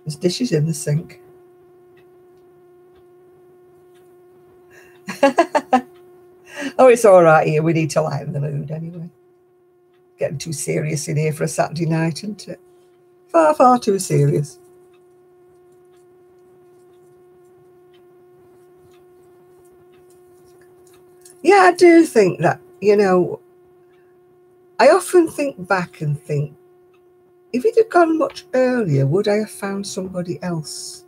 there's dishes in the sink. Oh, it's all right here. We need to lighten the mood anyway. Getting too serious in here for a Saturday night, isn't it? Far, far too serious. Yeah, I do think that, you know, I often think back and think, if it had gone much earlier, would I have found somebody else?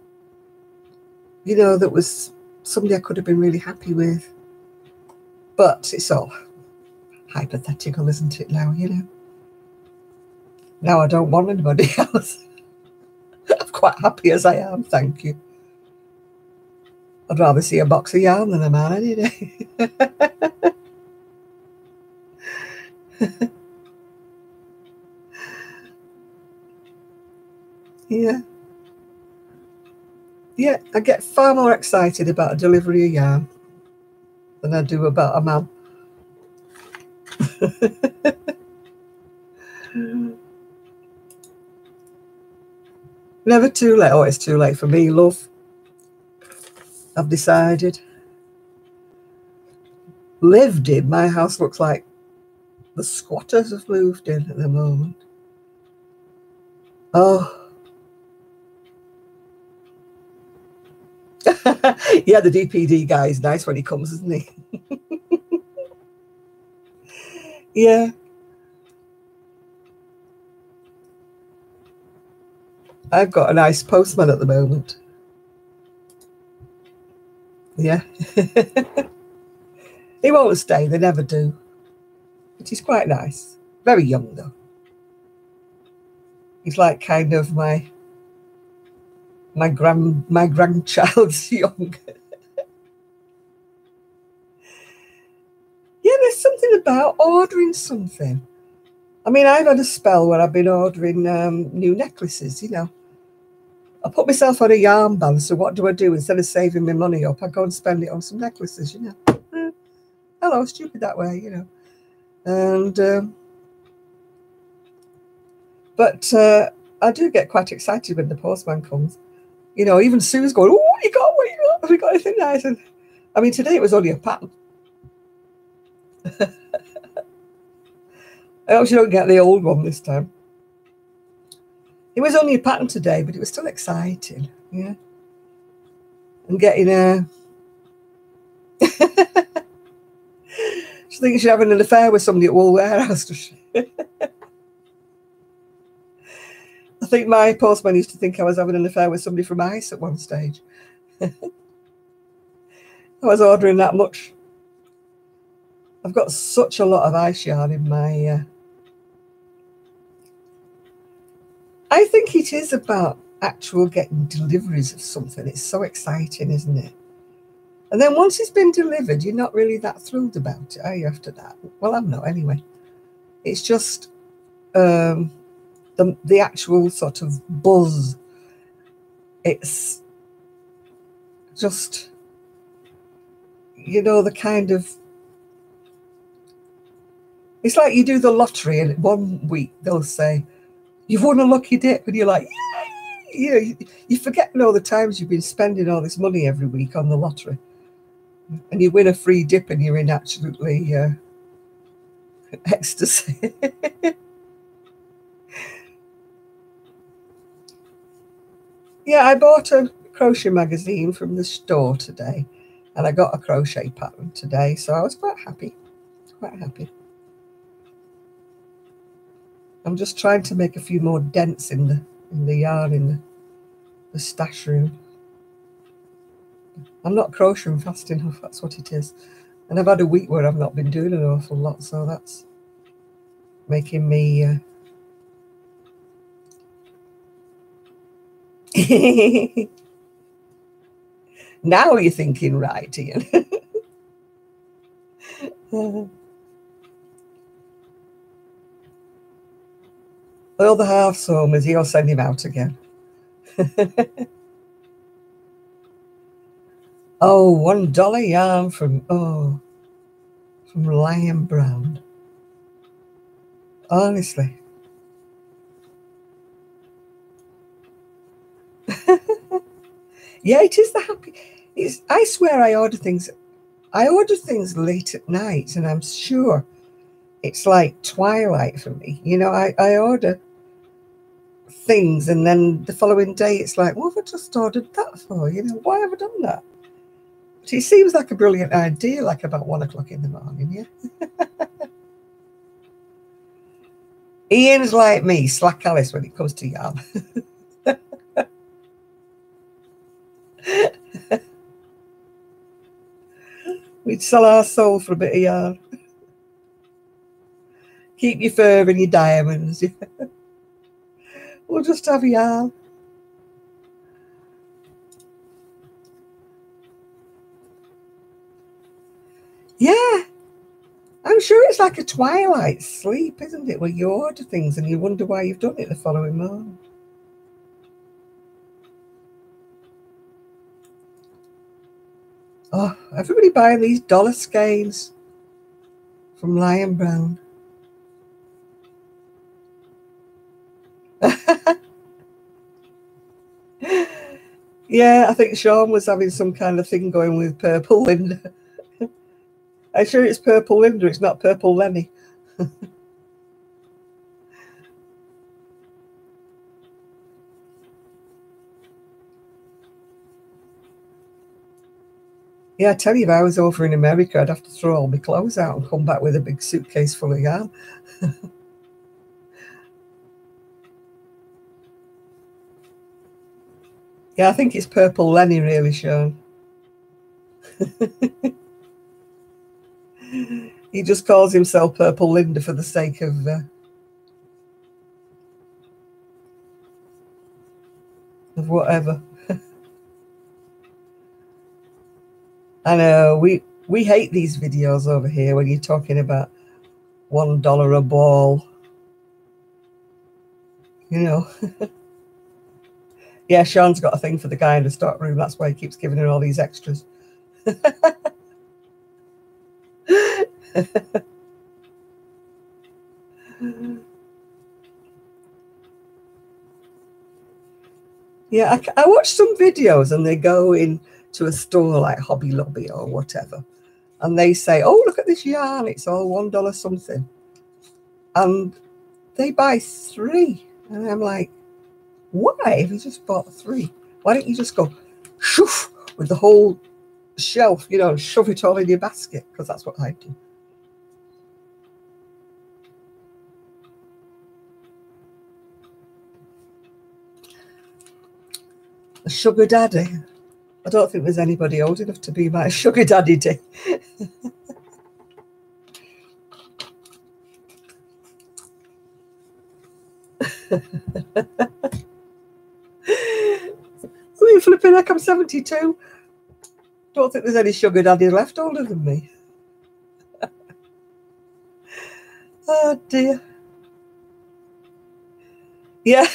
You know, that was somebody I could have been really happy with. But it's all hypothetical, isn't it, now, you know? Now I don't want anybody else. I'm quite happy as I am, thank you. I'd rather see a box of yarn than a man any day. Yeah. Yeah, I get far more excited about a delivery of yarn than I do about a man. Never too late. Oh, it's too late for me, love. I've decided. Lived in. My house looks like the squatters have moved in at the moment. Oh. Yeah, the DPD guy is nice when he comes, isn't he? Yeah. I've got a nice postman at the moment. Yeah. He won't stay, they never do. But he's quite nice. Very young, though. He's like kind of my grandchild's young. Yeah, there's something about ordering something. I mean, I've had a spell where I've been ordering new necklaces, you know. I put myself on a yarn ban, so what do I do? Instead of saving my money up, I go and spend it on some necklaces, you know. Hello, stupid that way, you know. And but I do get quite excited when the postman comes. You know, even Sue's going, "Oh, what you got? What you got? Have you got anything nice?" And I mean, today it was only a pattern. I hope you don't get the old one this time. It was only a pattern today, but it was still exciting, yeah. And getting a... She thinks she's having an affair with somebody at Wool Warehouse, does she? I think my postman used to think I was having an affair with somebody from ICE at one stage. I was ordering that much. I've got such a lot of ice yarn in my... I think it is about actual getting deliveries of something. It's so exciting, isn't it? And then once it's been delivered, you're not really that thrilled about it, are you, after that? Well, I'm not anyway. It's just the actual sort of buzz. It's just, you know, the kind of... It's like you do the lottery and one week they'll say, "You've won a lucky dip," and you're like, yay! You know, you forget all the times you've been spending all this money every week on the lottery. And you win a free dip and you're in absolutely ecstasy. Yeah, I bought a crochet magazine from the store today and I got a crochet pattern today, so I was quite happy. Quite happy. I'm just trying to make a few more dents in the yarn in the stash room. I'm not crocheting fast enough, that's what it is. And I've had a week where I've not been doing an awful lot, so that's making me... Now you're thinking right, Ian. The other half's home, is he'll send him out again. Oh, $1 yarn from Lion Brand. Honestly. Yeah, it is the happy... I swear I order things I order things late at night, and I'm sure it's like twilight for me. You know, I order things, and then the following day it's like, what have I just ordered that for? You know, why have I done that? But it seems like a brilliant idea, like about 1 o'clock in the morning, yeah? Ian's like me, slack Alice when it comes to yarn. We'd sell our soul for a bit of yarn. Keep your fur and your diamonds. We'll just have yarn. Yeah. I'm sure it's like a twilight sleep, isn't it? Where you order things and you wonder why you've done it the following morning. Oh, everybody buying these dollar skeins from Lion Brown. Yeah, I think Sean was having some kind of thing going with Purple Linda. I'm sure it's Purple Linda, it's not Purple Lenny. Yeah, I tell you, if I was over in America, I'd have to throw all my clothes out and come back with a big suitcase full of yarn. Yeah, I think it's Purple Lenny, really, Sean. He just calls himself Purple Linda for the sake of whatever. I know, we hate these videos over here when you're talking about $1 a ball. You know. Yeah, Sean's got a thing for the guy in the stock room. That's why he keeps giving her all these extras. Yeah, I watch some videos and they go into a store like Hobby Lobby or whatever, and they say, oh, look at this yarn, it's all $1 something. And they buy 3. And I'm like, why? If you just bought 3, why don't you just go shoof with the whole shelf, you know, and shove it all in your basket? Because that's what I do. A sugar daddy. I don't think there's anybody old enough to be my sugar daddy. I mean, flipping heck, I'm 72. Don't think there's any sugar daddy left older than me. Oh dear. Yeah.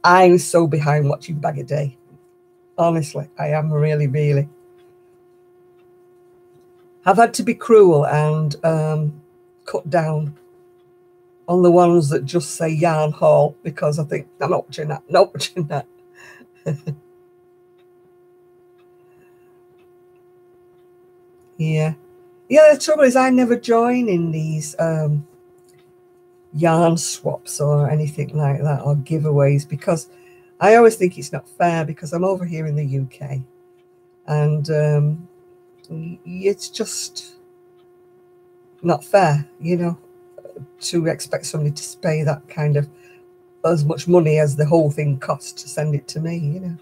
I'm so behind watching Bag a Day. Honestly, I am really, really. I've had to be cruel and cut down on the ones that just say yarn haul, because I think I'm not watching that. Not watching that. Yeah. Yeah, the trouble is I never join in these yarn swaps or anything like that, or giveaways, because I always think it's not fair, because I'm over here in the UK and it's just not fair, you know, to expect somebody to pay that kind of as much money as the whole thing costs to send it to me, you know.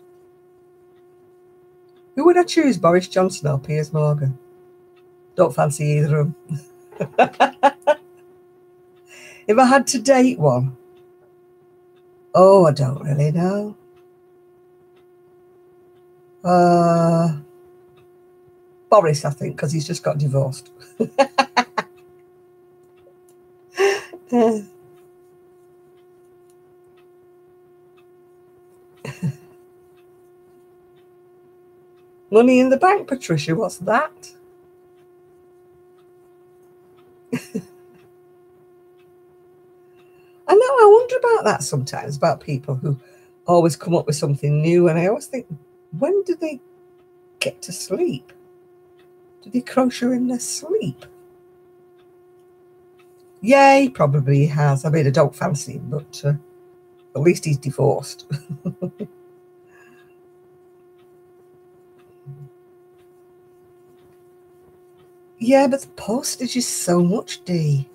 Who would I choose, Boris Johnson or Piers Morgan? Don't fancy either of them. If I had to date one, oh, I don't really know. Boris, I think, because he's just got divorced. Money in the bank, Patricia, what's that? I know, I wonder about that sometimes, about people who always come up with something new, and I always think, when do they get to sleep? Do they crochet in their sleep? Yeah, he probably has. I mean, I don't fancy him, but at least he's divorced. Yeah, but the postage is so much, Dee.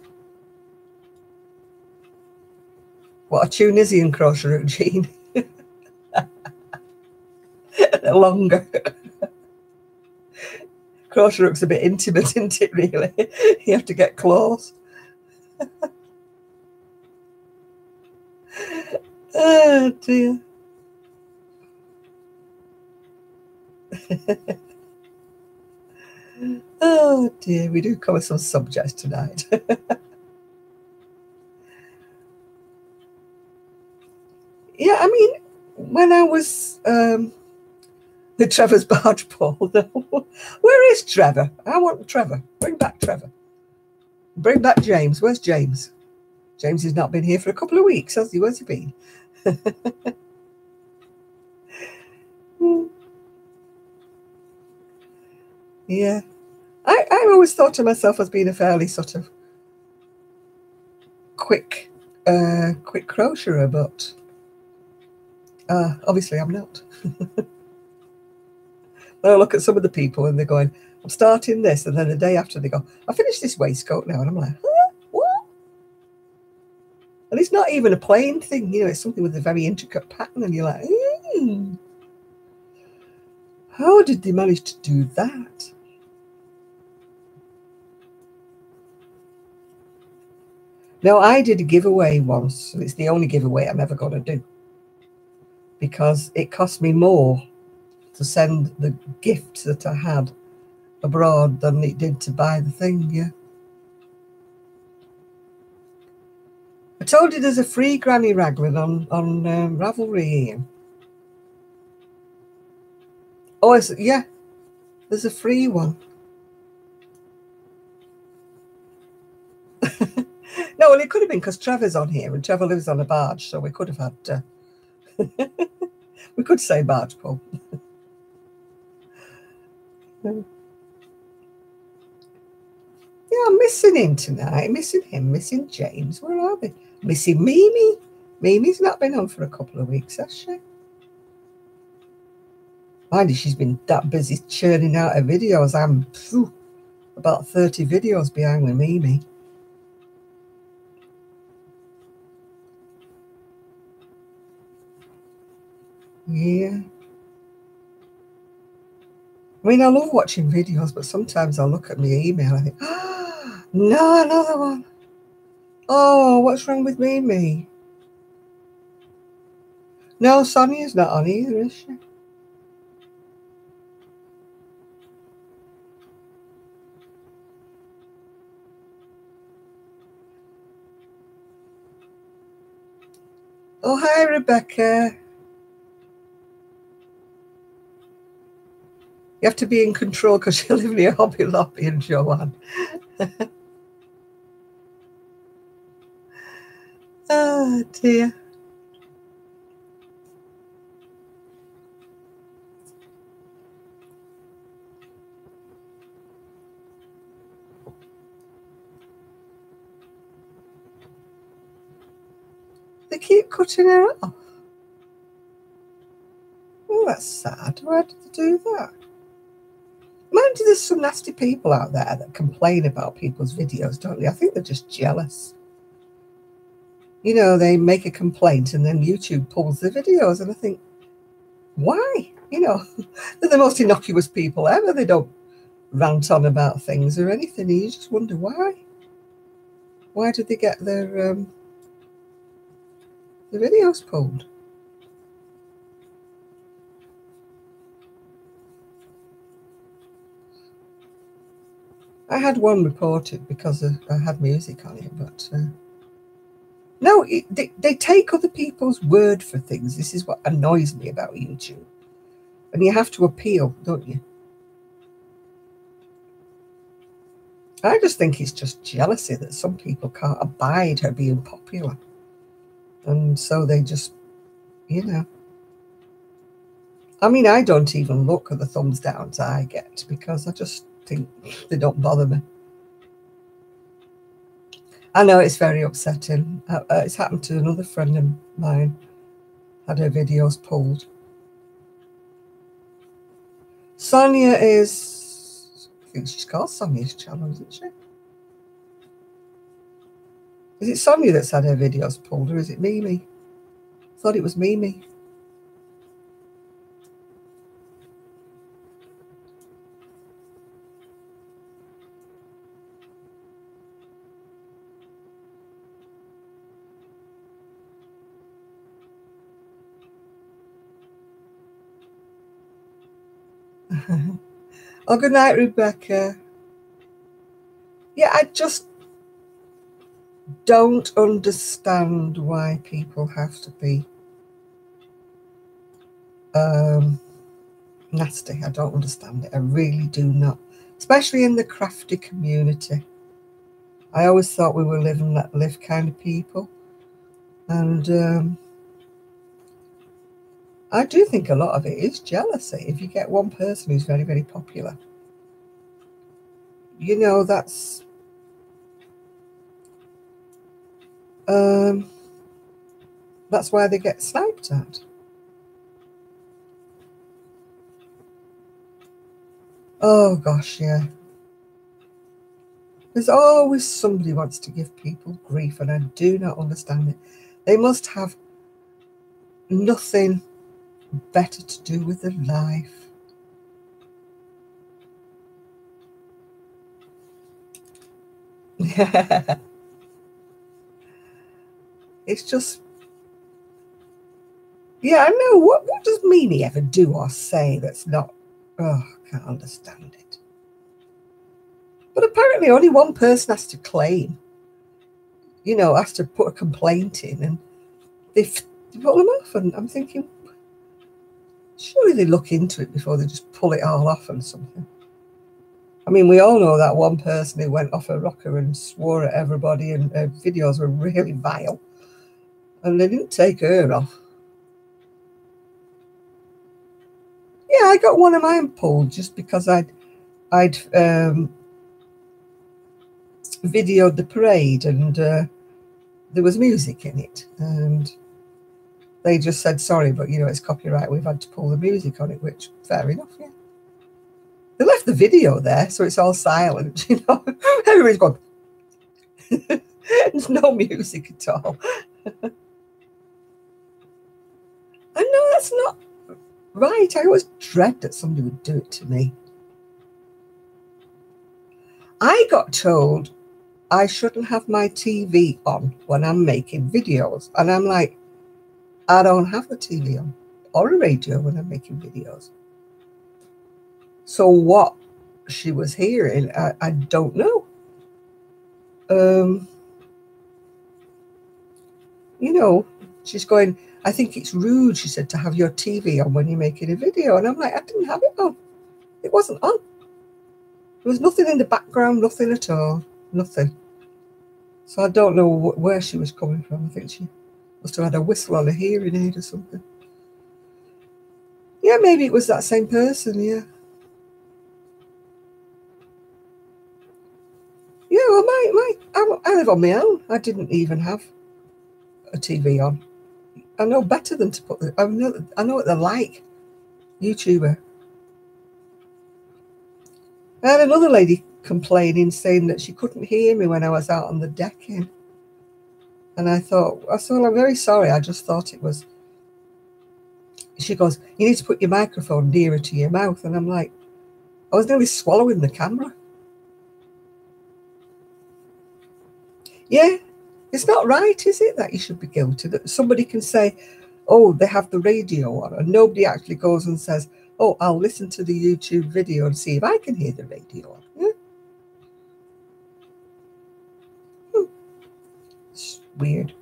What a Tunisian crochet routine. Longer. Crochet rook's a bit intimate, isn't it, really? You have to get close. Oh, dear. Oh, dear. We do cover some subjects tonight. Yeah, I mean, when I was the Trevor's barge pole, where is Trevor? I want Trevor. Bring back Trevor. Bring back James. Where's James? James has not been here for a couple of weeks, has he? Where's he been? Yeah. I always thought of myself as being a fairly sort of quick crocheter, but obviously I'm not. I look at some of the people and they're going, I'm starting this, and then the day after they go, I finished this waistcoat now, and I'm like, huh? What? And it's not even a plain thing, you know, it's something with a very intricate pattern, and you're like, how did they manage to do that? Now, I did a giveaway once, and it's the only giveaway I'm ever going to do, because it cost me more to send the gifts that I had abroad than it did to buy the thing. Yeah, I told you there's a free granny raglan on Ravelry here. Oh, yeah, there's a free one. No, well, it could have been because Trevor's on here, and Trevor lives on a barge, so we could have had we could say barge pole. Yeah, I'm missing him tonight. Missing him. Missing James. Where are they? Missing Mimi. Mimi's not been on for a couple of weeks, has she? Mind you, she's been that busy churning out her videos. I'm about 30 videos behind with Mimi. Yeah. I mean, I love watching videos, but sometimes I look at my email and I think, no, another one. Oh, what's wrong with Mimi? No, Sonia's not on either, is she? Oh, hi, Rebecca. You have to be in control because you live near Hobby Lobby and Joanne. Oh, dear. They keep cutting her off. Oh, that's sad. Why did they do that? Mind you, there's some nasty people out there that complain about people's videos, don't they? I think they're just jealous. You know, they make a complaint and then YouTube pulls the videos, and I think, why? You know, they're the most innocuous people ever. They don't rant on about things or anything. You just wonder why. Why did they get their videos pulled? I had one reported because I had music on it, but no, they take other people's word for things. This is what annoys me about YouTube. And you have to appeal, don't you? I just think it's just jealousy that some people can't abide her being popular. And so they just, you know. I mean, I don't even look at the thumbs downs I get because I just think they don't bother me. I know it's very upsetting. It's happened to another friend of mine, had her videos pulled. Sonia is, I think she's called Sonia's channel, isn't she? Is it Sonia that's had her videos pulled, or is it Mimi? I thought it was Mimi. Oh, good night, Rebecca. Yeah, I just don't understand why people have to be nasty. I don't understand it. I really do not. Especially in the crafty community. I always thought we were live and let live kind of people. And I do think a lot of it is jealousy. If you get one person who's very, very popular, you know, that's why they get sniped at. Oh gosh, yeah. There's always somebody who wants to give people grief, and I do not understand it. They must have nothing better to do with their life. It's just, yeah, I know. What does Mimi ever do or say that's not, oh, I can't understand it. But apparently only one person has to claim, you know, has to put a complaint in, and they pull them off. And I'm thinking, surely they look into it before they just pull it all off and something. I mean, we all know that one person who went off a rocker and swore at everybody, and her videos were really vile. And they didn't take her off. Yeah, I got one of mine pulled just because I'd videoed the parade, and there was music in it, and they just said, sorry, but you know, it's copyright, we've had to pull the music on it, which, fair enough, yeah. They left the video there, so it's all silent, you know. Everybody's gone. There's no music at all. I know that's not right. I always dread that somebody would do it to me. I got told I shouldn't have my TV on when I'm making videos. And I'm like, I don't have the TV on or a radio when I'm making videos. So what she was hearing, I don't know. You know, she's going, I think it's rude, she said, to have your TV on when you're making a video. And I'm like, I didn't have it on. It wasn't on. There was nothing in the background, nothing at all, nothing. So I don't know where she was coming from. I think she must have had a whistle on a hearing aid or something. Yeah, maybe it was that same person, yeah. Yeah, well, I live on my own. I didn't even have a TV on. I know better than to put I know what they're like. YouTuber. I had another lady complaining, saying that she couldn't hear me when I was out on the decking. And I thought, I'm very sorry. I just thought it was. She goes, you need to put your microphone nearer to your mouth. And I'm like, I was nearly swallowing the camera. Yeah, it's not right, is it, that you should be guilty? That somebody can say, oh, they have the radio on, and nobody actually goes and says, oh, I'll listen to the YouTube video and see if I can hear the radio on. Yeah? It's weird.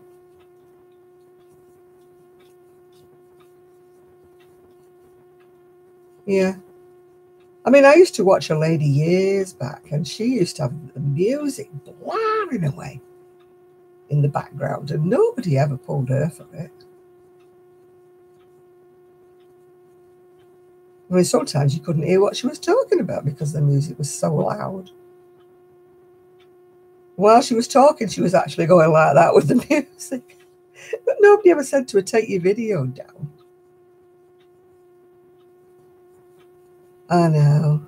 Yeah. I mean, I used to watch a lady years back, and she used to have the music blaring away in the background, and nobody ever pulled her for it. I mean, sometimes you couldn't hear what she was talking about because the music was so loud. While she was talking, she was actually going like that with the music. But nobody ever said to her, take your video down. I know.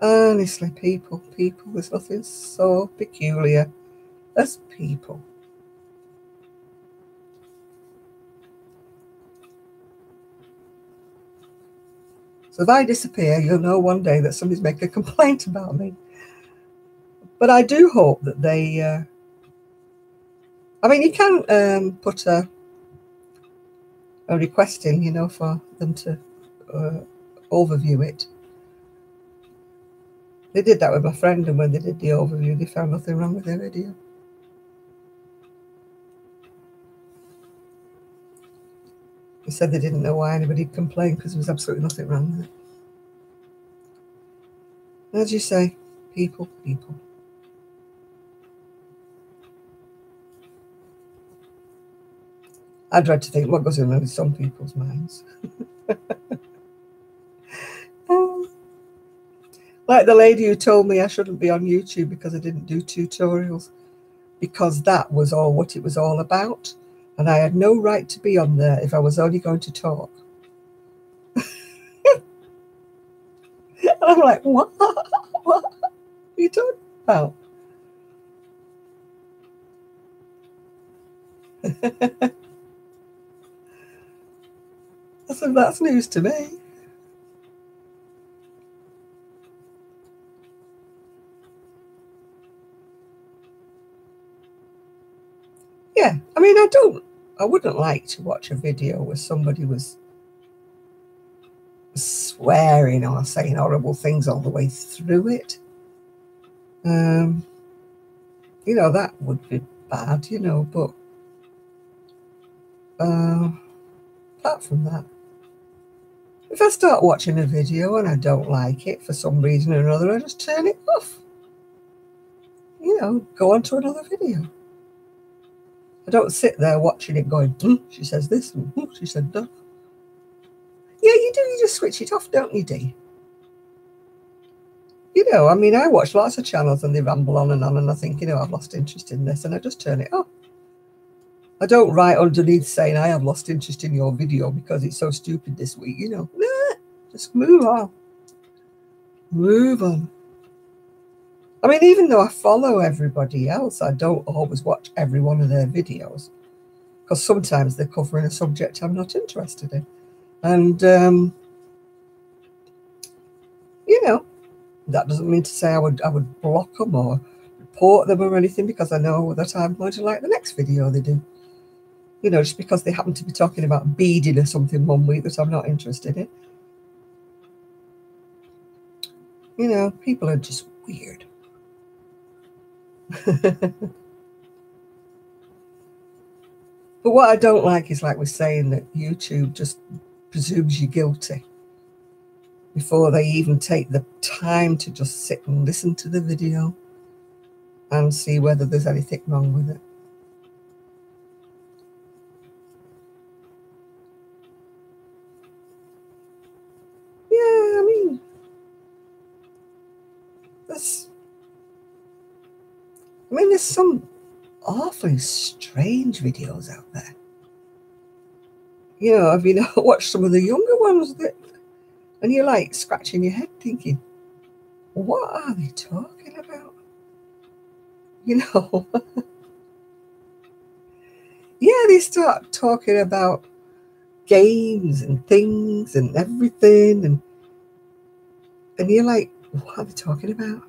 Honestly, people, there's nothing so peculiar as people. So if I disappear, you'll know one day that somebody's making a complaint about me. But I do hope that they... I mean, you can put a request in, you know, for them to overview it. They did that with my friend, and when they did the overview, they found nothing wrong with their video. They said they didn't know why anybody complained because there was absolutely nothing wrong with it. As you say, people. I dread to think what goes on in some people's minds. Like the lady who told me I shouldn't be on YouTube because I didn't do tutorials, because that was all what it was all about. And I had no right to be on there if I was only going to talk. And I'm like, what? What are you talking about? I said, that's news to me. Yeah, I mean, I wouldn't like to watch a video where somebody was swearing or saying horrible things all the way through it. You know, that would be bad, you know, but apart from that, if I start watching a video and I don't like it for some reason or another, I just turn it off. You know, go on to another video. I don't sit there watching it going, she says this, and she said that. Yeah, you do. You just switch it off, don't you, Dee? You know, I mean, I watch lots of channels and they ramble on, and I think, you know, I've lost interest in this, and I just turn it off. I don't write underneath saying I have lost interest in your video because it's so stupid this week, you know. Nah, just move on. Move on. I mean, even though I follow everybody else, I don't always watch every one of their videos because sometimes they're covering a subject I'm not interested in. And, you know, that doesn't mean to say I would block them or report them or anything, because I know that I'm going to like the next video they do. You know, just because they happen to be talking about beading or something one week that I'm not interested in. You know, people are just weird. But what I don't like is, like we're saying, that YouTube just presumes you're guilty before they even take the time to just sit and listen to the video and see whether there's anything wrong with it. Yeah, I mean, there's some awfully strange videos out there. You know, I've watched some of the younger ones and you're like scratching your head thinking, what are they talking about? You know, yeah, they start talking about games and things and everything, and you're like, what are they talking about?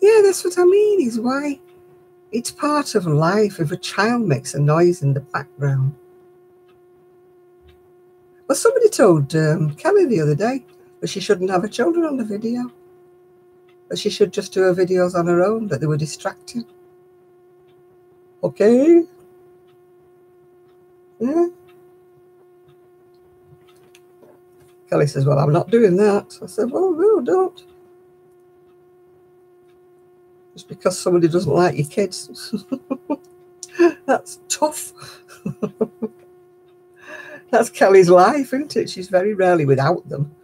Yeah, that's what I mean, is why it's part of life. If a child makes a noise in the background. Well, somebody told Kelly the other day that she shouldn't have her children on the video, that she should just do her videos on her own, that they were distracting. Okay. Yeah. Kelly says, well, I'm not doing that. I said, well, no, don't. just because somebody doesn't like your kids. That's tough. That's Kelly's life, isn't it? She's very rarely without them.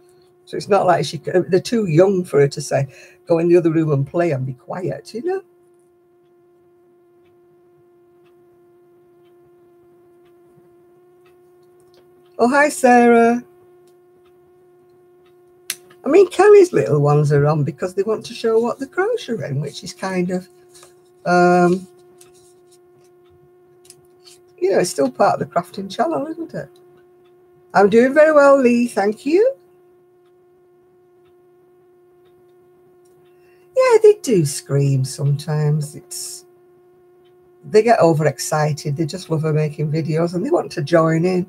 So it's not like they're too young for her to say, go in the other room and play and be quiet, you know? Oh, hi, Sarah. I mean, Kelly's little ones are on because they want to show what they're crocheting, which is kind of, you know, it's still part of the crafting channel, isn't it? I'm doing very well, Lee. Thank you. Yeah, they do scream sometimes. They get overexcited. They just love her making videos and they want to join in.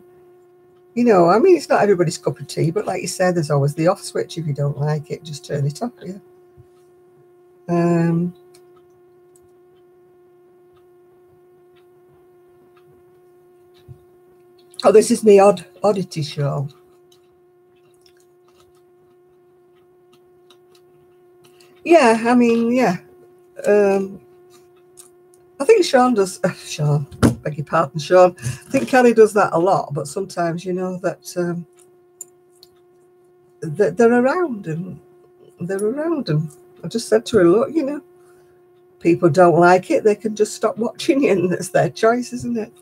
You know, I mean, it's not everybody's cup of tea, but like you said, there's always the off switch. If you don't like it, just turn it off, yeah. Oh, this is my oddity shawl. Yeah, I mean, yeah. I think Sean does, Sean, beg your pardon, Sean. I think Kelly does that a lot, but sometimes, you know, that they're around and I just said to her, look, you know, people don't like it, they can just stop watching it, and it's their choice, isn't it?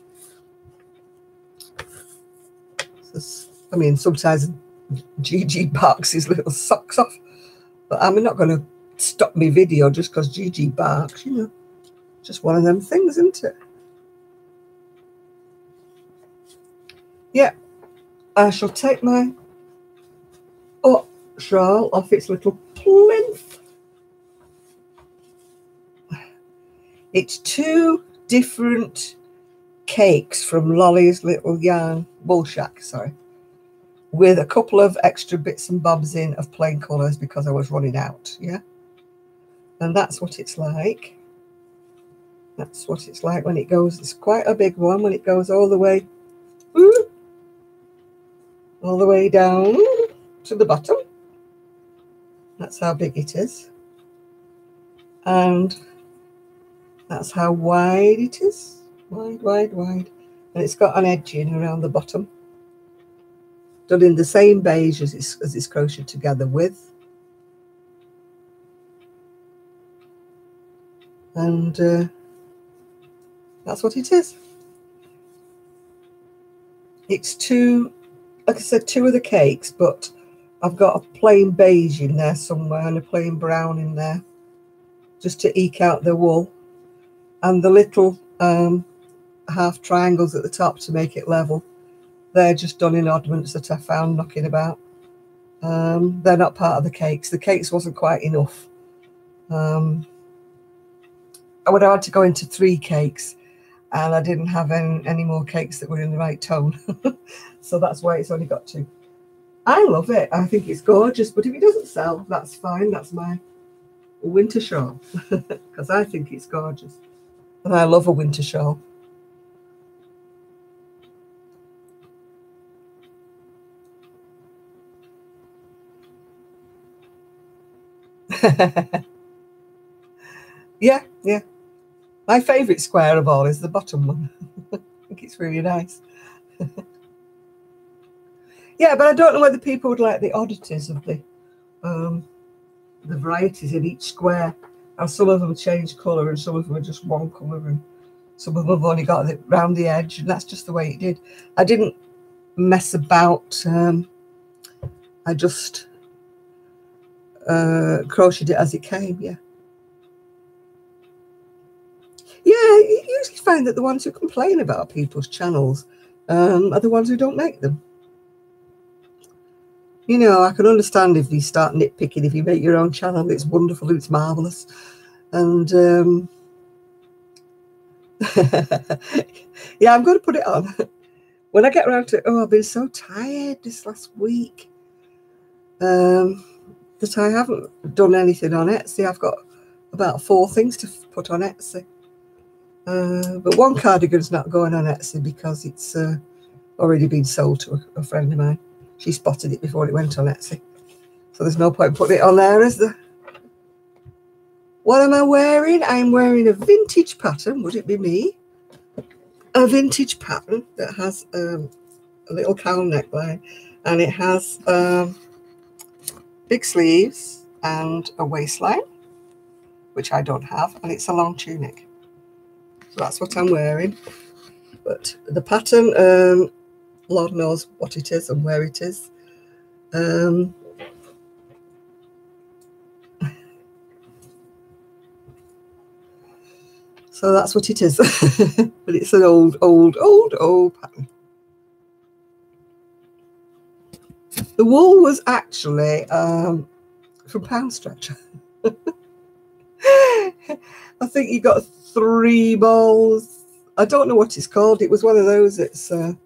I mean, sometimes Gigi barks his little socks off, but I'm not going to stop my video just because Gigi barks, you know. Just one of them things, isn't it? Yeah, I shall take my shawl off its little plinth. It's 2 different cakes from Lolly's Little Yarn Wool Shack, sorry, with a couple of extra bits and bobs in of plain colours because I was running out, yeah? And that's what it's like. That's what it's like when it goes. It's quite a big one when it goes all the way down to the bottom. That's how big it is. And that's how wide it is. Wide. And it's got an edging around the bottom. Done in the same beige as it's crocheted together with. And that's what it is. It's 2, like I said, 2 of the cakes, but I've got a plain beige in there somewhere and a plain brown in there, just to eke out the wool. And the little half triangles at the top to make it level, they're just done in oddments that I found knocking about. They're not part of the cakes. The cakes wasn't quite enough. I would have had to go into 3 cakes, and I didn't have any more cakes that were in the right tone. So that's why it's only got 2. I love it. I think it's gorgeous, but if it doesn't sell, that's fine. That's my winter shawl, because I think it's gorgeous. And I love a winter shawl. Yeah. My favourite square of all is the bottom one. I think it's really nice. Yeah, but I don't know whether people would like the oddities of the varieties in each square. And some of them change colour and some of them are just one colour and some of them have only got it round the edge, and that's just the way it did. I didn't mess about. I just crocheted it as it came, yeah. Yeah, you usually find that the ones who complain about people's channels are the ones who don't make them. You know, I can understand if you start nitpicking, if you make your own channel, it's wonderful, it's marvellous. And yeah, I'm going to put it on. When I get around to it, I've been so tired this last week that I haven't done anything on Etsy. I've got about 4 things to put on Etsy. But one cardigan's not going on Etsy because it's already been sold to a friend of mine. She spotted it before it went on Etsy. So there's no point putting it on there, is there? What am I wearing? I'm wearing a vintage pattern. Would it be me? A vintage pattern that has a little cowl neckline, and it has big sleeves and a waistline, which I don't have, and it's a long tunic. So that's what I'm wearing. But the pattern, Lord knows what it is and where it is. So that's what it is. But it's an old pattern. The wool was actually from Pound Stretch. I think you got 3 balls. I don't know what it's called. It was one of those. It's it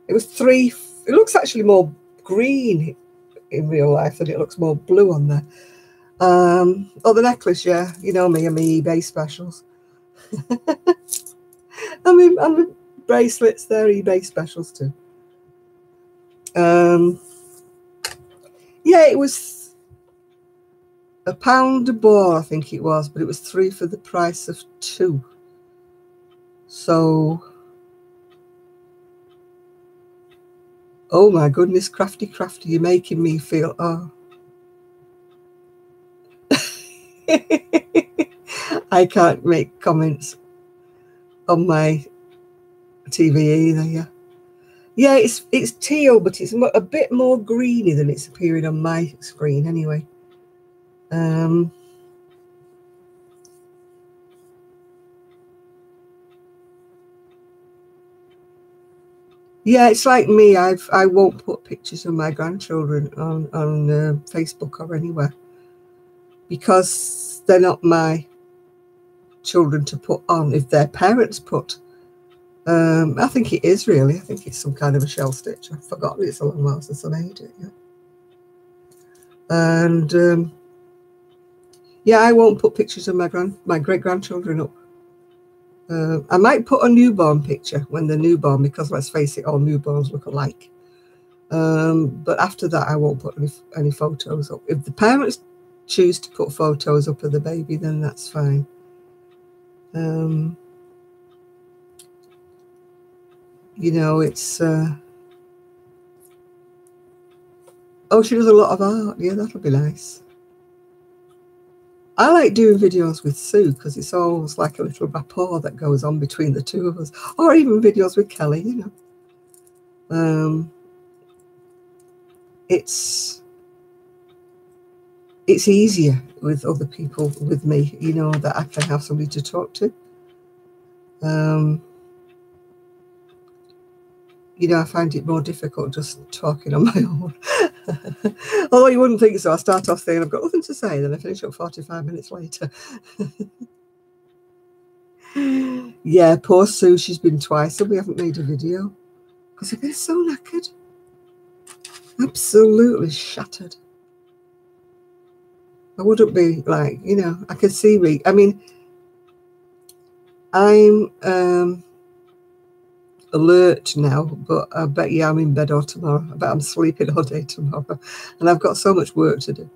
was 3. It looks actually more green in real life than it looks more blue on there. Oh, the necklace, yeah. You know me and my eBay specials. I mean, and the bracelets, they're eBay specials too. Yeah, it was £1 a ball, I think it was, but it was 3 for the price of 2. So, oh my goodness, crafty, you're making me feel, oh. I can't make comments on my TV either, yeah. Yeah, it's teal, but it's a bit more greeny than it's appearing on my screen anyway. Yeah, it's like me. I won't put pictures of my grandchildren on Facebook or anywhere because they're not my children to put on. If their parents put, I think it is really. I think it's some kind of a shell stitch. I've forgotten. It's a long while since I made it. Yeah. And yeah, I won't put pictures of my great grandchildren up. I might put a newborn picture when they're newborn, because let's face it, all newborns look alike. But after that, I won't put any photos up. If the parents choose to put photos up of the baby, then that's fine. You know, it's oh, she does a lot of art. Yeah, that'll be nice. I like doing videos with Sue because it's always like a little rapport that goes on between the two of us, or even videos with Kelly, you know. It's easier with other people, with me, you know, that I can have somebody to talk to. You know, I find it more difficult just talking on my own. Although you wouldn't think so. I start off saying I've got nothing to say, then I finish up 45 minutes later. Yeah, poor Sue, she's been twice and we haven't made a video because I've been so knackered. Absolutely shattered. I wouldn't be like, you know, I can see me. I mean, I'm alert now, but I bet you I'm in bed all tomorrow. I bet I'm sleeping all day tomorrow. And I've got so much work to do.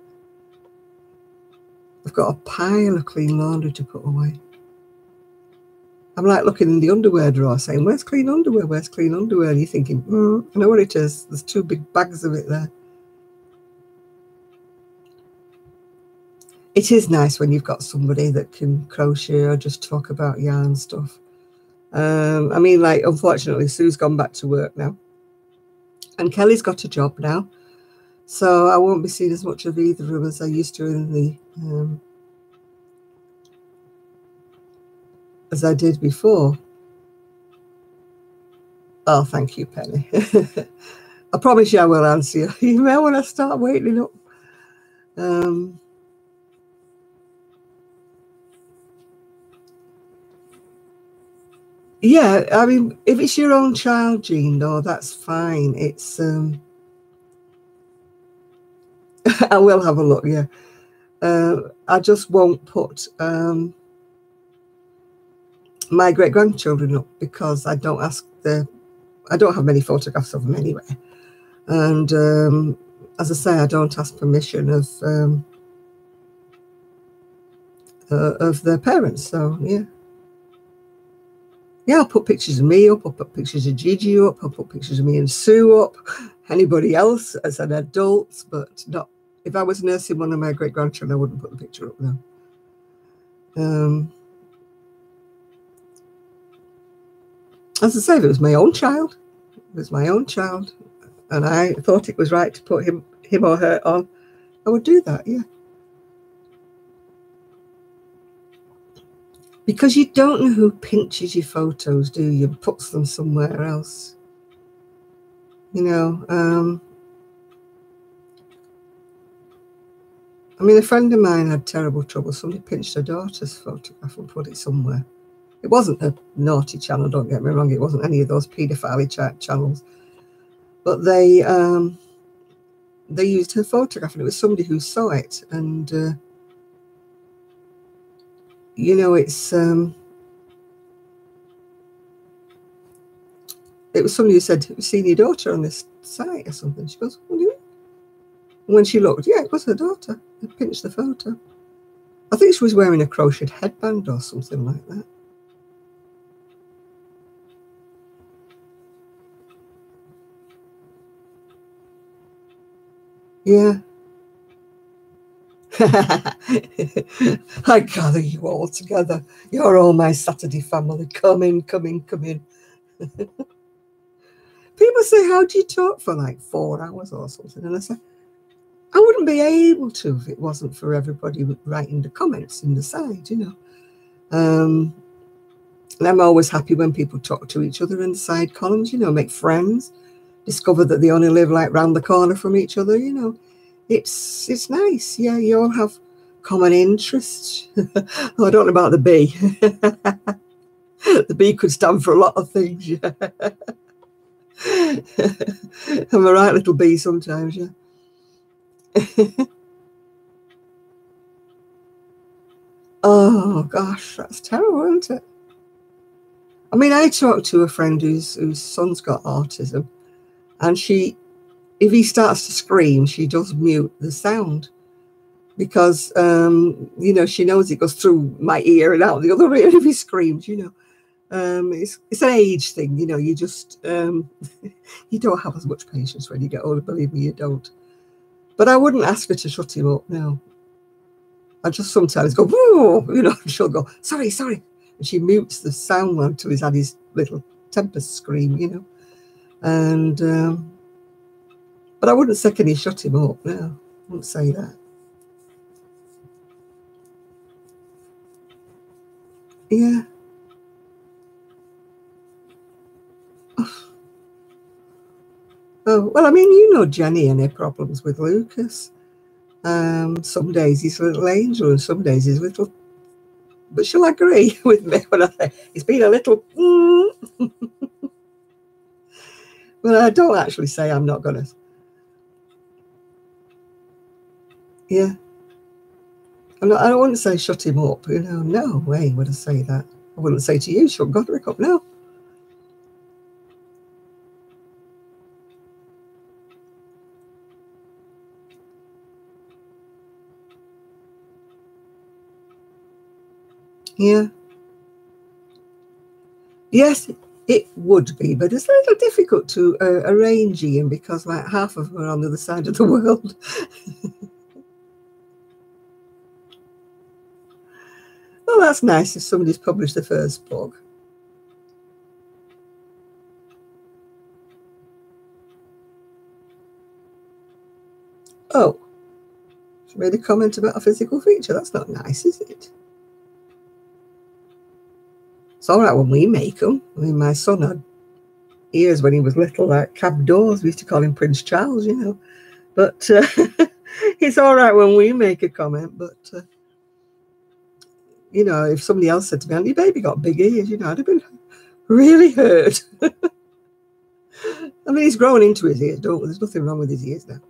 I've got a pile of clean laundry to put away. I'm like looking in the underwear drawer saying, where's clean underwear? Where's clean underwear? And you're thinking, I know what it is. There's 2 big bags of it there. It is nice when you've got somebody that can crochet or just talk about yarn stuff. I mean, like, unfortunately, Sue's gone back to work now. And Kelly's got a job now. So I won't be seeing as much of either of them as I used to in the as I did before. Oh, thank you, Penny. I promise you I will answer your email when I start waking up. Yeah, I mean, if it's your own child, Jean, though, that's fine. It's I will have a look, yeah. I just won't put my great-grandchildren up because I don't have many photographs of them anyway. And as I say, I don't ask permission of their parents. So yeah. Yeah, I'll put pictures of me up, I'll put pictures of Gigi up, I'll put pictures of me and Sue up, anybody else as an adult, but not, if I was nursing one of my great-grandchildren, I wouldn't put the picture up now. As I say, if it was my own child, and I thought it was right to put him or her on, I would do that, yeah. Because you don't know who pinches your photos, do you? Puts them somewhere else. You know, I mean, a friend of mine had terrible trouble. Somebody pinched her daughter's photograph and put it somewhere. It wasn't a naughty channel, don't get me wrong. It wasn't any of those paedophile channels. But they used her photograph, and it was somebody who saw it. And, you know, it was somebody who said, "Have you seen your daughter on this site or something?" She goes, "What do you mean?" And when she looked, yeah, it was her daughter. They pinched the photo. I think she was wearing a crocheted headband or something like that. Yeah. I gather you all together. You're all my Saturday family. Come in, come in, come in. People say, how do you talk for like 4 hours or something? And I say, I wouldn't be able to if it wasn't for everybody writing the comments in the side, you know. And I'm always happy when people talk to each other in the side columns, you know, make friends, discover that they only live like round the corner from each other, you know. It's nice. Yeah, you all have common interests. Oh, I don't know about the B. The B could stand for a lot of things, yeah. I'm a right little bee sometimes, yeah. Oh gosh, that's terrible, isn't it? I mean, I talked to a friend whose son's got autism, and if he starts to scream, she does mute the sound because you know, she knows it goes through my ear and out the other ear if he screams, you know. It's an age thing, you know. You just you don't have as much patience when you get older. Believe me, you don't. But I wouldn't ask her to shut him up. No, I just sometimes go, whoa, you know. And she'll go, sorry, sorry, and she mutes the sound until he's had his little tempest scream, you know. And but I wouldn't say, can you shut him up? No, I wouldn't say that. Yeah. Oh, well, I mean, you know Jenny and her problems with Lucas. Some days he's a little angel and some days he's a little... But she'll agree with me when I say he's been a little... Well, I don't actually say I'm not going to... Yeah. I wouldn't say shut him up, you know. No way would I say that. I wouldn't say to you, shut Godric up, no. Yeah. Yes, it would be, but it's a little difficult to arrange, Ian, because like half of them are on the other side of the world. Well, that's nice if somebody's published the first book. Oh, she made a comment about a physical feature. That's not nice, is it? It's all right when we make them. I mean, my son had ears when he was little, like cab doors. We used to call him Prince Charles, you know. But it's all right when we make a comment. But, you know, if somebody else said to me, your baby got big ears, you know, I'd have been really hurt. I mean, he's grown into his ears, don't we? There's nothing wrong with his ears now.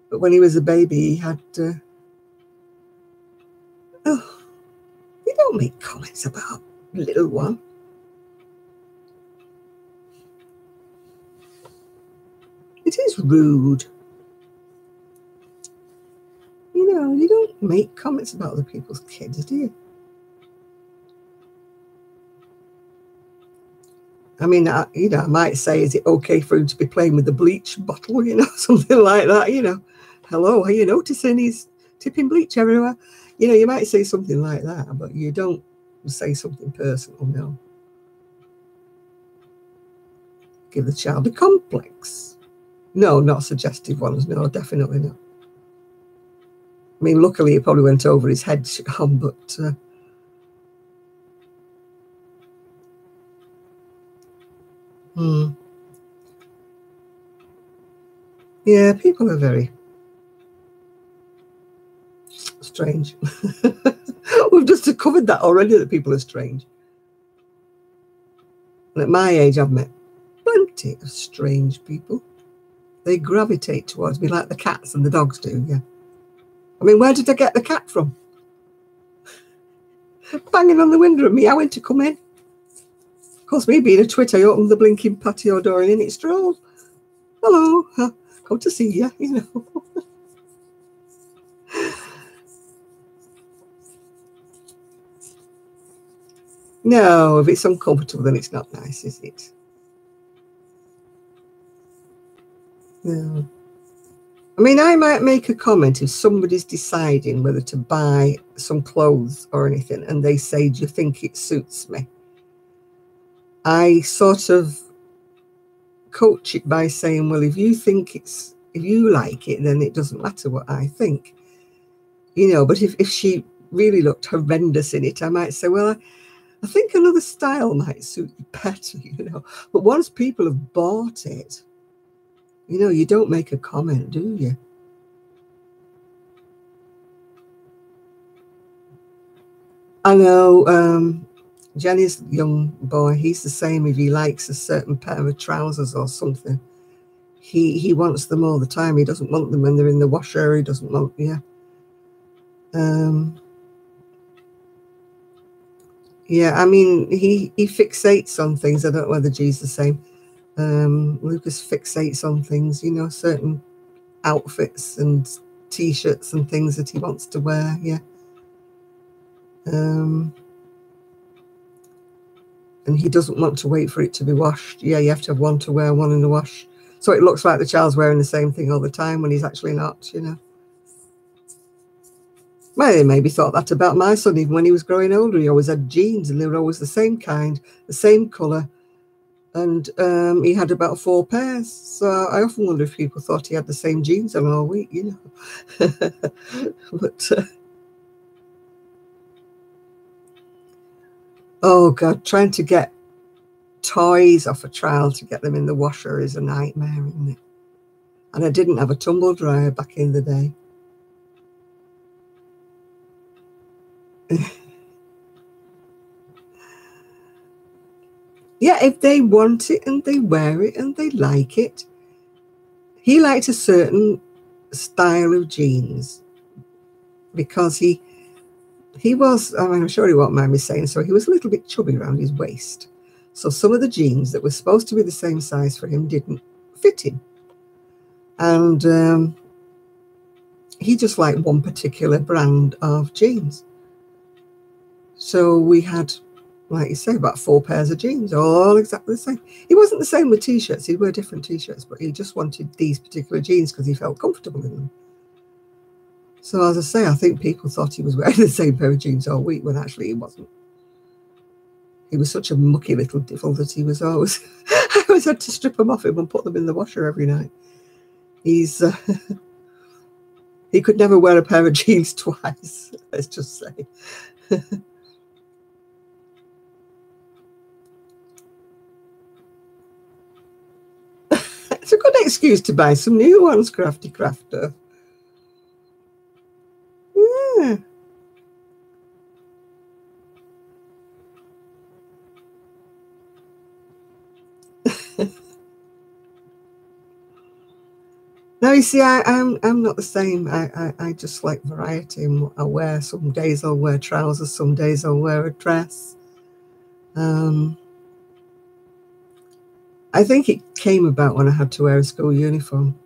But when he was a baby, he had... oh, we don't make comments about little one. It is rude. make comments about other people's kids, do you? I mean, I might say, is it okay for him to be playing with the bleach bottle, something like that, Hello, are you noticing he's tipping bleach everywhere? You might say something like that, but you don't say something personal, no. Give the child a complex. No, not suggestive ones, no, definitely not. I mean, luckily it probably went over his head, but... Yeah, people are very strange. We've just covered that already, that people are strange. And at my age, I've met plenty of strange people. They gravitate towards me like the cats and the dogs do, yeah. I mean, where did I get the cat from? Banging on the window at me, I went to come in. Of course, me being a twit, I opened the blinking patio door and in it strolled. Hello, come to see you, No, if it's uncomfortable, then it's not nice, is it? No. I mean, I might make a comment if somebody's deciding whether to buy some clothes or anything, and they say, do you think it suits me? I sort of coach it by saying, well, if you like it, then it doesn't matter what I think. But if she really looked horrendous in it, I might say, well, I think another style might suit you better, But once people have bought it, you don't make a comment, do you? I know Jenny's young boy, he's the same. If he likes a certain pair of trousers or something, he wants them all the time. He doesn't want them when they're in the washer. He doesn't want, yeah, I mean, he fixates on things. I don't know whether G's the same. Lucas fixates on things, certain outfits and T-shirts and things that he wants to wear, yeah. And he doesn't want to wait for it to be washed. Yeah, you have to have one to wear, one in the wash. So it looks like the child's wearing the same thing all the time when he's actually not, Well, they maybe thought that about my son. Even when he was growing older, he always had jeans and they were always the same kind, the same colour. And he had about 4 pairs. So I often wonder if people thought he had the same jeans on all week, But, oh, God, trying to get toys off a child to get them in the washer is a nightmare, isn't it? And I didn't have a tumble dryer back in the day. Yeah, if they want it and they wear it and they like it. He liked a certain style of jeans because he was, I mean, I'm sure he won't mind me saying so, he was a little bit chubby around his waist. So some of the jeans that were supposed to be the same size for him didn't fit him. And he just liked one particular brand of jeans. So we had, like you say, about 4 pairs of jeans, all exactly the same. He wasn't the same with T-shirts. He'd wear different T-shirts, but he just wanted these particular jeans because he felt comfortable in them. So as I say, I think people thought he was wearing the same pair of jeans all week when actually he wasn't. He was such a mucky little devil that he was always, I always had to strip them off him and put them in the washer every night. He could never wear a pair of jeans twice, let's just say. It's a good excuse to buy some new ones, Crafty Crafter. Yeah. No, you see, I'm not the same. I just like variety in what I wear. Some days I'll wear trousers, some days I'll wear a dress. I think it came about when I had to wear a school uniform.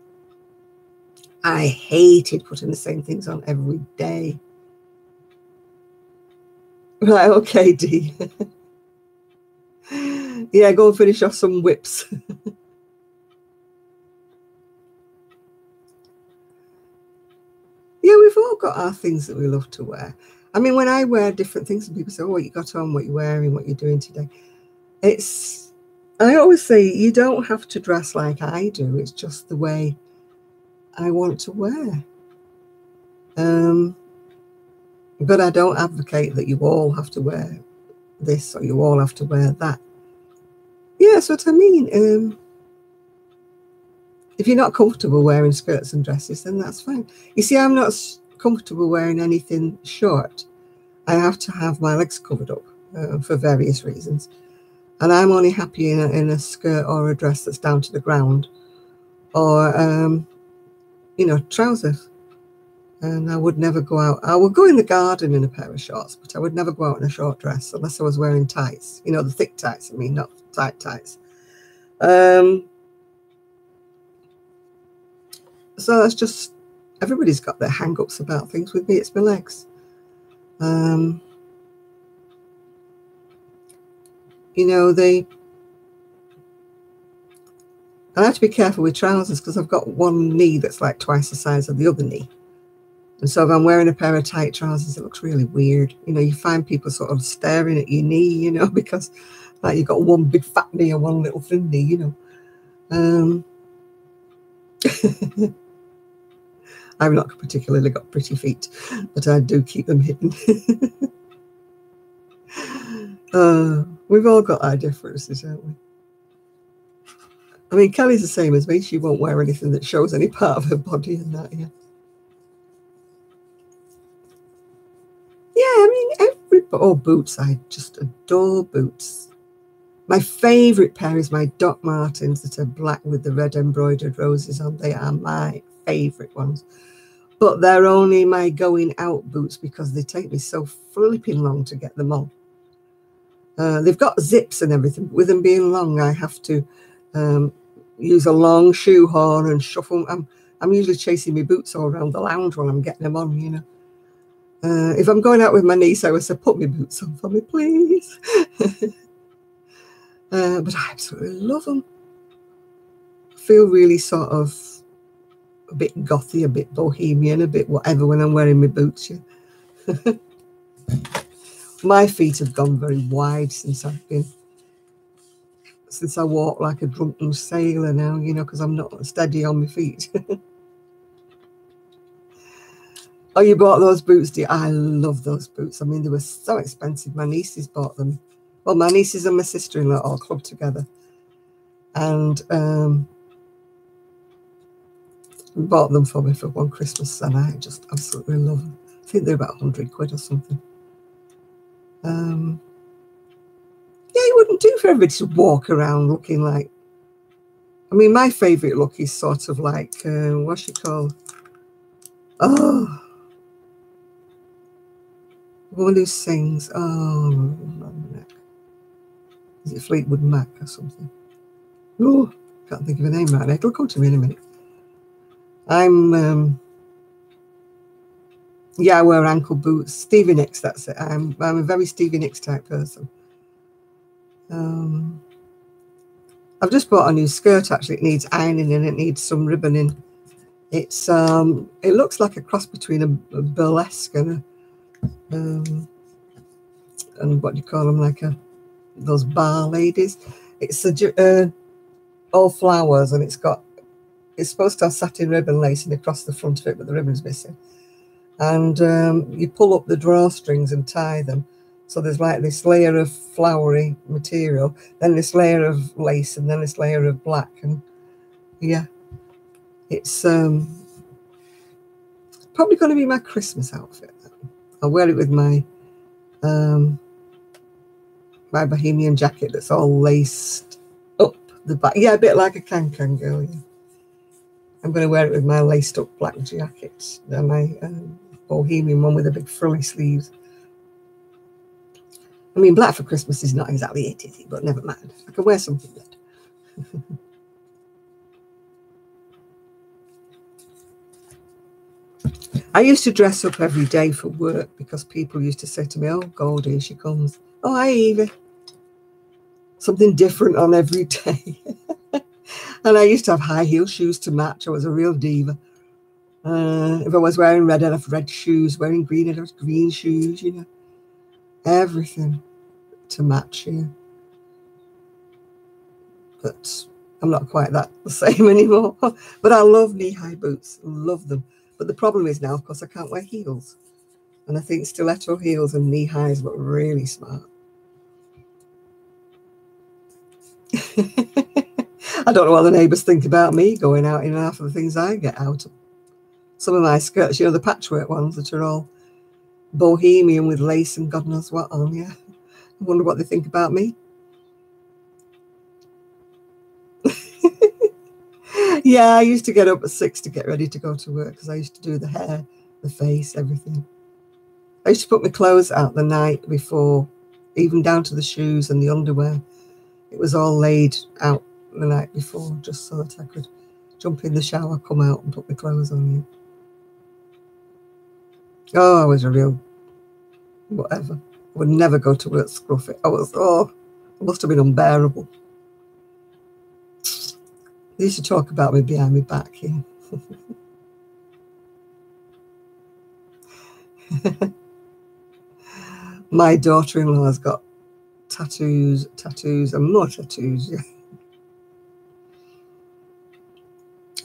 I hated putting the same things on every day. Right, okay, Dee. Yeah, go and finish off some whips. Yeah, we've all got our things that we love to wear. I mean, when I wear different things and people say, oh, what you got on, what you're wearing, what you're doing today. I always say, you don't have to dress like I do. It's just the way I want to wear. But I don't advocate that you all have to wear this or you all have to wear that. Yeah, that's what I mean. If you're not comfortable wearing skirts and dresses, then that's fine. You see, I'm not comfortable wearing anything short. I have to have my legs covered up for various reasons. And I'm only happy in a skirt or a dress that's down to the ground, or, trousers. And I would never go out. I would go in the garden in a pair of shorts, but I would never go out in a short dress unless I was wearing tights. You know, the thick tights, I mean, not tight tights. So that's just, everybody's got their hang-ups about things. With me, it's my legs. I have to be careful with trousers because I've got one knee that's like twice the size of the other knee. And so if I'm wearing a pair of tight trousers, it looks really weird. You find people sort of staring at your knee, because like you've got one big fat knee and one little thin knee, I've not particularly got pretty feet, but I do keep them hidden. We've all got our differences, haven't we? I mean, Kelly's the same as me. She won't wear anything that shows any part of her body and that, yeah. Yeah, I mean, boots. I just adore boots. My favourite pair is my Doc Martens that are black with the red embroidered roses on. They are my favourite ones. But they're only my going out boots because they take me so flipping long to get them on. They've got zips and everything. With them being long, I have to use a long shoe horn and shuffle. I'm usually chasing my boots all around the lounge while I'm getting them on, If I'm going out with my niece, I would say, put my boots on for me, please. But I absolutely love them. I feel really sort of a bit gothy, a bit bohemian, a bit whatever when I'm wearing my boots. Yeah. My feet have gone very wide since I walk like a drunken sailor now, because I'm not steady on my feet. Oh, you bought those boots, dear? I love those boots. I mean, they were so expensive. My nieces bought them. Well, my nieces and my sister-in-law all clubbed together. And bought them for me for one Christmas, and I just absolutely love them. I think they're about 100 quid or something. Yeah, it wouldn't do for everybody to walk around looking like... I mean, my favourite look is sort of like, what's she called? Oh, the woman who sings. Oh, is it Fleetwood Mac or something? Oh, can't think of her name right now. It'll come to me in a minute. Yeah, I wear ankle boots. Stevie Nicks, that's it. I'm a very Stevie Nicks type person. I've just bought a new skirt, actually. It needs ironing and it needs some ribboning. It looks like a cross between a burlesque and and what do you call them, like those bar ladies. It's all flowers, and it's supposed to have satin ribbon lacing across the front of it, but the ribbon's missing. And you pull up the drawstrings and tie them. So there's like this layer of flowery material, then this layer of lace, and then this layer of black. And yeah, it's probably going to be my Christmas outfit. I'll wear it with my my bohemian jacket that's all laced up the back. Yeah, a bit like a can-can girl. Yeah. I'm going to wear it with my laced up black jacket and my bohemian one with a big frilly sleeves. I mean, black for Christmas is not exactly it, is it? But never mind. I can wear something red. I used to dress up every day for work because people used to say to me, oh, Goldie, here she comes. Oh, hi, Evie. Something different on every day. And I used to have high heel shoes to match. I was a real diva. If I was wearing red, I'd have red shoes. Wearing green, I'd have green shoes, you know. Everything to match, yeah. But I'm not quite that the same anymore. But I love knee-high boots. Love them. But the problem is now, of course, I can't wear heels. And I think stiletto heels and knee-highs look really smart. I don't know what the neighbours think about me going out in half of the things I get out of. Some of my skirts, you know, the patchwork ones that are all bohemian with lace and God knows what on, yeah. I wonder what they think about me. Yeah, I used to get up at 6 to get ready to go to work because I used to do the hair, the face, everything. I used to put my clothes out the night before, even down to the shoes and the underwear. It was all laid out the night before just so that I could jump in the shower, come out and put my clothes on. Yeah. Oh, I was a real whatever. I would never go to work scruffy. It must have been unbearable. They used to talk about me behind my back, yeah. My daughter-in-law has got tattoos and more tattoos, yeah.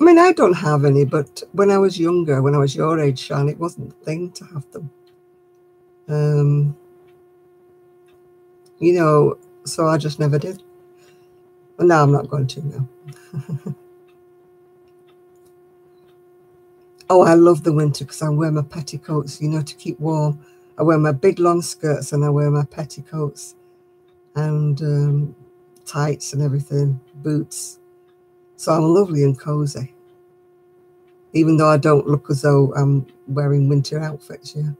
I mean, I don't have any, but when I was younger, when I was your age, Sean, it wasn't the thing to have them. You know, so I just never did. Well, now I'm not going to now. Oh, I love the winter because I wear my petticoats, you know, to keep warm. I wear my big long skirts and I wear my petticoats and tights and everything, boots. So I'm lovely and cozy, even though I don't look as though I'm wearing winter outfits, yeah.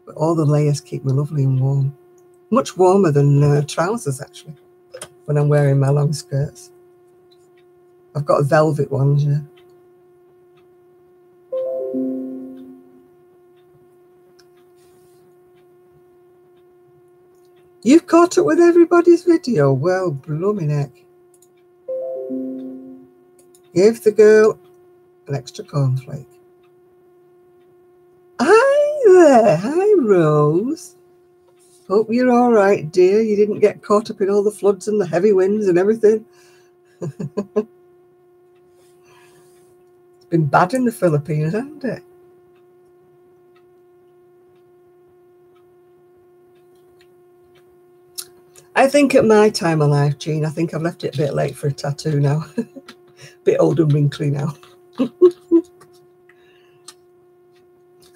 But all the layers keep me lovely and warm. Much warmer than trousers, actually, when I'm wearing my long skirts. I've got velvet ones, yeah. You've caught up with everybody's video? Well, blooming heck. Give the girl an extra cornflake. Hi there. Hi, Rose. Hope you're all right, dear. You didn't get caught up in all the floods and the heavy winds and everything. It's been bad in the Philippines, hasn't it? I think at my time of life, Jean, I think I've left it a bit late for a tattoo now. A bit old and wrinkly now.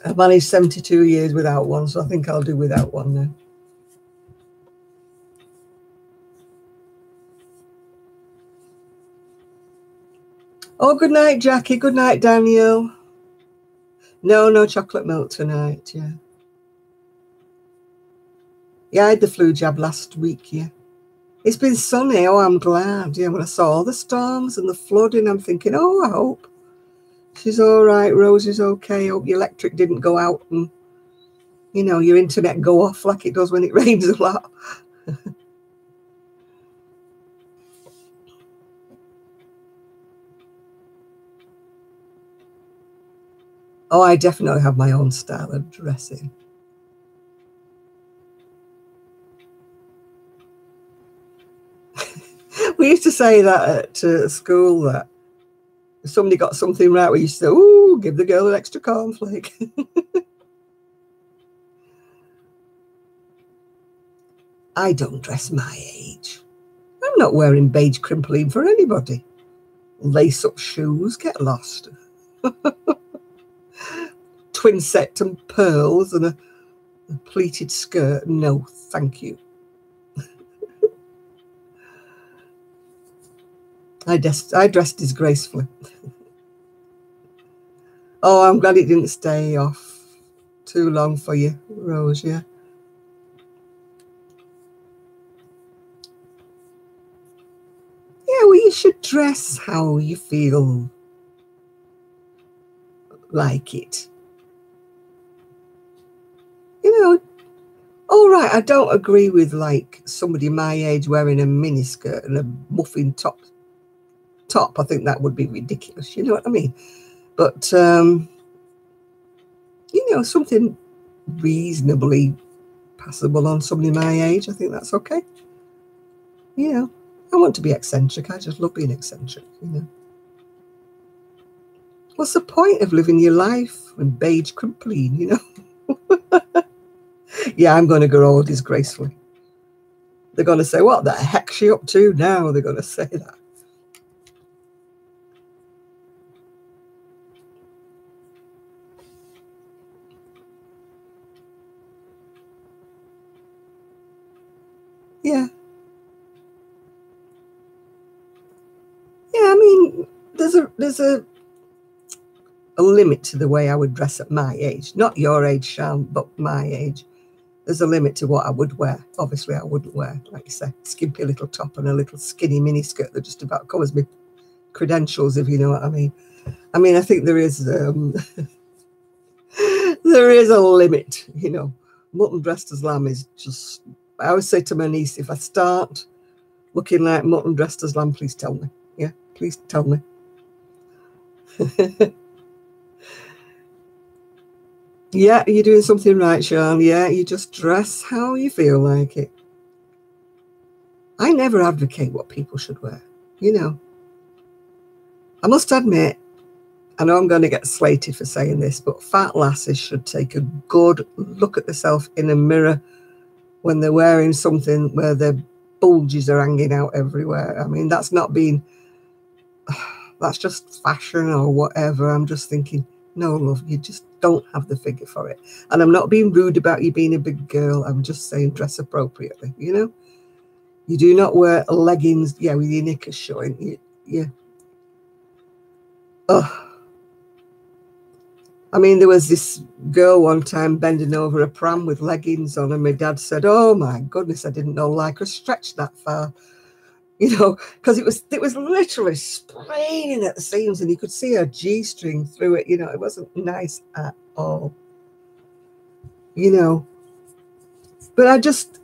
I've managed 72 years without one, so I think I'll do without one now. Oh, good night, Jackie. Good night, Daniel. No chocolate milk tonight, yeah. Yeah, I had the flu jab last week, yeah. It's been sunny. Oh, I'm glad. Yeah, when I saw all the storms and the flooding, I'm thinking, oh, I hope she's all right. Rose is okay. Hope your electric didn't go out and, you know, your internet go off like it does when it rains a lot. Oh, I definitely have my own style of dressing. We used to say that at school, that if somebody got something right, we used to say, ooh, give the girl an extra cornflake. I don't dress my age. I'm not wearing beige crimpling for anybody. Lace-up shoes, get lost. Twin set and pearls and a pleated skirt. No, thank you. I dressed disgracefully. Oh, I'm glad it didn't stay off too long for you, Rose, yeah. Yeah, well, you should dress how you feel like it. know, all right, I don't agree with like somebody my age wearing a miniskirt and a muffin top. I think that would be ridiculous. You know what I mean? But, you know, something reasonably passable on somebody my age, I think that's okay. You know, I want to be eccentric. I just love being eccentric, you know. What's the point of living your life when beige crumpling, you know? Yeah, I'm going to grow old disgracefully. They're going to say, what the heck's she up to now? They're going to say that. Yeah. Yeah, I mean, there's a limit to the way I would dress at my age. Not your age, Sean, but my age. There's a limit to what I would wear. Obviously, I wouldn't wear, like you say, skimpy little top and a little skinny mini skirt that just about covers my credentials, if you know what I mean. I mean, I think there is there is a limit, you know. Mutton dressed as lamb is just, I always say to my niece, if I start looking like mutton dressed as lamb, please tell me. Yeah, please tell me. Yeah, you're doing something right, Sean. Yeah, you just dress how you feel like it. I never advocate what people should wear, you know. I must admit, I know I'm going to get slated for saying this, but fat lasses should take a good look at themselves in a mirror when they're wearing something where their bulges are hanging out everywhere. I mean, that's not being, that's just fashion or whatever. I'm just thinking, no, love, you just don't have the figure for it. And I'm not being rude about you being a big girl. I'm just saying dress appropriately, you know? You do not wear leggings, yeah, with your knickers showing. Yeah. Oh. I mean, there was this girl one time bending over a pram with leggings on, and my dad said, oh my goodness, I didn't know Lycra stretched that far. You know, because it was literally spraying at the seams and you could see her G-string through it. You know, it wasn't nice at all. You know, but I just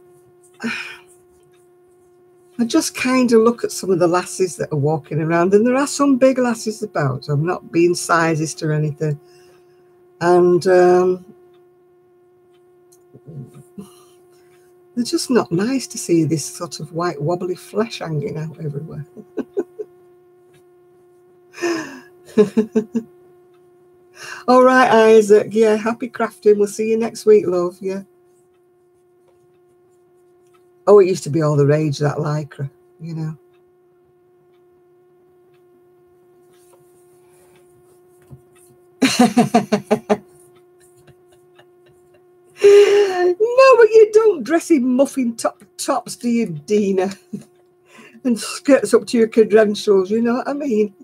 kind of look at some of the lasses that are walking around, and there are some big lasses about. I'm not being sizist or anything. And it's just not nice to see this sort of white wobbly flesh hanging out everywhere. All right, Isaac. Yeah, happy crafting. We'll see you next week, love. Yeah. Oh, it used to be all the rage, that Lycra, you know. No, but you don't dress in muffin tops, do you, Dina? And skirts up to your credentials, you know what I mean?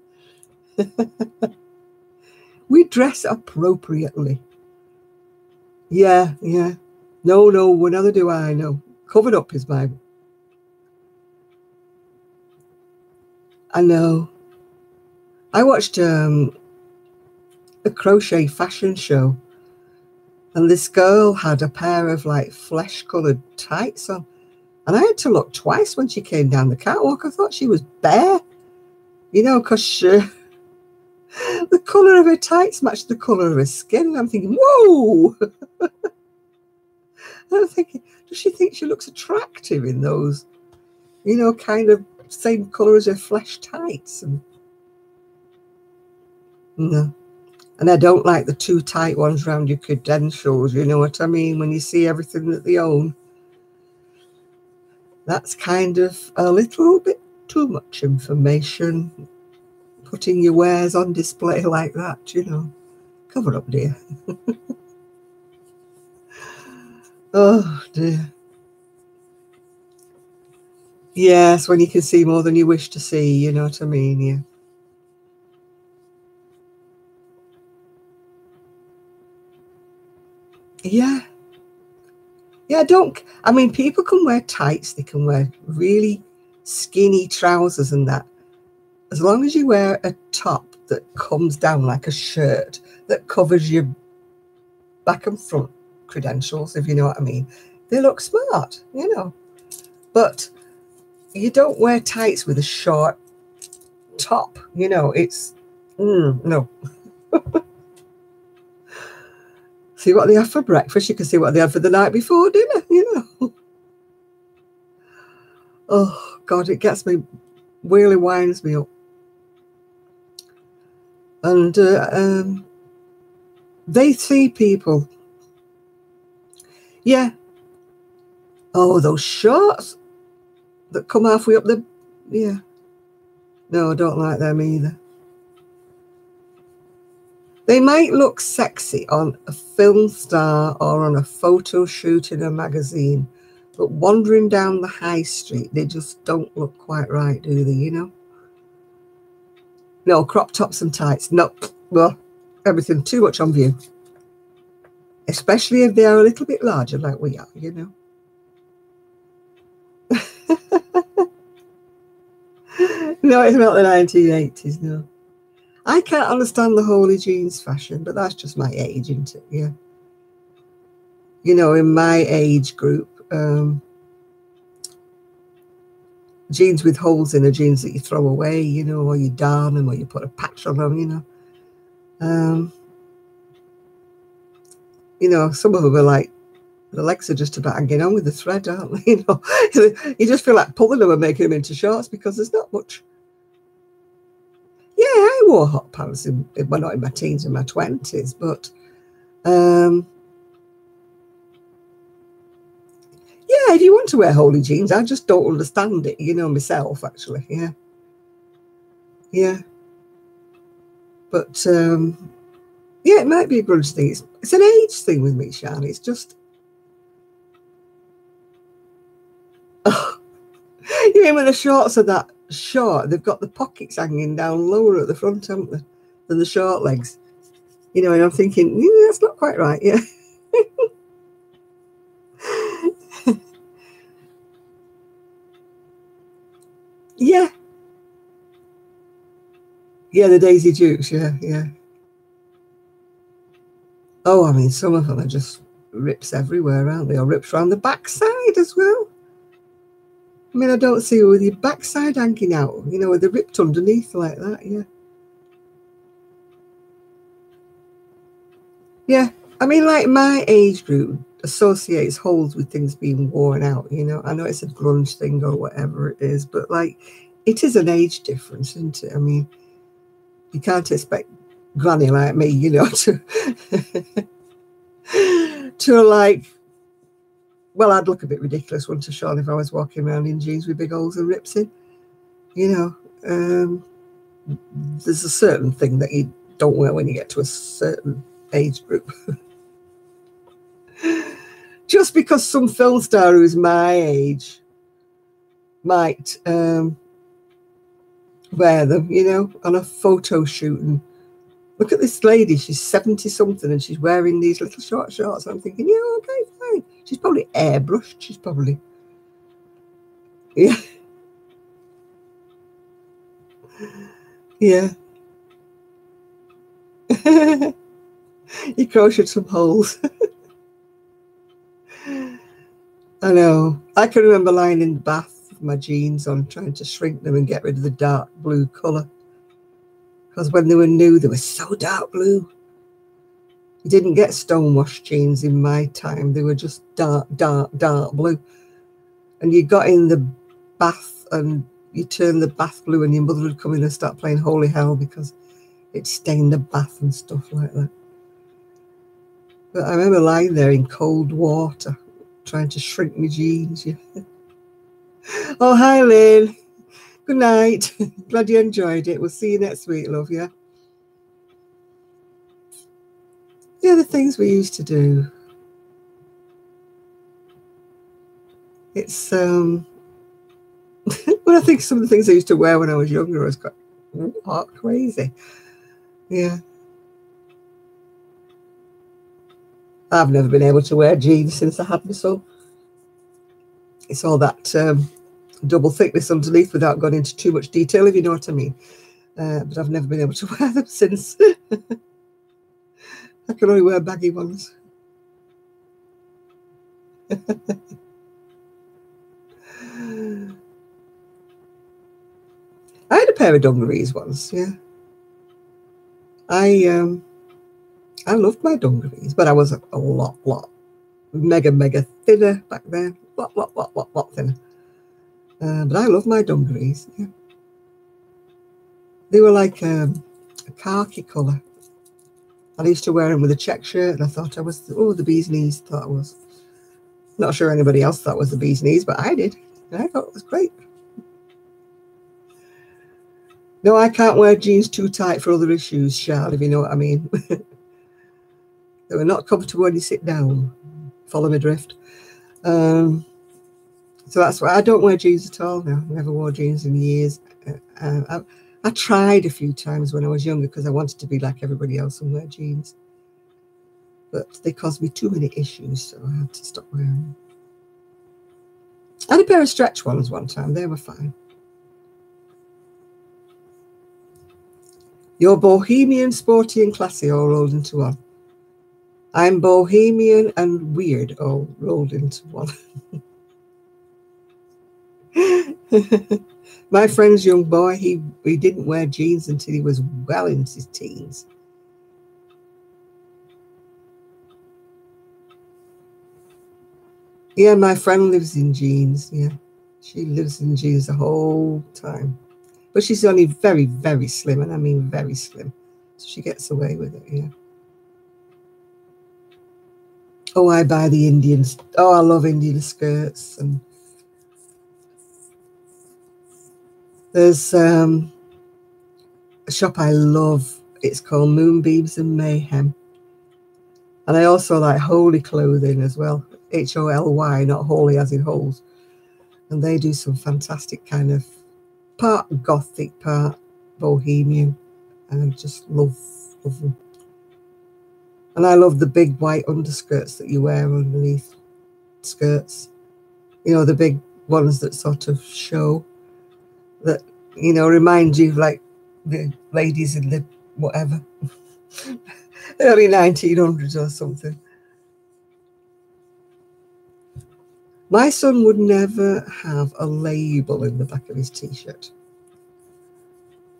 We dress appropriately. Yeah, yeah. No, neither do I, no. Covered up is my... I know. I watched a crochet fashion show, and this girl had a pair of like flesh-coloured tights on. And I had to look twice when she came down the catwalk. I thought she was bare, you know, because the colour of her tights matched the colour of her skin. And I'm thinking, whoa! And I'm thinking, does she think she looks attractive in those, you know, kind of same colour as her flesh tights? And no. And I don't like the too tight ones around your credentials, you know what I mean? When you see everything that they own. That's kind of a little bit too much information. Putting your wares on display like that, you know. Cover up, dear. Oh, dear. Yes, when you can see more than you wish to see, you know what I mean, yeah. Yeah. Yeah, I mean, people can wear tights, they can wear really skinny trousers and that. As long as you wear a top that comes down like a shirt, that covers your back and front, credentials, if you know what I mean. They look smart, you know. But you don't wear tights with a short top, you know. It's, no. See what they have for breakfast. You can see what they had for the night before dinner, you know. Oh, God, it gets me, really winds me up. And they see people. Yeah. Oh, those shorts that come halfway up the, yeah. No, I don't like them either. They might look sexy on a film star or on a photo shoot in a magazine, but wandering down the high street, they just don't look quite right, do they, you know? No, crop tops and tights, no. Well, everything too much on view. Especially if they are a little bit larger like we are, you know? No, it's not the 1980s, no. I can't understand the holy jeans fashion, but that's just my age, isn't it? Yeah. You know, in my age group, jeans with holes in are jeans that you throw away, you know, or you darn them, or you put a patch on them, you know. You know, some of them are like, the legs are just about hanging on with the thread, aren't they? You know, you just feel like pulling them and making them into shorts because there's not much. Yeah, I wore hot pants well, not in my teens and my 20s, but yeah, if you want to wear holy jeans, I just don't understand it, you know, myself, actually. Yeah. Yeah. But yeah, it might be a grudge thing. It's an age thing with me, Shan. It's just, oh, you mean when the shorts are that short, they've got the pockets hanging down lower at the front, haven't they, than the short legs? You know, and I'm thinking, yeah, that's not quite right, yeah. Yeah. Yeah, the Daisy Dukes, yeah, yeah. Oh, I mean, some of them are just rips everywhere, aren't they? Or rips around the backside as well. I mean, I don't see you with your backside hanging out, you know, with the ripped underneath like that, yeah. Yeah, I mean, like my age group associates holes with things being worn out, you know. I know it's a grunge thing or whatever it is, but like, it is an age difference, isn't it? I mean, you can't expect granny like me, you know, to like, well, I'd look a bit ridiculous, wouldn't I, Sean, if I was walking around in jeans with big holes and rips in, you know. There's a certain thing that you don't wear when you get to a certain age group. Just because some film star who's my age might wear them, you know, on a photo shoot. And look at this lady, she's 70 something and she's wearing these little short shorts. I'm thinking, yeah, okay, fine. She's probably airbrushed. She's probably, yeah. Yeah. You crocheted some holes. I know. I can remember lying in the bath with my jeans on, trying to shrink them and get rid of the dark blue colour. Because when they were new, they were so dark blue. You didn't get stonewashed jeans in my time. They were just dark, dark, dark blue. And you got in the bath and you turned the bath blue and your mother would come in and start playing Holy Hell because it stained the bath and stuff like that. But I remember lying there in cold water, trying to shrink my jeans. Yeah. Oh, hi, Lynn. Good night. Glad you enjoyed it. We'll see you next week, love, yeah? Yeah, the things we used to do. It's, when I think some of the things I used to wear when I was younger, I was quite, what, crazy. Yeah. I've never been able to wear jeans since I had my son. It's all that double thickness underneath without going into too much detail, if you know what I mean. But I've never been able to wear them since. I can only wear baggy ones. I had a pair of dungarees once, yeah. I loved my dungarees, but I was a lot mega thinner back then. Lot thinner. But I love my dungarees, yeah. They were like a khaki colour. I used to wear them with a check shirt, and I thought I was, the bee's knees, thought I was. Not sure anybody else thought it was the bee's knees, but I did. And I thought it was great. No, I can't wear jeans too tight for other issues, Charles, if you know what I mean. They were not comfortable when you sit down. Follow my drift. So that's why I don't wear jeans at all now. I never wore jeans in years. I tried a few times when I was younger because I wanted to be like everybody else and wear jeans. But they caused me too many issues, so I had to stop wearing them. I had a pair of stretch ones one time. They were fine. You're bohemian, sporty and classy all rolled into one. I'm bohemian and weird all rolled into one. My friend's young boy, he didn't wear jeans until he was well into his teens. Yeah, my friend lives in jeans. Yeah, she lives in jeans the whole time. But she's only very, very slim, and I mean very slim. So she gets away with it, yeah. Oh, I buy the Indians. Oh, I love Indian skirts. And there's a shop I love. It's called Moonbeams and Mayhem. And I also like Holy Clothing as well. Holy, not holy as in holes. And they do some fantastic kind of part gothic, part bohemian. And I just love them. And I love the big white underskirts that you wear underneath skirts. You know, the big ones that sort of show, that, you know, remind you like the ladies in the whatever, early 1900s or something. My son would never have a label in the back of his t-shirt.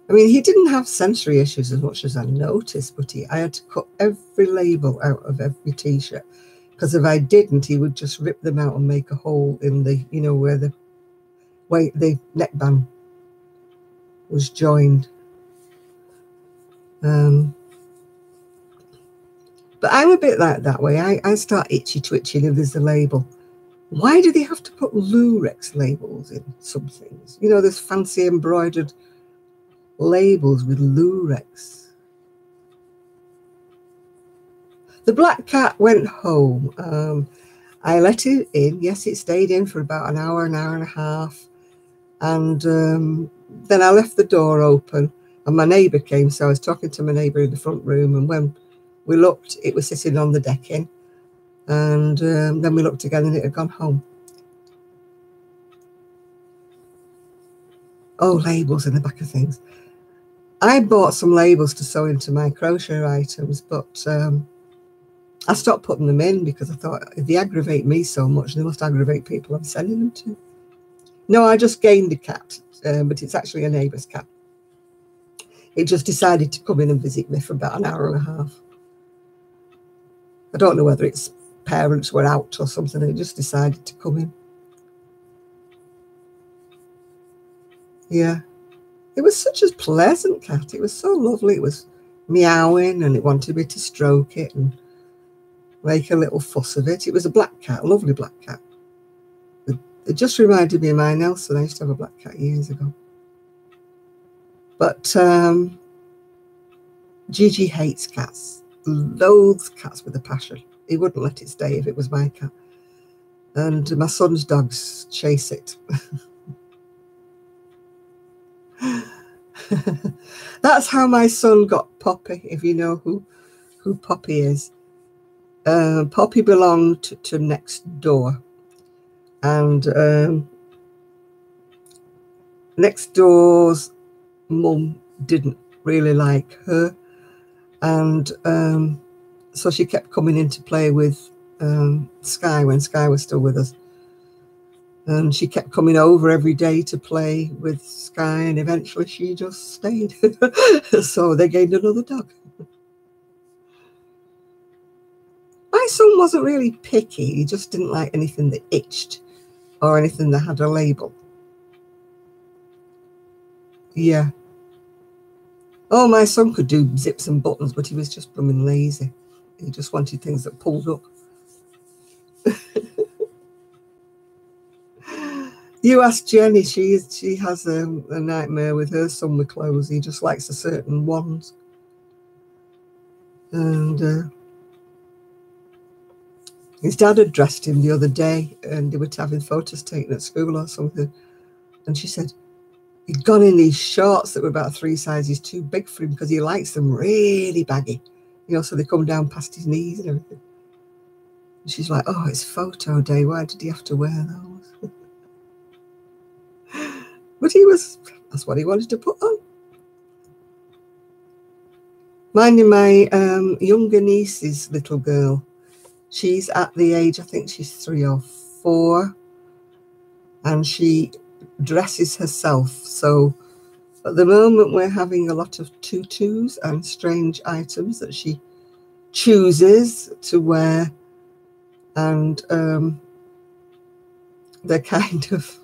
I mean, he didn't have sensory issues as much as I noticed, but I had to cut every label out of every t-shirt, because if I didn't, he would just rip them out and make a hole in the, you know, where the neckband was joined. But I'm a bit like that way. I start itchy twitching if there's a label. Why do they have to put Lurex labels in some things? You know, there's fancy embroidered labels with Lurex. The black cat went home. I let it in. Yes, it stayed in for about an hour and a half. And then I left the door open, and my neighbour came. So I was talking to my neighbour in the front room, and when we looked, it was sitting on the decking. And then we looked again, and it had gone home. Oh, labels in the back of things. I bought some labels to sew into my crochet items, but I stopped putting them in because I thought, if they aggravate me so much, they must aggravate people I'm sending them to. No, I just gained a cat, but it's actually a neighbour's cat. It just decided to come in and visit me for about an hour and a half. I don't know whether its parents were out or something. It just decided to come in. Yeah. It was such a pleasant cat. It was so lovely. It was meowing, and it wanted me to stroke it and make a little fuss of it. It was a black cat, a lovely black cat. It just reminded me of my Nelson. I used to have a black cat years ago. But Gigi hates cats, loathes cats with a passion. He wouldn't let it stay if it was my cat. And my son's dogs chase it. That's how my son got Poppy, if you know who Poppy is. Poppy belonged to next door. And next door's mum didn't really like her. And so she kept coming in to play with Sky, when Sky was still with us. And she kept coming over every day to play with Sky, and eventually she just stayed. So they gained another dog. My son wasn't really picky. He just didn't like anything that itched or anything that had a label. Yeah. Oh, my son could do zips and buttons, but he was just blooming lazy. He just wanted things that pulled up. You ask Jenny, she has a nightmare with her summer clothes. He just likes a certain ones. And his dad had dressed him the other day, and they were having photos taken at school or something. And she said he'd gone in these shorts that were about 3 sizes too big for him because he likes them really baggy, you know, so they come down past his knees and everything. And she's like, oh, it's photo day. Why did he have to wear those? But that's what he wanted to put on. Minding my younger niece's little girl, she's at the age, I think she's 3 or 4, and she dresses herself. So at the moment we're having a lot of tutus and strange items that she chooses to wear, and they're kind of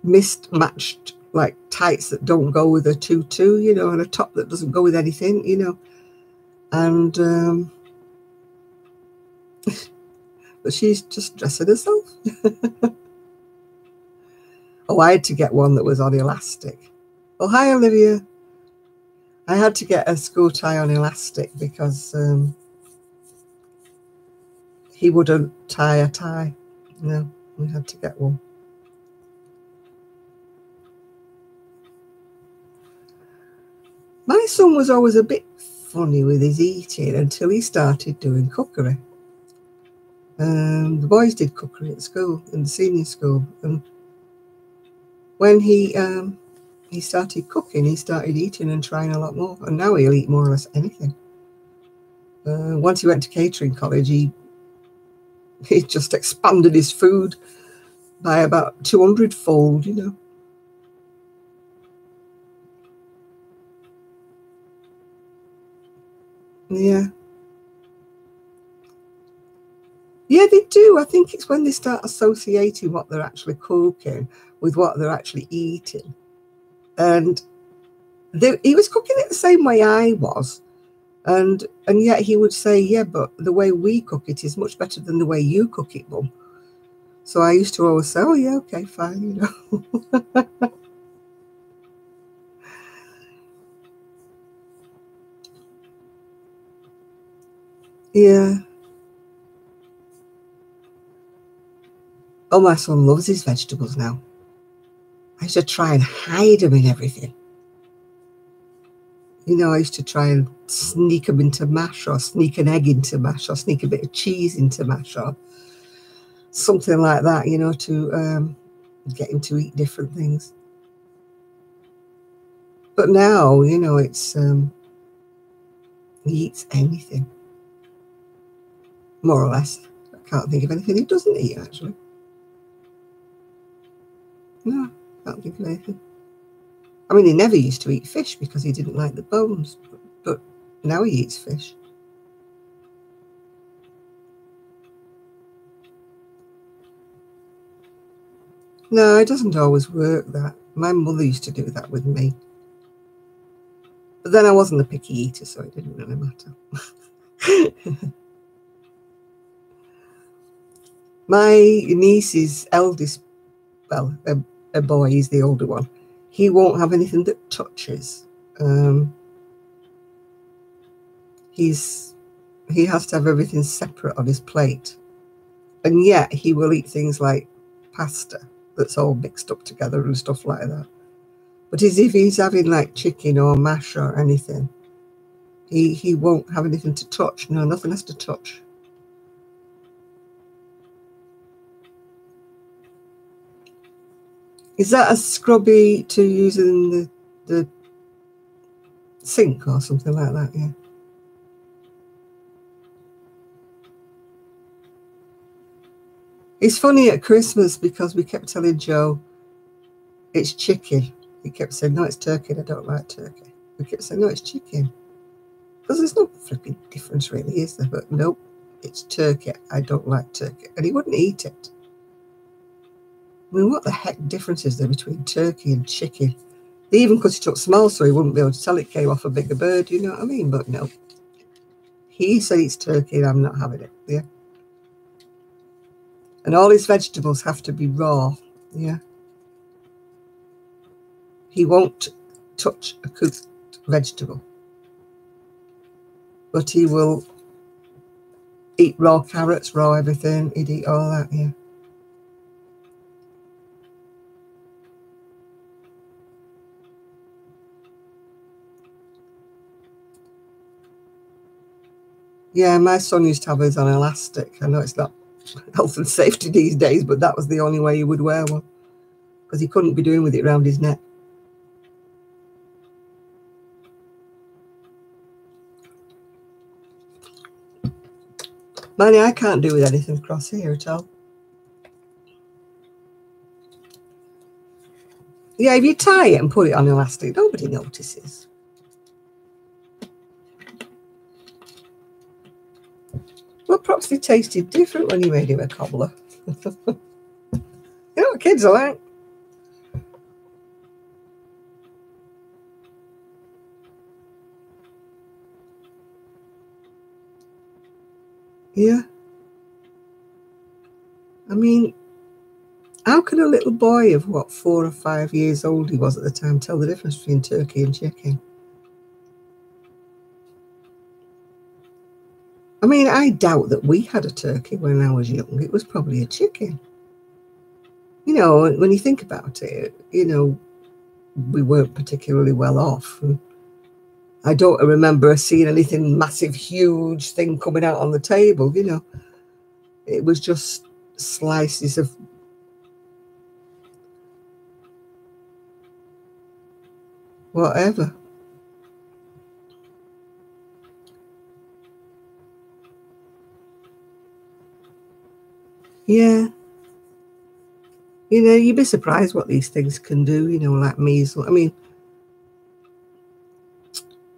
mismatched, like tights that don't go with a tutu, you know, and a top that doesn't go with anything, you know. And but she's just dressing herself. Oh, I had to get one that was on elastic. Oh, hi, Olivia. I had to get a school tie on elastic because he wouldn't tie a tie. No, we had to get one. My son was always a bit funny with his eating until he started doing cookery. The boys did cookery at school, in the senior school, and when he started cooking, he started eating and trying a lot more, and now he'll eat more or less anything. Once he went to catering college, he just expanded his food by about 200-fold, you know. Yeah. Yeah, they do. I think it's when they start associating what they're actually cooking with what they're actually eating. And he was cooking it the same way I was. And yet he would say, yeah, but the way we cook it is much better than the way you cook it, Mum. So I used to always say, oh, yeah, okay, fine, you know. Yeah. Oh, my son loves his vegetables now. I used to try and hide them in everything. You know, I used to try and sneak them into mash, or sneak an egg into mash, or sneak a bit of cheese into mash, or something like that, you know, to get him to eat different things. But now, you know, it's he eats anything, more or less. I can't think of anything he doesn't eat, actually. No, I can't think of anything. I mean, he never used to eat fish because he didn't like the bones, but now he eats fish. No, it doesn't always work, that. My mother used to do that with me. But then I wasn't a picky eater, so it didn't really matter. My niece's eldest, well, a boy, he's the older one. He won't have anything that touches. He has to have everything separate on his plate. And yet he will eat things like pasta that's all mixed up together and stuff like that. But if he's having like chicken or mash or anything, he won't have anything to touch. No, nothing has to touch. Is that a scrubby to use in the sink or something like that? Yeah. It's funny at Christmas because we kept telling Joe it's chicken. He kept saying, no, it's turkey. I don't like turkey. We kept saying, no, it's chicken. Because there's no flipping difference really, is there? But nope, it's turkey. I don't like turkey. And he wouldn't eat it. I mean, what the heck difference is there between turkey and chicken? They even cut it up small so he wouldn't be able to tell it came off a bigger bird, you know what I mean? But no. He said it's turkey and I'm not having it, yeah. And all his vegetables have to be raw, yeah. He won't touch a cooked vegetable. But he will eat raw carrots, raw everything. He'd eat all that, yeah. Yeah, my son used to have his on elastic. I know it's not health and safety these days, but that was the only way he would wear one. Because he couldn't be doing with it around his neck. Manny, I can't do with anything across here at all. Yeah, if you tie it and put it on elastic, nobody notices. Well, perhaps they tasted different when you made him a cobbler. You know what kids are like? Yeah. I mean, how can a little boy of, what, 4 or 5 years old he was at the time tell the difference between turkey and chicken? I mean, I doubt that we had a turkey when I was young. It was probably a chicken. You know, when you think about it, you know, we weren't particularly well off. And I don't remember seeing anything massive, huge thing coming out on the table, you know. It was just slices of whatever. Yeah. You know, you'd be surprised what these things can do, you know, like measles. I mean,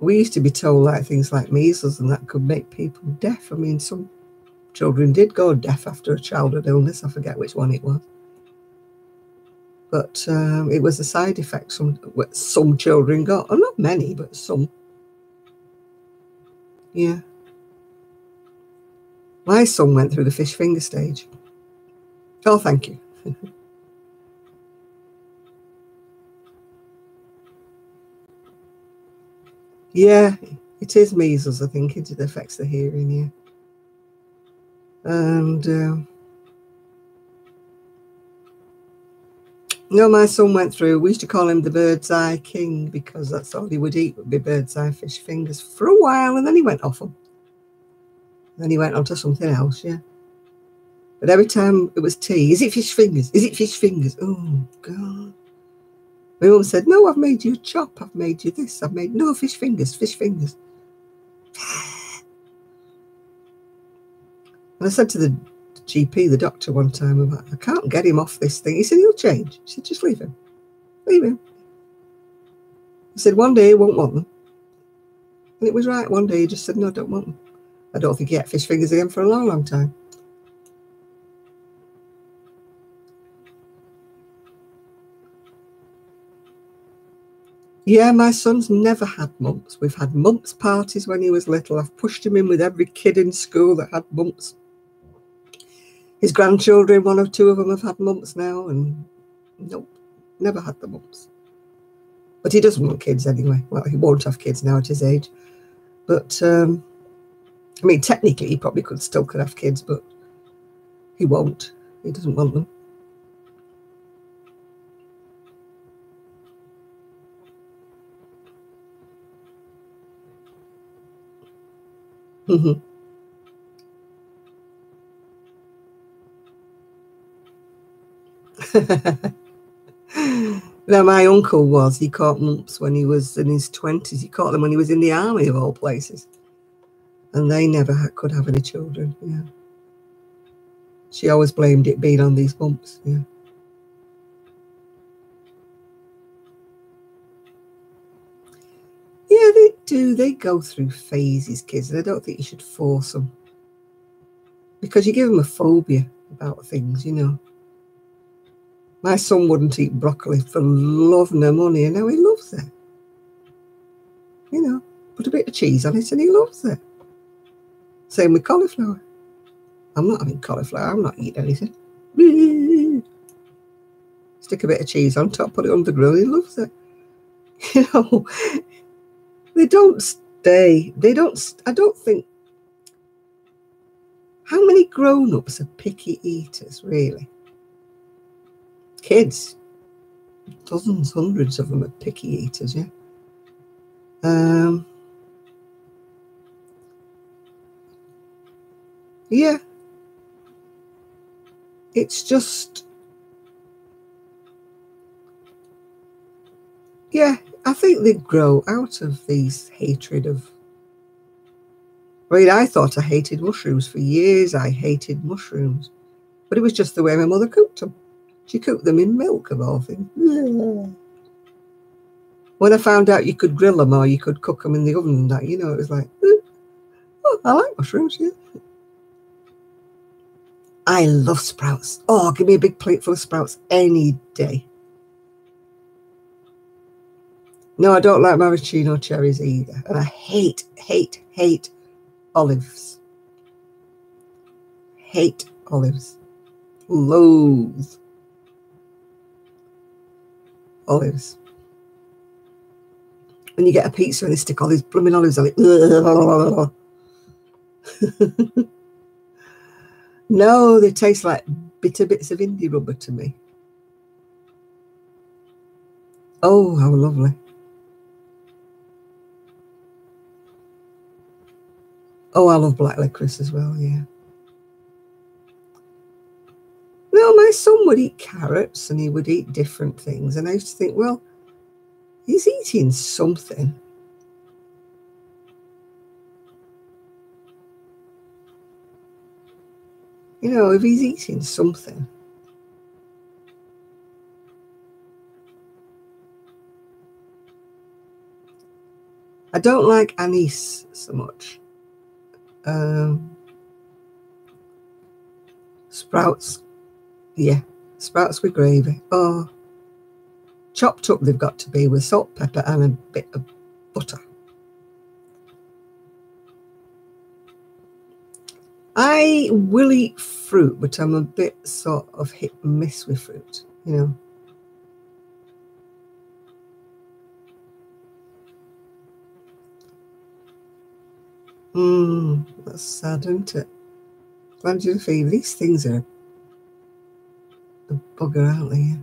we used to be told like things like measles and that could make people deaf. I mean, some children did go deaf after a childhood illness. I forget which one it was. But it was a side effect some children got. Well, not many, but some. Yeah. My son went through the fish finger stage. Oh, thank you. Yeah, it is measles, I think. It affects the hearing, yeah. And no, my son went through, we used to call him the bird's eye king because that's all he would eat would be bird's eye fish fingers for a while, and then he went off them. Then he went on to something else, yeah. But every time it was tea, is it fish fingers? Is it fish fingers? Oh, God. My mum said, no, I've made you a chop. I've made you this. I've made, no, fish fingers, fish fingers. And I said to the GP, the doctor, one time, I can't get him off this thing. He said, he'll change. He said, just leave him. Leave him. He said, one day he won't want them. And it was right. One day he just said, no, I don't want them. I don't think he ate fish fingers again for a long, long time. Yeah, my son's never had mumps. We've had mumps parties when he was little. I've pushed him in with every kid in school that had mumps. His grandchildren, 1 or 2 of them have had mumps now, and nope, never had the mumps. But he doesn't want kids anyway. Well, he won't have kids now at his age. But, I mean, technically, he probably still could have kids, but he won't. He doesn't want them. Now, my uncle he caught mumps when he was in his 20s. He caught them when he was in the army, of all places. And they never could have any children, yeah. She always blamed it being on these bumps. Yeah. Yeah, they do. They go through phases, kids, and I don't think you should force them. Because you give them a phobia about things, you know. My son wouldn't eat broccoli for love nor money, and now he loves it. You know, put a bit of cheese on it and he loves it. Same with cauliflower. I'm not having cauliflower. I'm not eating anything. Stick a bit of cheese on top, put it on the grill, he loves it. You know, they don't stay. They don't, I don't think, how many grown-ups are picky eaters, really? Kids, dozens, hundreds of them are picky eaters, yeah. Yeah. It's just, yeah, I think they grow out of these hatred of, I mean, I thought I hated mushrooms for years. I hated mushrooms, but it was just the way my mother cooked them. She cooked them in milk of all things. When I found out you could grill them or you could cook them in the oven and that, you know, it was like, oh, I like mushrooms, yeah. I love sprouts. Oh, give me a big plate full of sprouts any day. No, I don't like maraschino cherries either. And I hate, hate, hate olives. Hate olives. Loathe olives. When you get a pizza and they stick all these blooming olives on it. No, they taste like bitter bits of indie rubber to me. Oh, how lovely. Oh, I love black licorice as well, yeah. No, my son would eat carrots and he would eat different things. And I used to think, well, he's eating something. You know, if he's eating something. I don't like anise so much. Sprouts, yeah, sprouts with gravy. Oh, chopped up they've got to be with salt, pepper and a bit of butter. I will eat fruit, but I'm a bit sort of hit and miss with fruit, you know. That's sad, isn't it? Glandular fever, these things are a bugger, aren't they?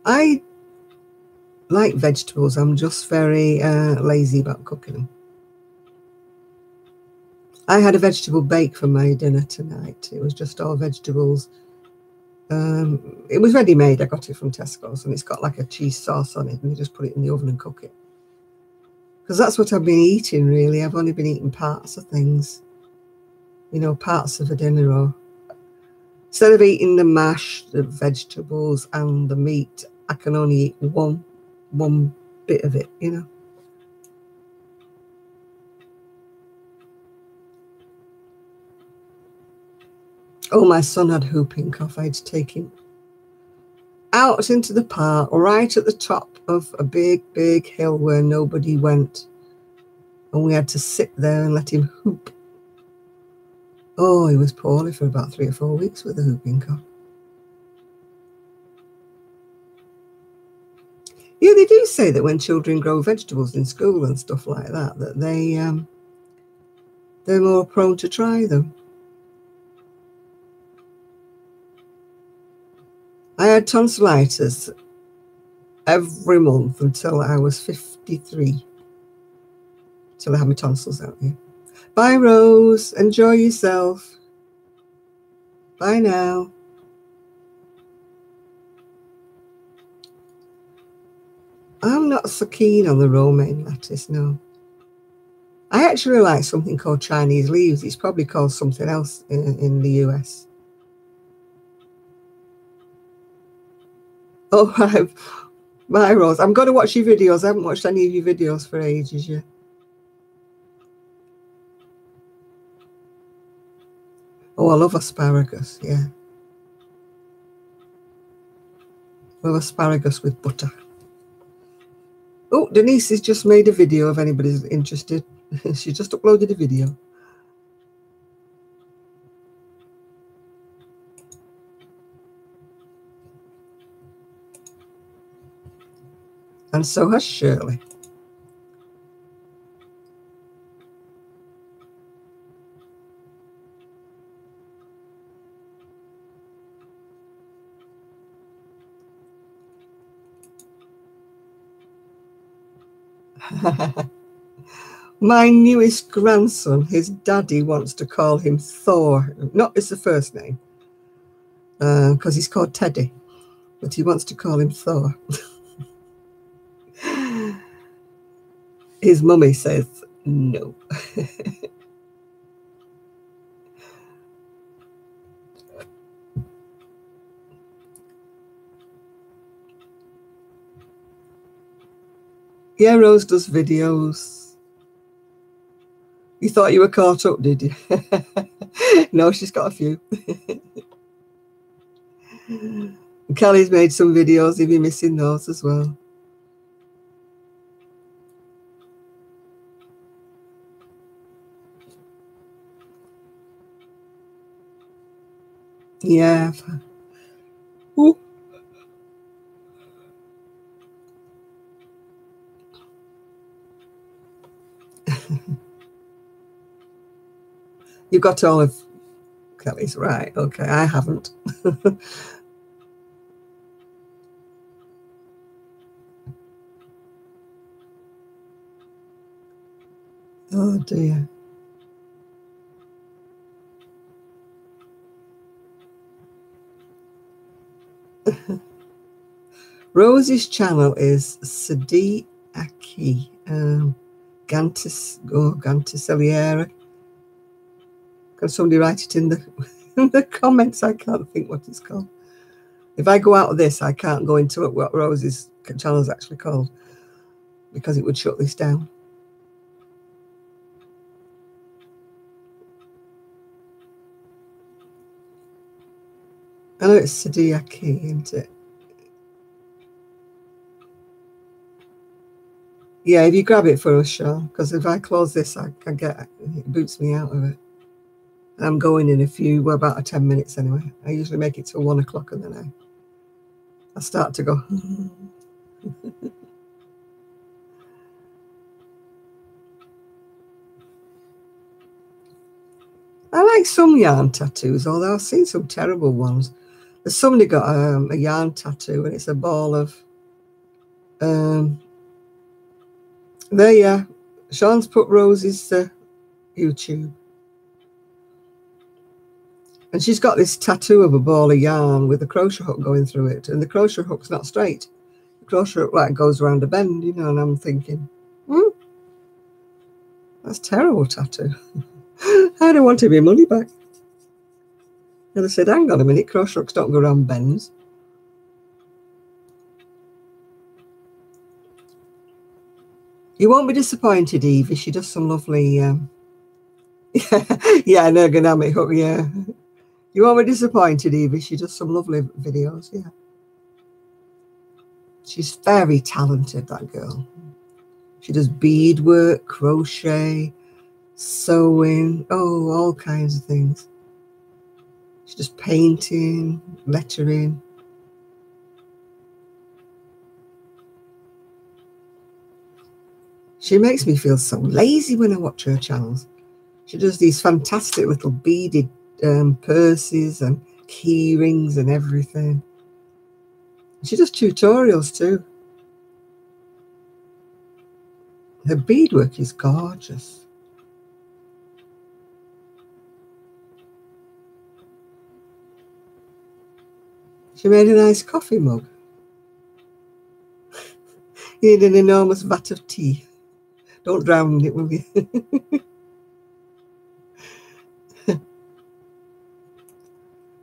I like vegetables. I'm just very lazy about cooking them. I had a vegetable bake for my dinner tonight. It was just all vegetables. It was ready-made. I got it from Tesco's, and it's got like a cheese sauce on it, and you just put it in the oven and cook it. Because that's what I've been eating, really. I've only been eating parts of things, you know, parts of a dinner. Or instead of eating the mash, the vegetables, and the meat, I can only eat one bit of it, you know. Oh, my son had whooping cough. I had to take him out into the park, right at the top of a big, big hill where nobody went. And we had to sit there and let him hoop. Oh, he was poorly for about 3 or 4 weeks with a whooping cough. Yeah, they do say that when children grow vegetables in school and stuff like that, that they're more prone to try them. I had tonsillitis every month until I was 53. Till I had my tonsils out here. Bye, Rose. Enjoy yourself. Bye now. I'm not so keen on the romaine lettuce, no. I actually like something called Chinese leaves. It's probably called something else in the US. Oh, my Rose, I'm going to watch your videos. I haven't watched any of your videos for ages yet. Oh, I love asparagus, yeah. I love asparagus with butter. Oh, Denise has just made a video if anybody's interested. She just uploaded a video. And so has Shirley. My newest grandson, his daddy wants to call him Thor. Not as the first name, because he's called Teddy, but he wants to call him Thor. His mummy says no. Yeah, Rose does videos. You thought you were caught up, did you? No, she's got a few. Kelly's made some videos if you're missing those as well. Yeah. Ooh. You've got all of Kelly's, right? Okay, I haven't. Oh dear. Rosie's channel is Sadi Aki Gantiseliera. Can somebody write it in the comments? I can't think what it's called. If I go out of this, I can't go into it, what Rosie's channel is actually called, because it would shut this down. I know it's Sadi Aki, isn't it? Yeah, if you grab it for us, Sean, because if I close this, I can get it boots me out of it. I'm going in about 10 minutes anyway. I usually make it till 1 o'clock and then I start to go. I like some yarn tattoos, although I've seen some terrible ones. There's somebody got a yarn tattoo and it's a ball of there, yeah. Sean's put Rosie's YouTube. And she's got this tattoo of a ball of yarn with a crochet hook going through it. And the crochet hook's not straight. The crochet hook like goes around a bend, you know, and I'm thinking, that's a terrible tattoo. I don't want my money back. And I said, hang on a minute, crochet hooks don't go around bends. You won't be disappointed, Evie. She does some lovely, yeah, an ergonomic hook, yeah. You won't be disappointed, Evie. She does some lovely videos, yeah. She's very talented, that girl. She does beadwork, crochet, sewing, all kinds of things. She does painting, lettering. She makes me feel so lazy when I watch her channels. She does these fantastic little beaded purses and key rings and everything. She does tutorials too. Her beadwork is gorgeous. She made a nice coffee mug. You need an enormous vat of tea. Don't drown in it, will you?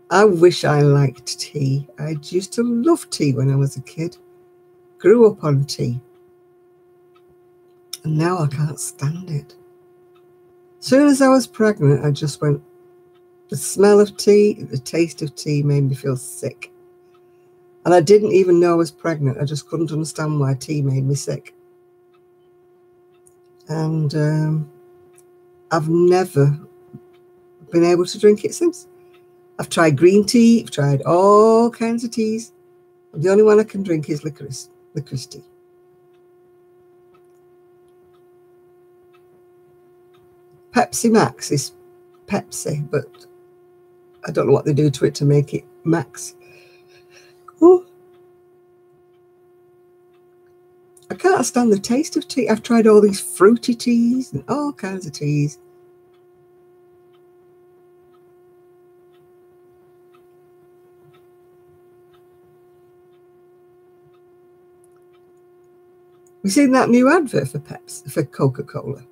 I wish I liked tea. I used to love tea when I was a kid. Grew up on tea. And now I can't stand it. As soon as I was pregnant, I just went, the smell of tea, the taste of tea made me feel sick. And I didn't even know I was pregnant. I just couldn't understand why tea made me sick. And I've never been able to drink it since. I've tried green tea. I've tried all kinds of teas. The only one I can drink is licorice tea. Pepsi Max is Pepsi, but I don't know what they do to it to make it Max. Oh. I can't stand the taste of tea. I've tried all these fruity teas and all kinds of teas. We've seen that new advert for Pepsi, for Coca-Cola.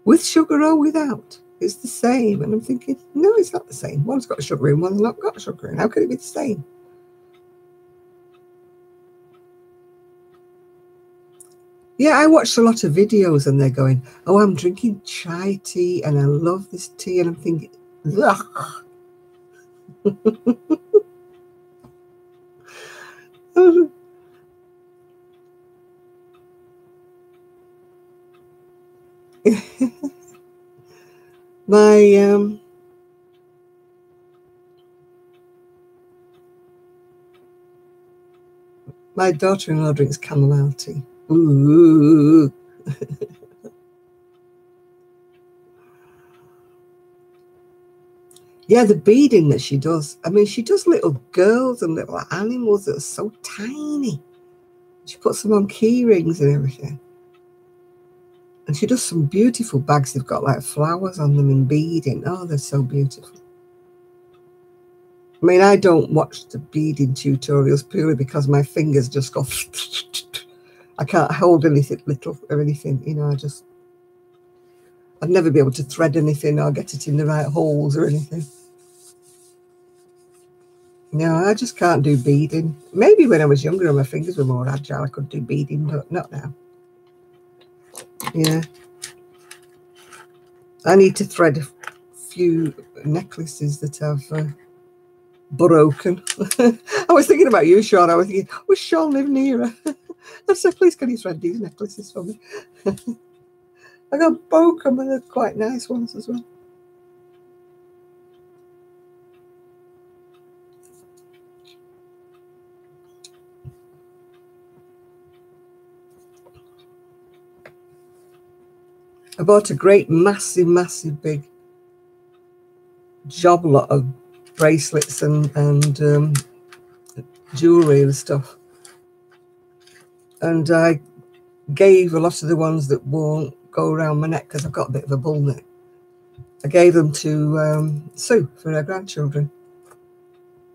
With sugar or without, it's the same. And I'm thinking, no, it's not the same. One's got sugar in, one's not got sugar in. How can it be the same? Yeah, I watched a lot of videos and they're going, oh, I'm drinking chai tea and I love this tea. And I'm thinking, ugh. My daughter-in-law drinks chamomile tea. Ooh. Yeah, the beading that she does. I mean, she does little girls and little animals that are so tiny. She puts them on key rings and everything. And she does some beautiful bags. They've got like flowers on them and beading. Oh, they're so beautiful. I mean, I don't watch the beading tutorials purely because my fingers just go. I can't hold anything little or anything, you know. I'd never be able to thread anything or get it in the right holes or anything. No, I just can't do beading. Maybe when I was younger and my fingers were more agile, I could do beading, but not now. Yeah. I need to thread a few necklaces that I've broken. I was thinking about you, Sean. I was thinking, was Sean live near her? I said, please can you thread these necklaces for me? I got broken, and they're quite nice ones as well. I bought a great, massive, big job lot of bracelets and jewellery and stuff. And I gave a lot of the ones that won't go around my neck because I've got a bit of a bull neck. I gave them to Sue for her grandchildren.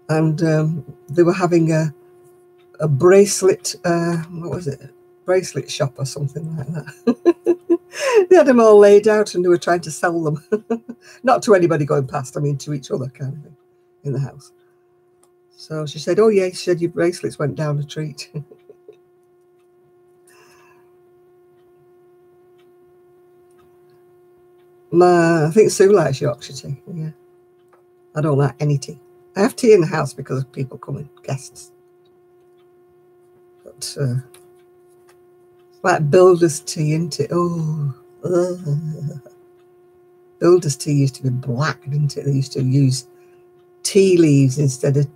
And they were having a bracelet, what was it? Bracelet shop or something like that. They had them all laid out and they were trying to sell them. Not to anybody going past, I mean to each other kind of thing in the house. So she said, oh yeah, she said your bracelets went down a treat. I think Sue likes Yorkshire tea, yeah. I don't like any tea. I have tea in the house because of people coming, guests. But like builder's tea, isn't it? Oh, builder's tea used to be black, didn't it? They used to use tea leaves instead of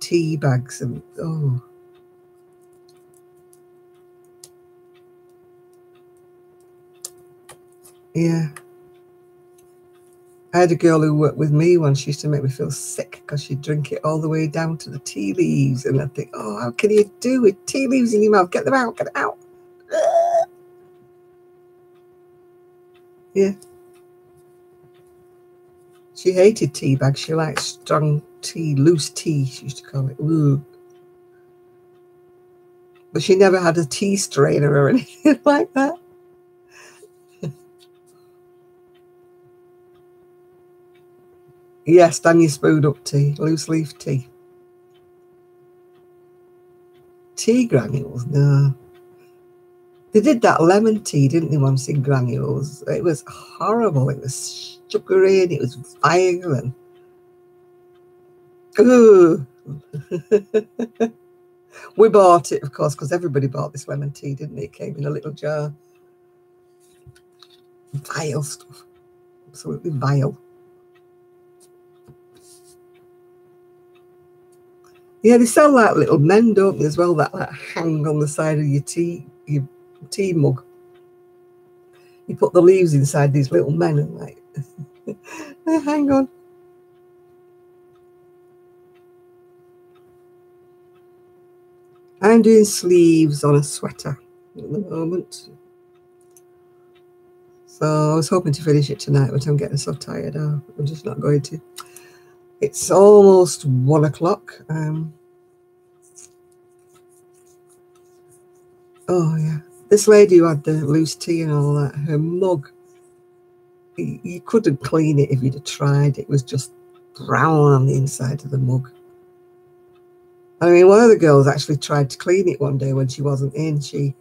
tea bags, and oh. Yeah. I had a girl who worked with me once. She used to make me feel sick because she'd drink it all the way down to the tea leaves. And I'd think, oh, how can you do with tea leaves in your mouth? Get them out, get it out. Yeah. She hated tea bags. She liked strong tea, loose tea, she used to call it. Ooh. But she never had a tea strainer or anything like that. Yes, stand your spoon up tea, loose leaf tea. Tea granules, no. They did that lemon tea, didn't they, once in granules? It was horrible. It was sugary and it was vile and ooh. We bought it, of course, because everybody bought this lemon tea, didn't they? It came in a little jar. Vile stuff. Absolutely vile. Yeah, they sell like little men, don't they, as well, that like hang on the side of your tea mug. You put the leaves inside these little men and like hang on. I'm doing sleeves on a sweater at the moment. So I was hoping to finish it tonight, but I'm getting so tired now. I'm just not going to. It's almost 1 o'clock. Oh, yeah. This lady who had the loose tea and all that, her mug, you couldn't clean it if you'd have tried. It was just brown on the inside of the mug. I mean, one of the girls actually tried to clean it one day when she wasn't in. She,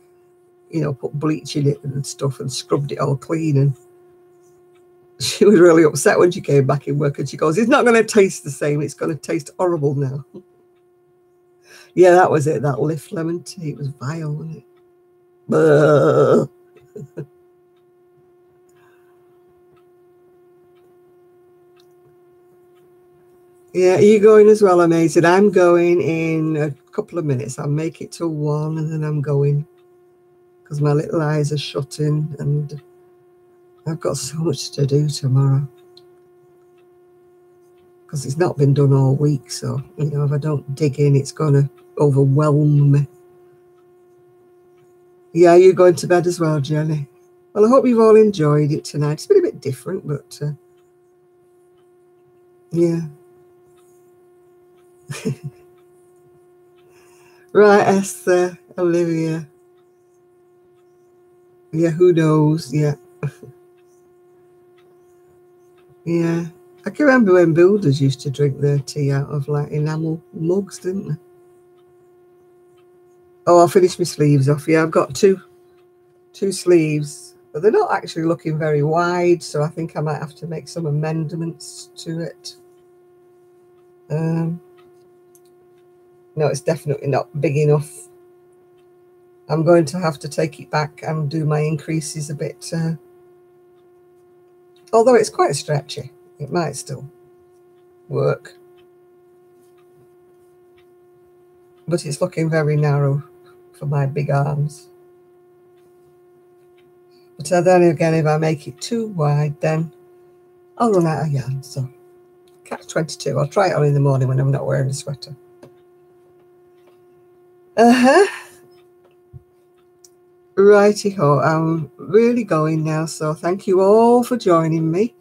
you know, put bleach in it and stuff and scrubbed it all clean. And she was really upset when she came back in work. And she goes, it's not going to taste the same. It's going to taste horrible now. Yeah, that was it. That Lift lemon tea. It was vile, wasn't it? Yeah, are you going as well, Amazing? I'm going in a couple of minutes. I'll make it till 1 and then I'm going because my little eyes are shutting and I've got so much to do tomorrow because it's not been done all week. So, you know, if I don't dig in, it's going to overwhelm me. Yeah, you're going to bed as well, Jenny. Well, I hope you've all enjoyed it tonight. It's been a bit different, but yeah. Right, Esther, Olivia. Yeah, who knows? Yeah. Yeah. I can remember when builders used to drink their tea out of like enamel mugs, didn't they? Oh, I'll finish my sleeves off. Yeah, I've got two sleeves, but they're not actually looking very wide, so I think I might have to make some amendments to it. No, it's definitely not big enough. I'm going to have to take it back and do my increases a bit. Although it's quite stretchy, it might still work. But it's looking very narrow for my big arms. But then again, if I make it too wide, then I'll run out of yarn. So catch 22. I'll try it on in the morning when I'm not wearing a sweater. Righty-ho, I'm really going now. So thank you all for joining me.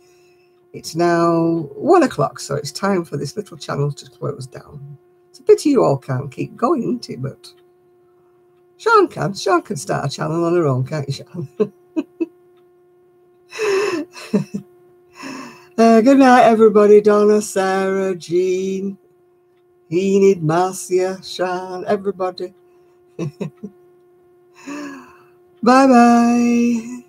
It's now 1 o'clock, so it's time for this little channel to close down. It's a pity you all can't keep going, isn't it? But Sean can. Sean can start a channel on her own, can't you, Sean? Good night, everybody. Donna, Sarah, Jean, Enid, Marcia, Sean, everybody. Bye-bye.